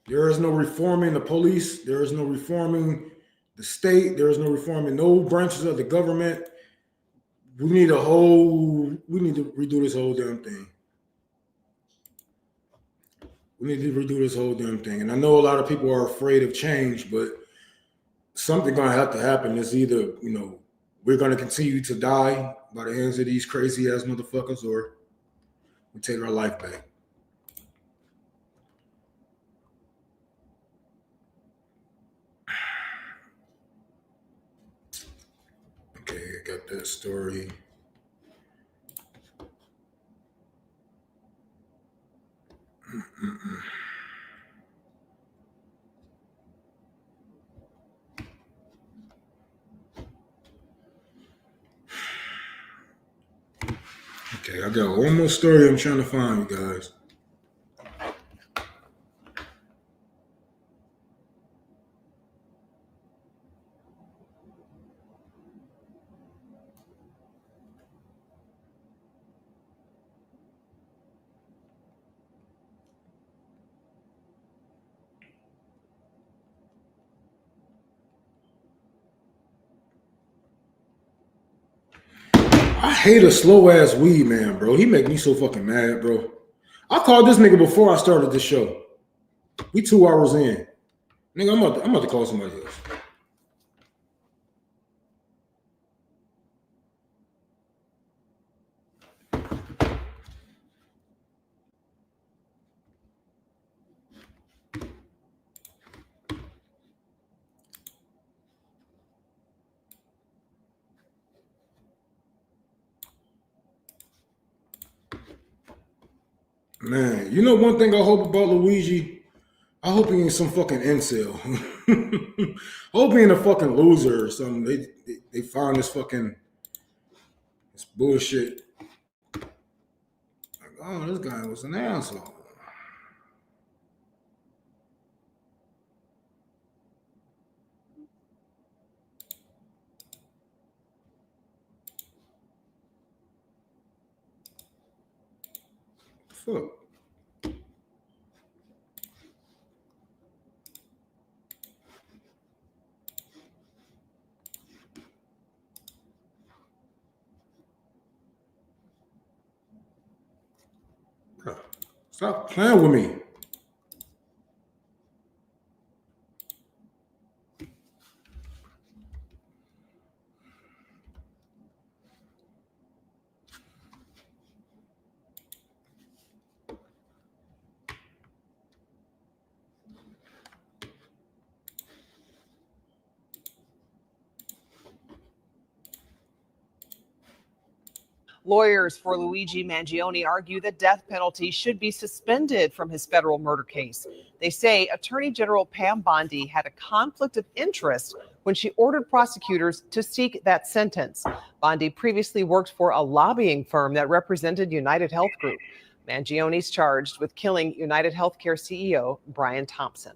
There is no reforming the police. There is no reforming the state. There is no reforming no branches of the government. We need to redo this whole damn thing. We need to redo this whole damn thing. And I know a lot of people are afraid of change, but something's gonna have to happen. It's either, you know, we're gonna continue to die by the hands of these crazy ass motherfuckers, or we take our life back. Okay, I got that story. Okay, I got one more story I'm trying to find, you guys. I hate a slow ass weed man, bro. He make me so fucking mad, bro. I called this nigga before I started the show. We 2 hours in. Nigga, I'm about to call somebody else. Man, you know one thing I hope about Luigi? I hope he ain't some fucking incel. I hope he ain't a fucking loser or something. They found this bullshit. Like, oh, this guy was an asshole. Fuck. Bro, stop playing with me. Lawyers for Luigi Mangione argue the death penalty should be suspended from his federal murder case. They say Attorney General Pam Bondi had a conflict of interest when she ordered prosecutors to seek that sentence. Bondi previously worked for a lobbying firm that represented United Health Group. Mangione's charged with killing United Healthcare CEO Brian Thompson.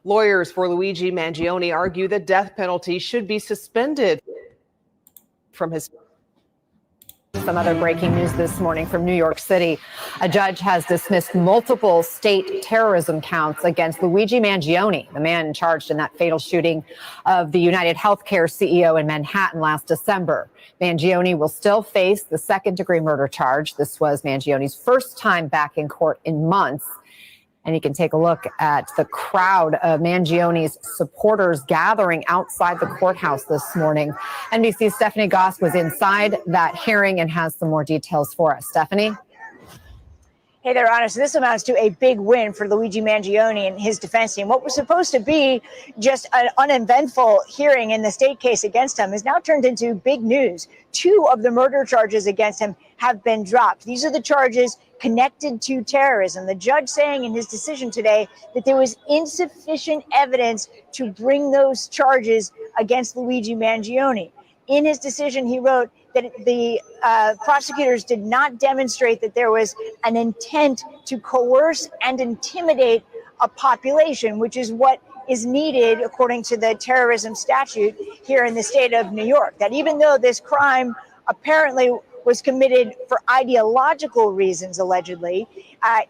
Lawyers for Luigi Mangione argue the death penalty should be suspended from his. Some other breaking news this morning from New York City. A judge has dismissed multiple state terrorism counts against Luigi Mangione, the man charged in that fatal shooting of the United Healthcare CEO in Manhattan last December. Mangione will still face the second-degree murder charge. This was Mangione's first time back in court in months. And you can take a look at the crowd of Mangione's supporters gathering outside the courthouse this morning. NBC's Stephanie Goss was inside that hearing and has some more details for us. Stephanie? Hey there, Anna. So this amounts to a big win for Luigi Mangione and his defense team. What was supposed to be just an uneventful hearing in the state case against him has now turned into big news. 2 of the murder charges against him have been dropped. These are the charges connected to terrorism. The judge saying in his decision today that there was insufficient evidence to bring those charges against Luigi Mangione. In his decision, he wrote that the prosecutors did not demonstrate that there was an intent to coerce and intimidate a population, which is what is needed according to the terrorism statute here in the state of New York. That even though this crime apparently was committed for ideological reasons, allegedly,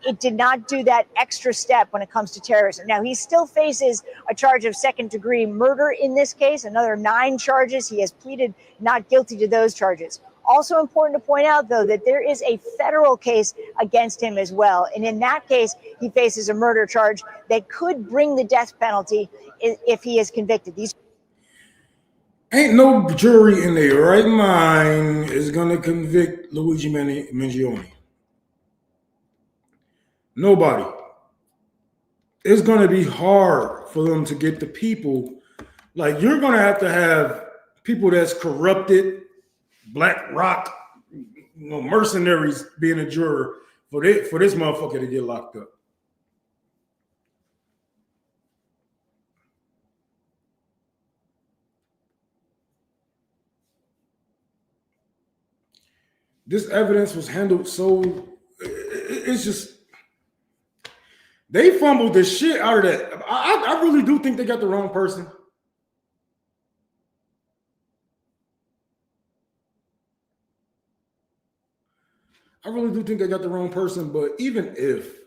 it did not do that extra step when it comes to terrorism. Now, he still faces a charge of second-degree murder in this case, another 9 charges. He has pleaded not guilty to those charges. Also important to point out, though, that there is a federal case against him as well. And in that case, he faces a murder charge that could bring the death penalty if he is convicted. Ain't no jury in their right mind is going to convict Luigi Mangione. Nobody. It's going to be hard for them to get the people. Like, you're going to have people that's corrupted, BlackRock, mercenaries being a juror for this motherfucker to get locked up. This evidence was handled so, it's just, they fumbled the shit out of that. I really do think they got the wrong person. I really do think they got the wrong person, but even if,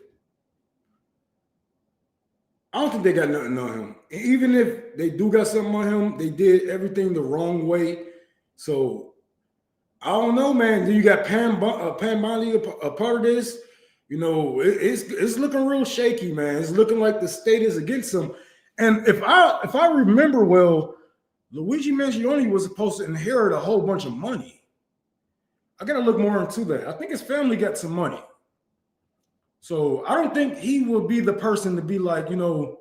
I don't think they got nothing on him. Even if they do got something on him, they did everything the wrong way. So, I don't know, man. You got Pam Bondi a part of this. You know, it's looking real shaky, man. It's looking like the state is against him. And if I remember well, Luigi Mangione was supposed to inherit a whole bunch of money. I gotta look more into that. I think his family got some money. So I don't think he will be the person to be like, you know,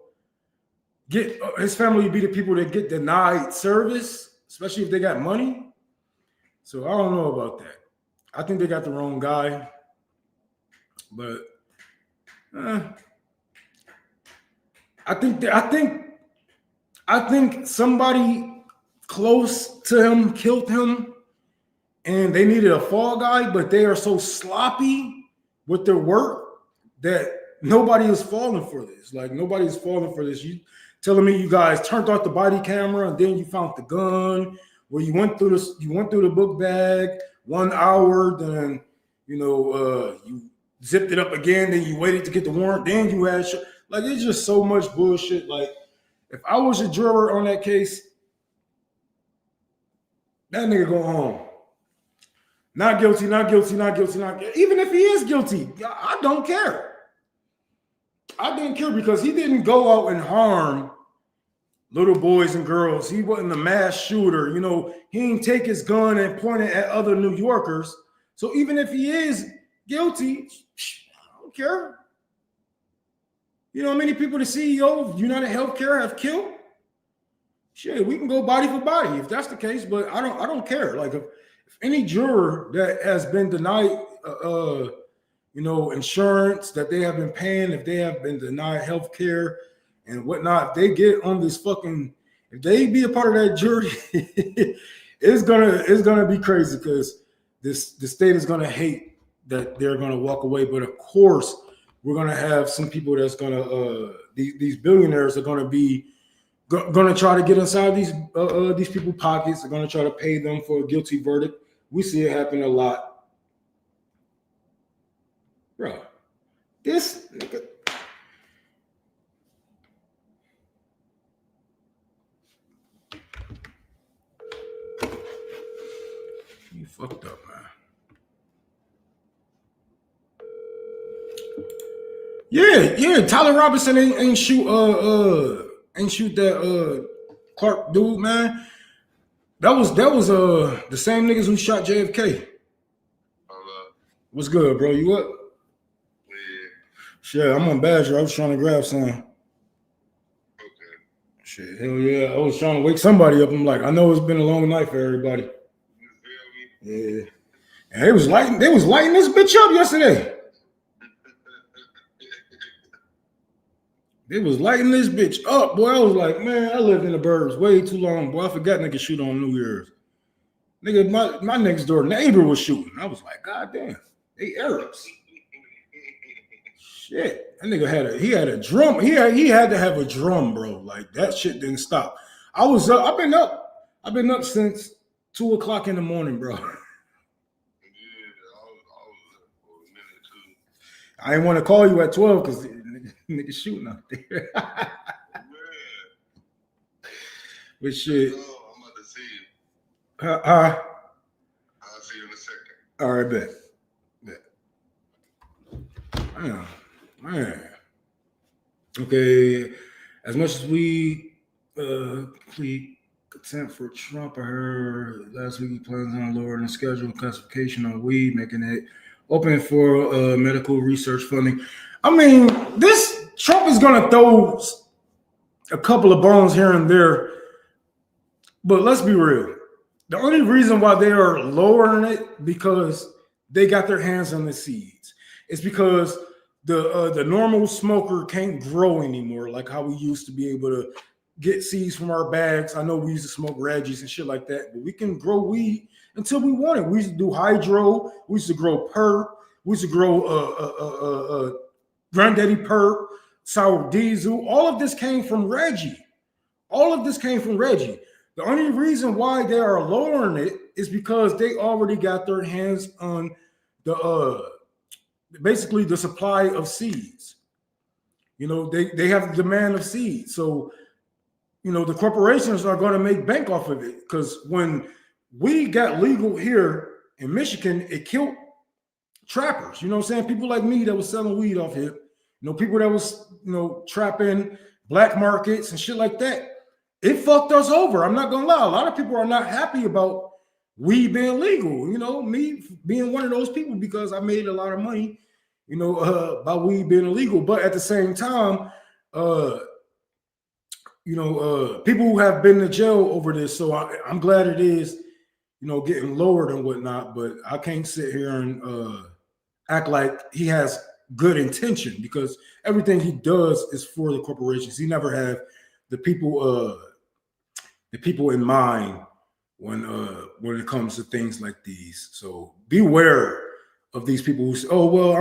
get his family be the people that get denied service, especially if they got money. So I don't know about that. I think they got the wrong guy. But I think somebody close to him killed him, and they needed a fall guy, but they are so sloppy with their work that nobody is falling for this. Like, nobody is falling for this. You telling me you guys turned off the body camera and then you found the gun, where you went through the book bag 1 hour, then you zipped it up again, then you waited to get the warrant, then you had like, it's just so much bullshit. Like, if I was a juror on that case, that nigga go home. Not guilty, not guilty, not guilty, not guilty. Even if he is guilty, I don't care. I didn't care because he didn't go out and harm little boys and girls. He wasn't a mass shooter. You know, he didn't take his gun and point it at other New Yorkers. So even if he is guilty, I don't care. You know how many people the CEO of United Healthcare have killed? Shit, we can go body for body if that's the case, but I don't care. Like, if any juror that has been denied, insurance that they have been paying, if they have been denied health care and whatnot, if they get on this fucking, if they be a part of that jury, it's gonna be crazy because the state is gonna hate that they're gonna walk away. But of course, we're gonna have some people that's gonna these billionaires are gonna be gonna try to get inside these people's pockets. They're gonna try to pay them for a guilty verdict. We see it happen a lot, bro. This nigga. You fucked up, man. Yeah. Tyler Robinson ain't shoot that Clark dude, man. That was the same niggas who shot JFK. What's good, bro? You up? Yeah. Shit, I'm on Badger. I was trying to grab some. Okay. Shit, hell yeah. I was trying to wake somebody up. I'm like, I know it's been a long night for everybody. Yeah. And they was lighting this bitch up yesterday. They was lighting this bitch up, boy. I was like, man, I lived in the burbs way too long, boy. I forgot niggas shoot on New Year's. Nigga, my next door neighbor was shooting. I was like, God damn, they Arabs. Shit. That nigga had a drum. He had to have a drum, bro. Like that shit didn't stop. I was up. I've been up since 2 o'clock in the morning, bro. I didn't want to call you at 12 because niggas shooting out there. But shit. I'm about to see you. I'll see you in a second. All right, bet. Man. Okay. As much as we plead consent for Trump, I heard last week he plans on lowering the schedule classification on weed, making it open for medical research funding. I mean, this Trump is going to throw a couple of bones here and there, but let's be real. The only reason why they are lowering it because they got their hands on the seeds. It's because the normal smoker can't grow anymore like how we used to be able to get seeds from our bags. I know we used to smoke Reggies and shit like that, but we can grow weed until we want it. We used to do hydro. We used to grow perp. We used to grow Granddaddy perp, sour diesel. All of this came from Reggie. The only reason why they are lowering it is because they already got their hands on the basically the supply of seeds. They have the demand of seeds. So, the corporations are going to make bank off of it because when we got legal here in Michigan, it killed trappers. You know what I'm saying? People like me that was selling weed off here. People that was, trapping black markets and shit like that. It fucked us over. I'm not gonna lie. A lot of people are not happy about weed being legal. Me being one of those people because I made a lot of money, by weed being illegal. But at the same time, people who have been to jail over this. So I'm glad it is, getting lowered and whatnot. But I can't sit here and act like he has good intention because everything he does is for the corporations. He never have the people in mind when it comes to things like these. So beware of these people who say, "Oh well,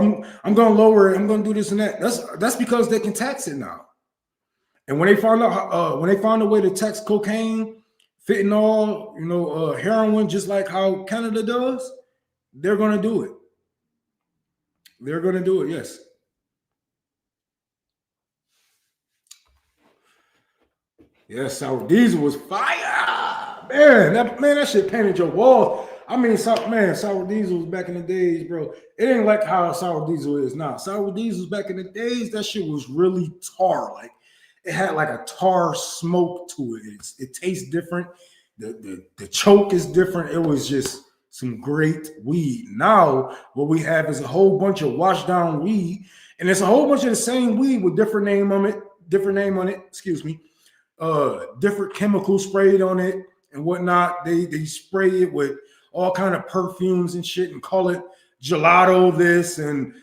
I'm going to lower it. I'm going to do this and that." That's because they can tax it now. And when they found a way to tax cocaine, fentanyl, heroin, just like how Canada does, they're going to do it. They're going to do it, yes. Yes, sour diesel was fire. That shit painted your wall. I mean, sour diesel was back in the days, bro. It ain't like how sour diesel is now. Sour diesel back in the days, that shit was really tar. Like, it had like a tar smoke to it. It tastes different. The choke is different. It was just some great weed. Now, what we have is a whole bunch of washed down weed, and it's a whole bunch of the same weed with different name on it, different chemicals sprayed on it and whatnot. They spray it with all kind of perfumes and shit and call it gelato this and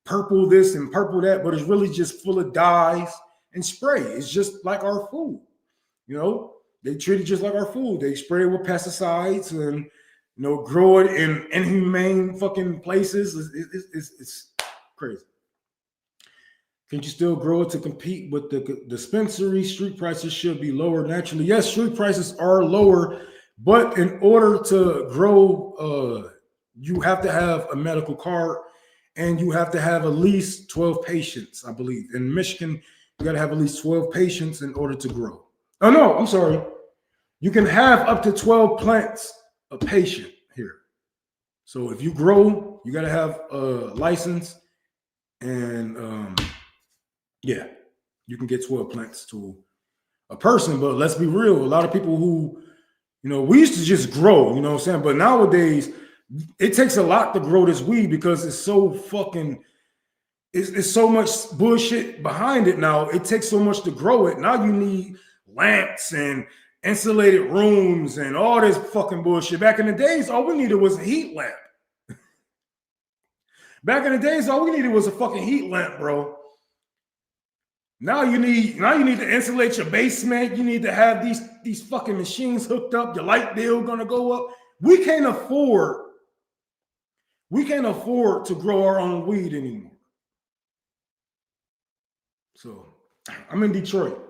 purple this and purple that, but it's really just full of dyes and spray. It's just like our food. You know, they treat it just like our food. They spray it with pesticides and, you know, grow it in inhumane fucking places. It's crazy. Can you still grow it to compete with the dispensary? Street prices should be lower naturally. Yes, street prices are lower, but in order to grow, you have to have a medical card and you have to have at least 12 patients, I believe. In Michigan, you got to have at least 12 patients in order to grow. Oh, no, I'm sorry. You can have up to 12 plants a patient here. So if you grow, you got to have a license and yeah, you can get 12 plants to a person. But let's be real. A lot of people who, you know, we used to just grow, you know what I'm saying? But nowadays, it takes a lot to grow this weed because it's so fucking, it's so much bullshit behind it now. It takes so much to grow it. Now you need lamps and insulated rooms and all this fucking bullshit. Back in the days, all we needed was a heat lamp. Back in the days, all we needed was a fucking heat lamp, bro. Now you need to insulate your basement. You need to have these fucking machines hooked up. Your light bill gonna go up. We can't afford to grow our own weed anymore. So I'm in Detroit.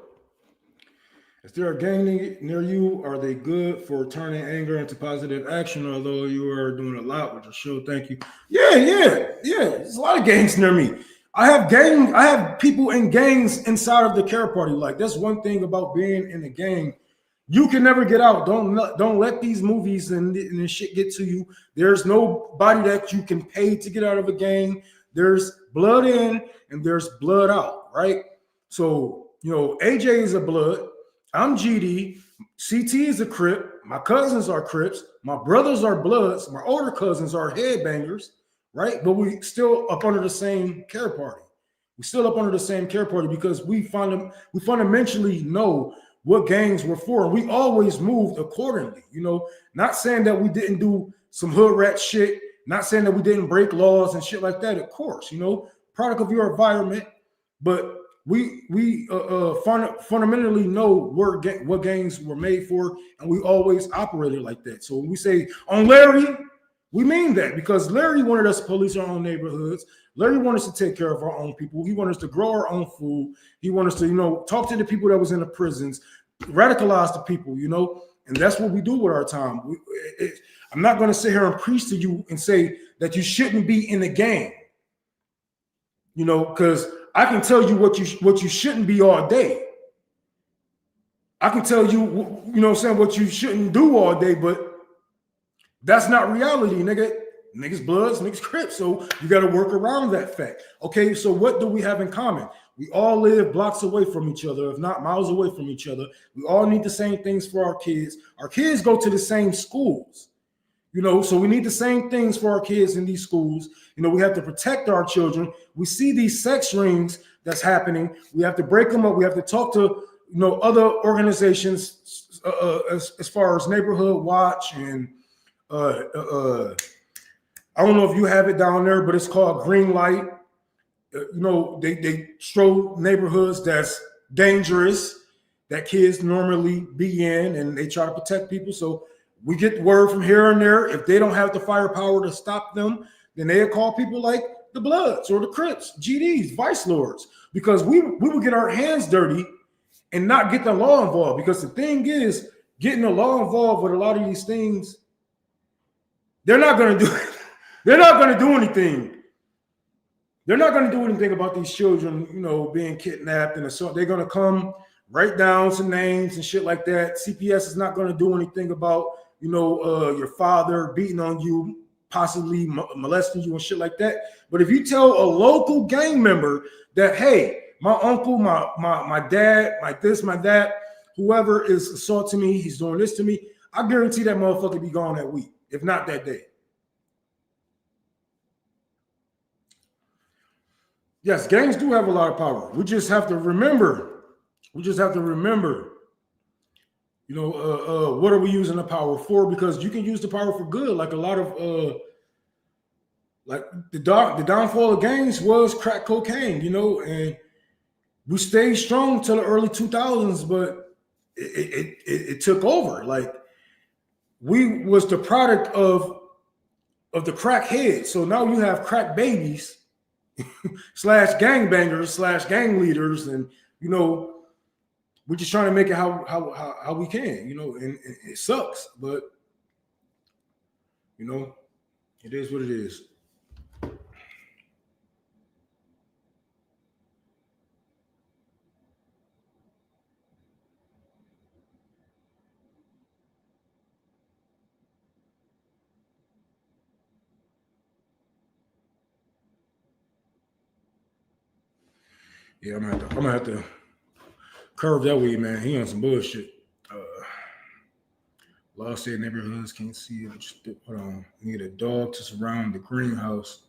Is there a gang near you? Are they good for turning anger into positive action? Although you are doing a lot with your show, thank you. Yeah. There's a lot of gangs near me. I have people in gangs inside of the care party. Like, that's one thing about being in a gang. You can never get out. Don't let these movies and this shit get to you. There's nobody that you can pay to get out of a gang. There's blood in and there's blood out, right? So, you know, AJ is a blood. I'm GD. CT is a Crip. My cousins are Crips. My brothers are Bloods. My older cousins are headbangers, right? But we still up under the same care party. We still up under the same care party because we fundamentally know what gangs were for. And we always moved accordingly, you know, not saying that we didn't do some hood rat shit, not saying that we didn't break laws and shit like that, of course, you know, product of your environment, but we fundamentally know what gangs were made for, and we always operated like that. So when we say on Larry, we mean that because Larry wanted us to police our own neighborhoods. Larry wanted us to take care of our own people. He wanted us to grow our own food. He wanted us to, you know, talk to the people that was in the prisons, radicalize the people, you know, and that's what we do with our time. I'm not going to sit here and preach to you and say that you shouldn't be in the gang, you know, because I can tell you what you shouldn't be all day. I can tell you, you know what I'm saying, what you shouldn't do all day, but that's not reality, nigga. Niggas Bloods, niggas Crips. So you got to work around that fact. Okay, so what do we have in common? We all live blocks away from each other, if not miles away from each other. We all need the same things for our kids. Our kids go to the same schools. You know, so we need the same things for our kids in these schools. You know, we have to protect our children. We see these sex rings that's happening. We have to break them up. We have to talk to, you know, other organizations as far as Neighborhood Watch and I don't know if you have it down there, but it's called Green Light. You know, they stroll neighborhoods that's dangerous, that kids normally be in, and they try to protect people. So we get word from here and there. If they don't have the firepower to stop them, then they'll call people like the Bloods or the Crips, GDs, Vice Lords, because we would get our hands dirty and not get the law involved. Because the thing is, getting the law involved with a lot of these things, they're not going to do it. They're not going to do anything. They're not going to do anything about these children, you know, being kidnapped and assault. They're going to come write down some names and shit like that. CPS is not going to do anything about, you know, your father beating on you, possibly molesting you and shit like that. But if you tell a local gang member that, hey, my uncle, my dad, my this, my that, whoever is assaulting me, he's doing this to me, I guarantee that motherfucker be gone that week, if not that day. Yes, gangs do have a lot of power. We just have to remember You know, what are we using the power for? Because you can use the power for good. Like a lot of like the downfall of gangs was crack cocaine, you know, and we stayed strong till the early 2000s, but it took over. Like we was the product of the crack heads. So now you have crack babies slash gangbangers slash gang leaders, and you know, we're just trying to make it how we can, you know, and it sucks, but you know, it is what it is. Yeah, I'm gonna have to curve that way, man. He on some bullshit. Law said neighborhoods can't see it. Hold on. Need a dog to surround the greenhouse.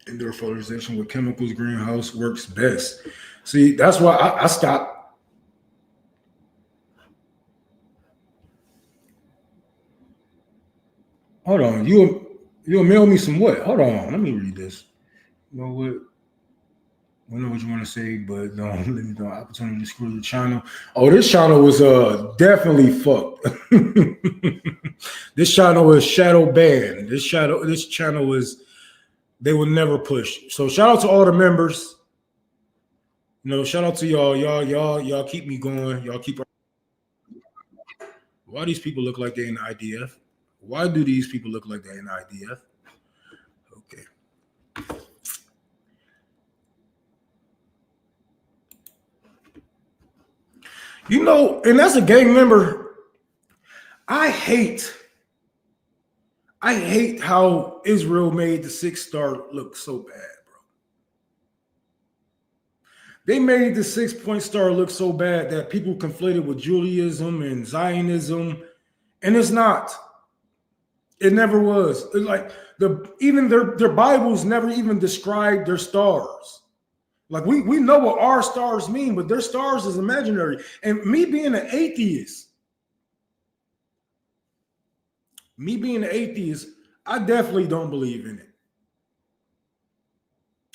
Indoor fertilization with chemicals greenhouse works best. See, that's why I stopped. Hold on. You'll mail me some what? Hold on. Let me read this. You know what? I know what you want to say, but let me know. Opportunity to screw the channel. Oh, this channel was definitely fucked. This channel was shadow banned. This channel was, they will never push. So shout out to all the members. You know, shout out to y'all. Y'all keep me going. Y'all keep. Why these people look like they're in the IDF? Why do these people look like they're in the IDF? Okay. You know, and as a gang member, I hate how Israel made the 6-star look so bad, bro. They made the 6-point star look so bad that people conflated with Judaism and Zionism, and it's not. It never was. It's like even their Bibles never even described their stars. Like we know what our stars mean, but their stars is imaginary. And me being an atheist, I definitely don't believe in it.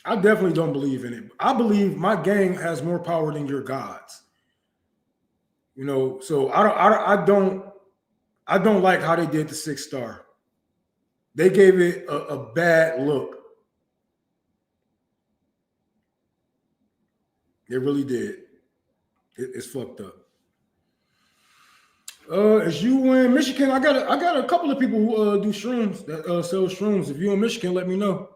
I believe my gang has more power than your gods. You know, so I don't like how they did the 6-star. They gave it a bad look. They really did. It's fucked up. As you in Michigan, I got a couple of people who do shrooms that sell shrooms. If you're in Michigan, let me know.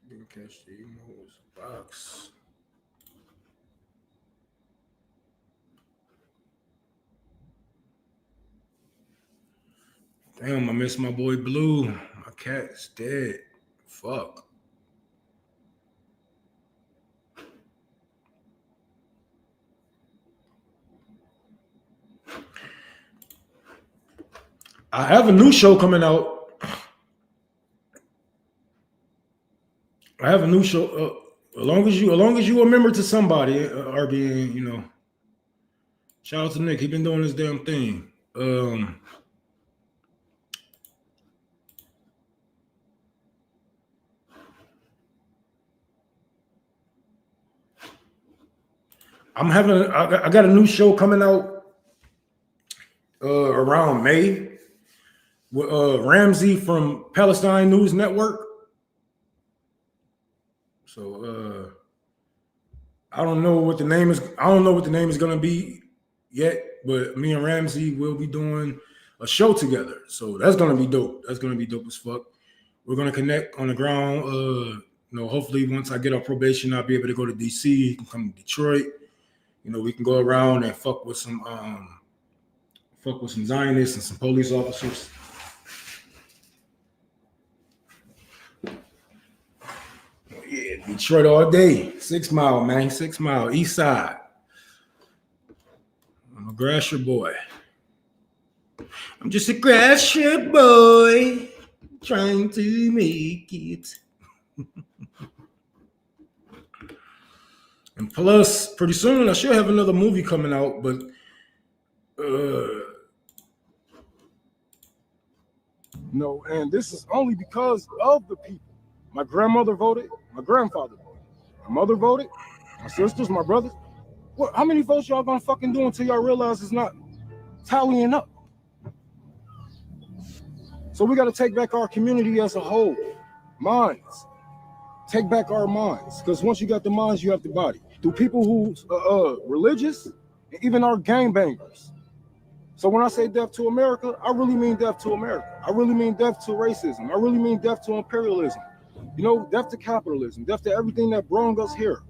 Didn't catch the emails box. Damn, I miss my boy Blue. My cat's dead. Fuck. I have a new show coming out. As long as you a member to somebody, RBN, you know. Shout out to Nick. He been doing this damn thing. I got a new show coming out around May with Ramsey from Palestine News Network. So I don't know what the name is. I don't know what the name is gonna be yet, but me and Ramsey will be doing a show together. So that's gonna be dope. That's gonna be dope as fuck. We're gonna connect on the ground. You know, hopefully once I get off probation, I'll be able to go to DC, come to Detroit. You know, we can go around and fuck with some Zionists and some police officers. Yeah, Detroit all day. 6 Mile, man. 6 Mile, East Side. I'm a Grasher boy. I'm just a grassroots boy trying to make it. And plus, pretty soon I should have another movie coming out, but No, and this is only because of the people. My grandmother voted, my grandfather voted, my mother voted, my sisters, my brothers. What? How many votes y'all gonna fucking do until y'all realize it's not tallying up? So we got to take back our community as a whole. Minds. Take back our minds, because once you got the minds, you have the body. Through people who's religious, and even our gangbangers. So when I say death to America, I really mean death to America. I really mean death to racism. I really mean death to imperialism. You know, death to capitalism, death to everything that brought us here,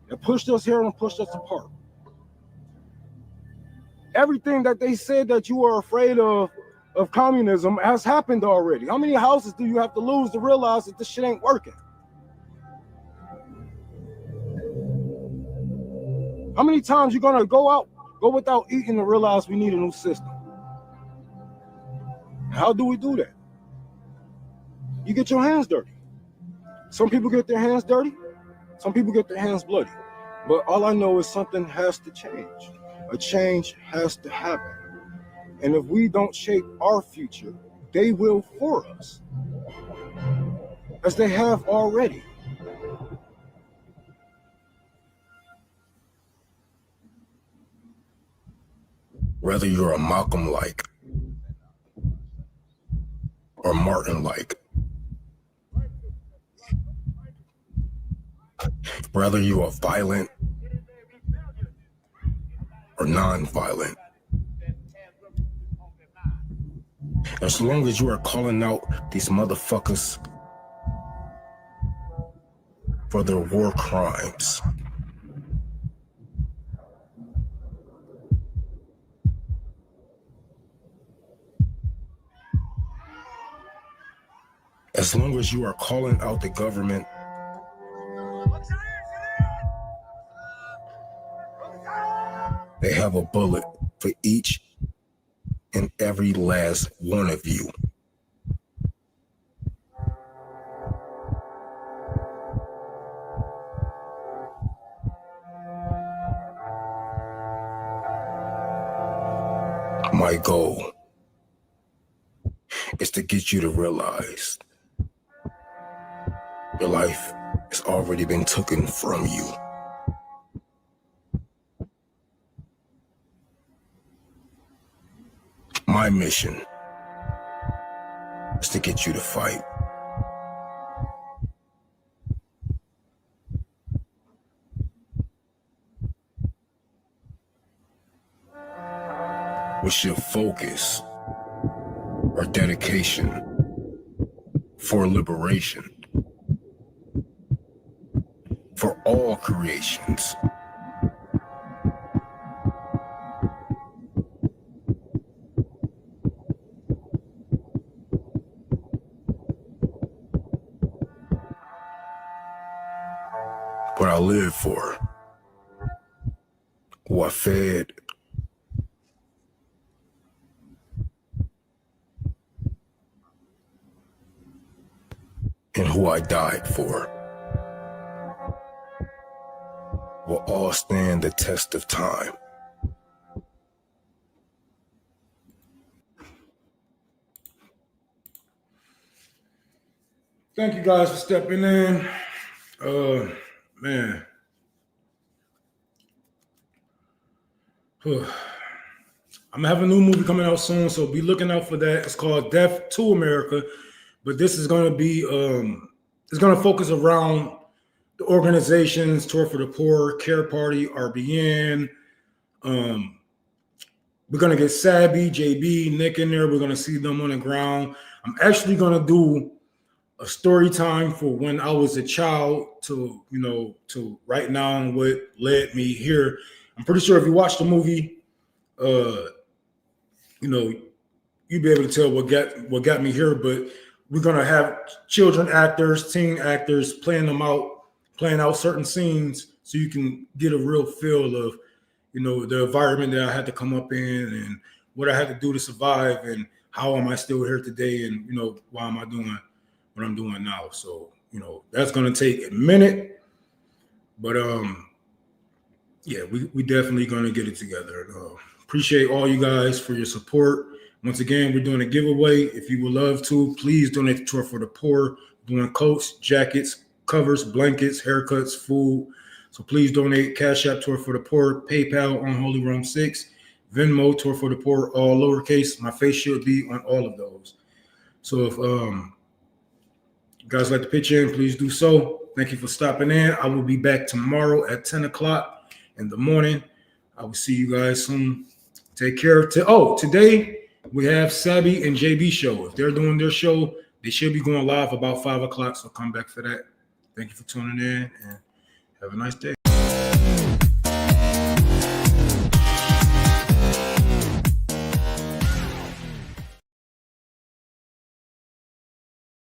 that pushed us here and pushed us apart. Everything that they said that you are afraid of communism has happened already. How many houses do you have to lose to realize that this shit ain't working? How many times you gonna go without eating to realize we need a new system? How do we do that? You get your hands dirty. Some people get their hands dirty, some people get their hands bloody. But all I know is something has to change. A change has to happen. And if we don't shape our future, they will for us, as they have already. Whether you're a Malcolm-like or Martin-like, whether you are violent or non-violent, as long as you are calling out these motherfuckers for their war crimes, as long as you are calling out the government they have a bullet for each and every last one of you. My goal is to get you to realize your life has already been taken from you. My mission is to get you to fight. What's your focus or dedication for liberation, for all creations? What I live for, who I fed, and who I died for, will all stand the test of time. Thank you guys for stepping in. Man. I'm gonna have a new movie coming out soon, so be looking out for that. It's called Death to America, but this is gonna be it's gonna focus around the organizations, Tour for the Poor, Care Party, RBN. We're gonna get Sabby, JB, Nick in there. We're gonna see them on the ground. I'm actually gonna do a story time for when I was a child to write down what led me here. I'm pretty sure if you watch the movie, you'd be able to tell what got me here. But we're gonna have children actors, teen actors playing out certain scenes, so you can get a real feel of the environment that I had to come up in and what I had to do to survive and how am I still here today, and why am I doing what I'm doing now. So that's gonna take a minute, but yeah, we definitely gonna get it together. Appreciate all you guys for your support. Once again, we're doing a giveaway. If you would love to, please donate to Tour for the Poor. Doing coats, jackets, covers, blankets, haircuts, food. So please donate. Cash App Tour for the Poor, PayPal on Holy Rome 6, Venmo Tour for the Poor, all lowercase. My face should be on all of those. So if you guys like to pitch in, please do so. Thank you for stopping in. I will be back tomorrow at 10 o'clock in the morning. I will see you guys soon. Take care. Today we have Sabby and JB show. If they're doing their show, they should be going live about 5 o'clock. So come back for that. Thank you for tuning in and have a nice day.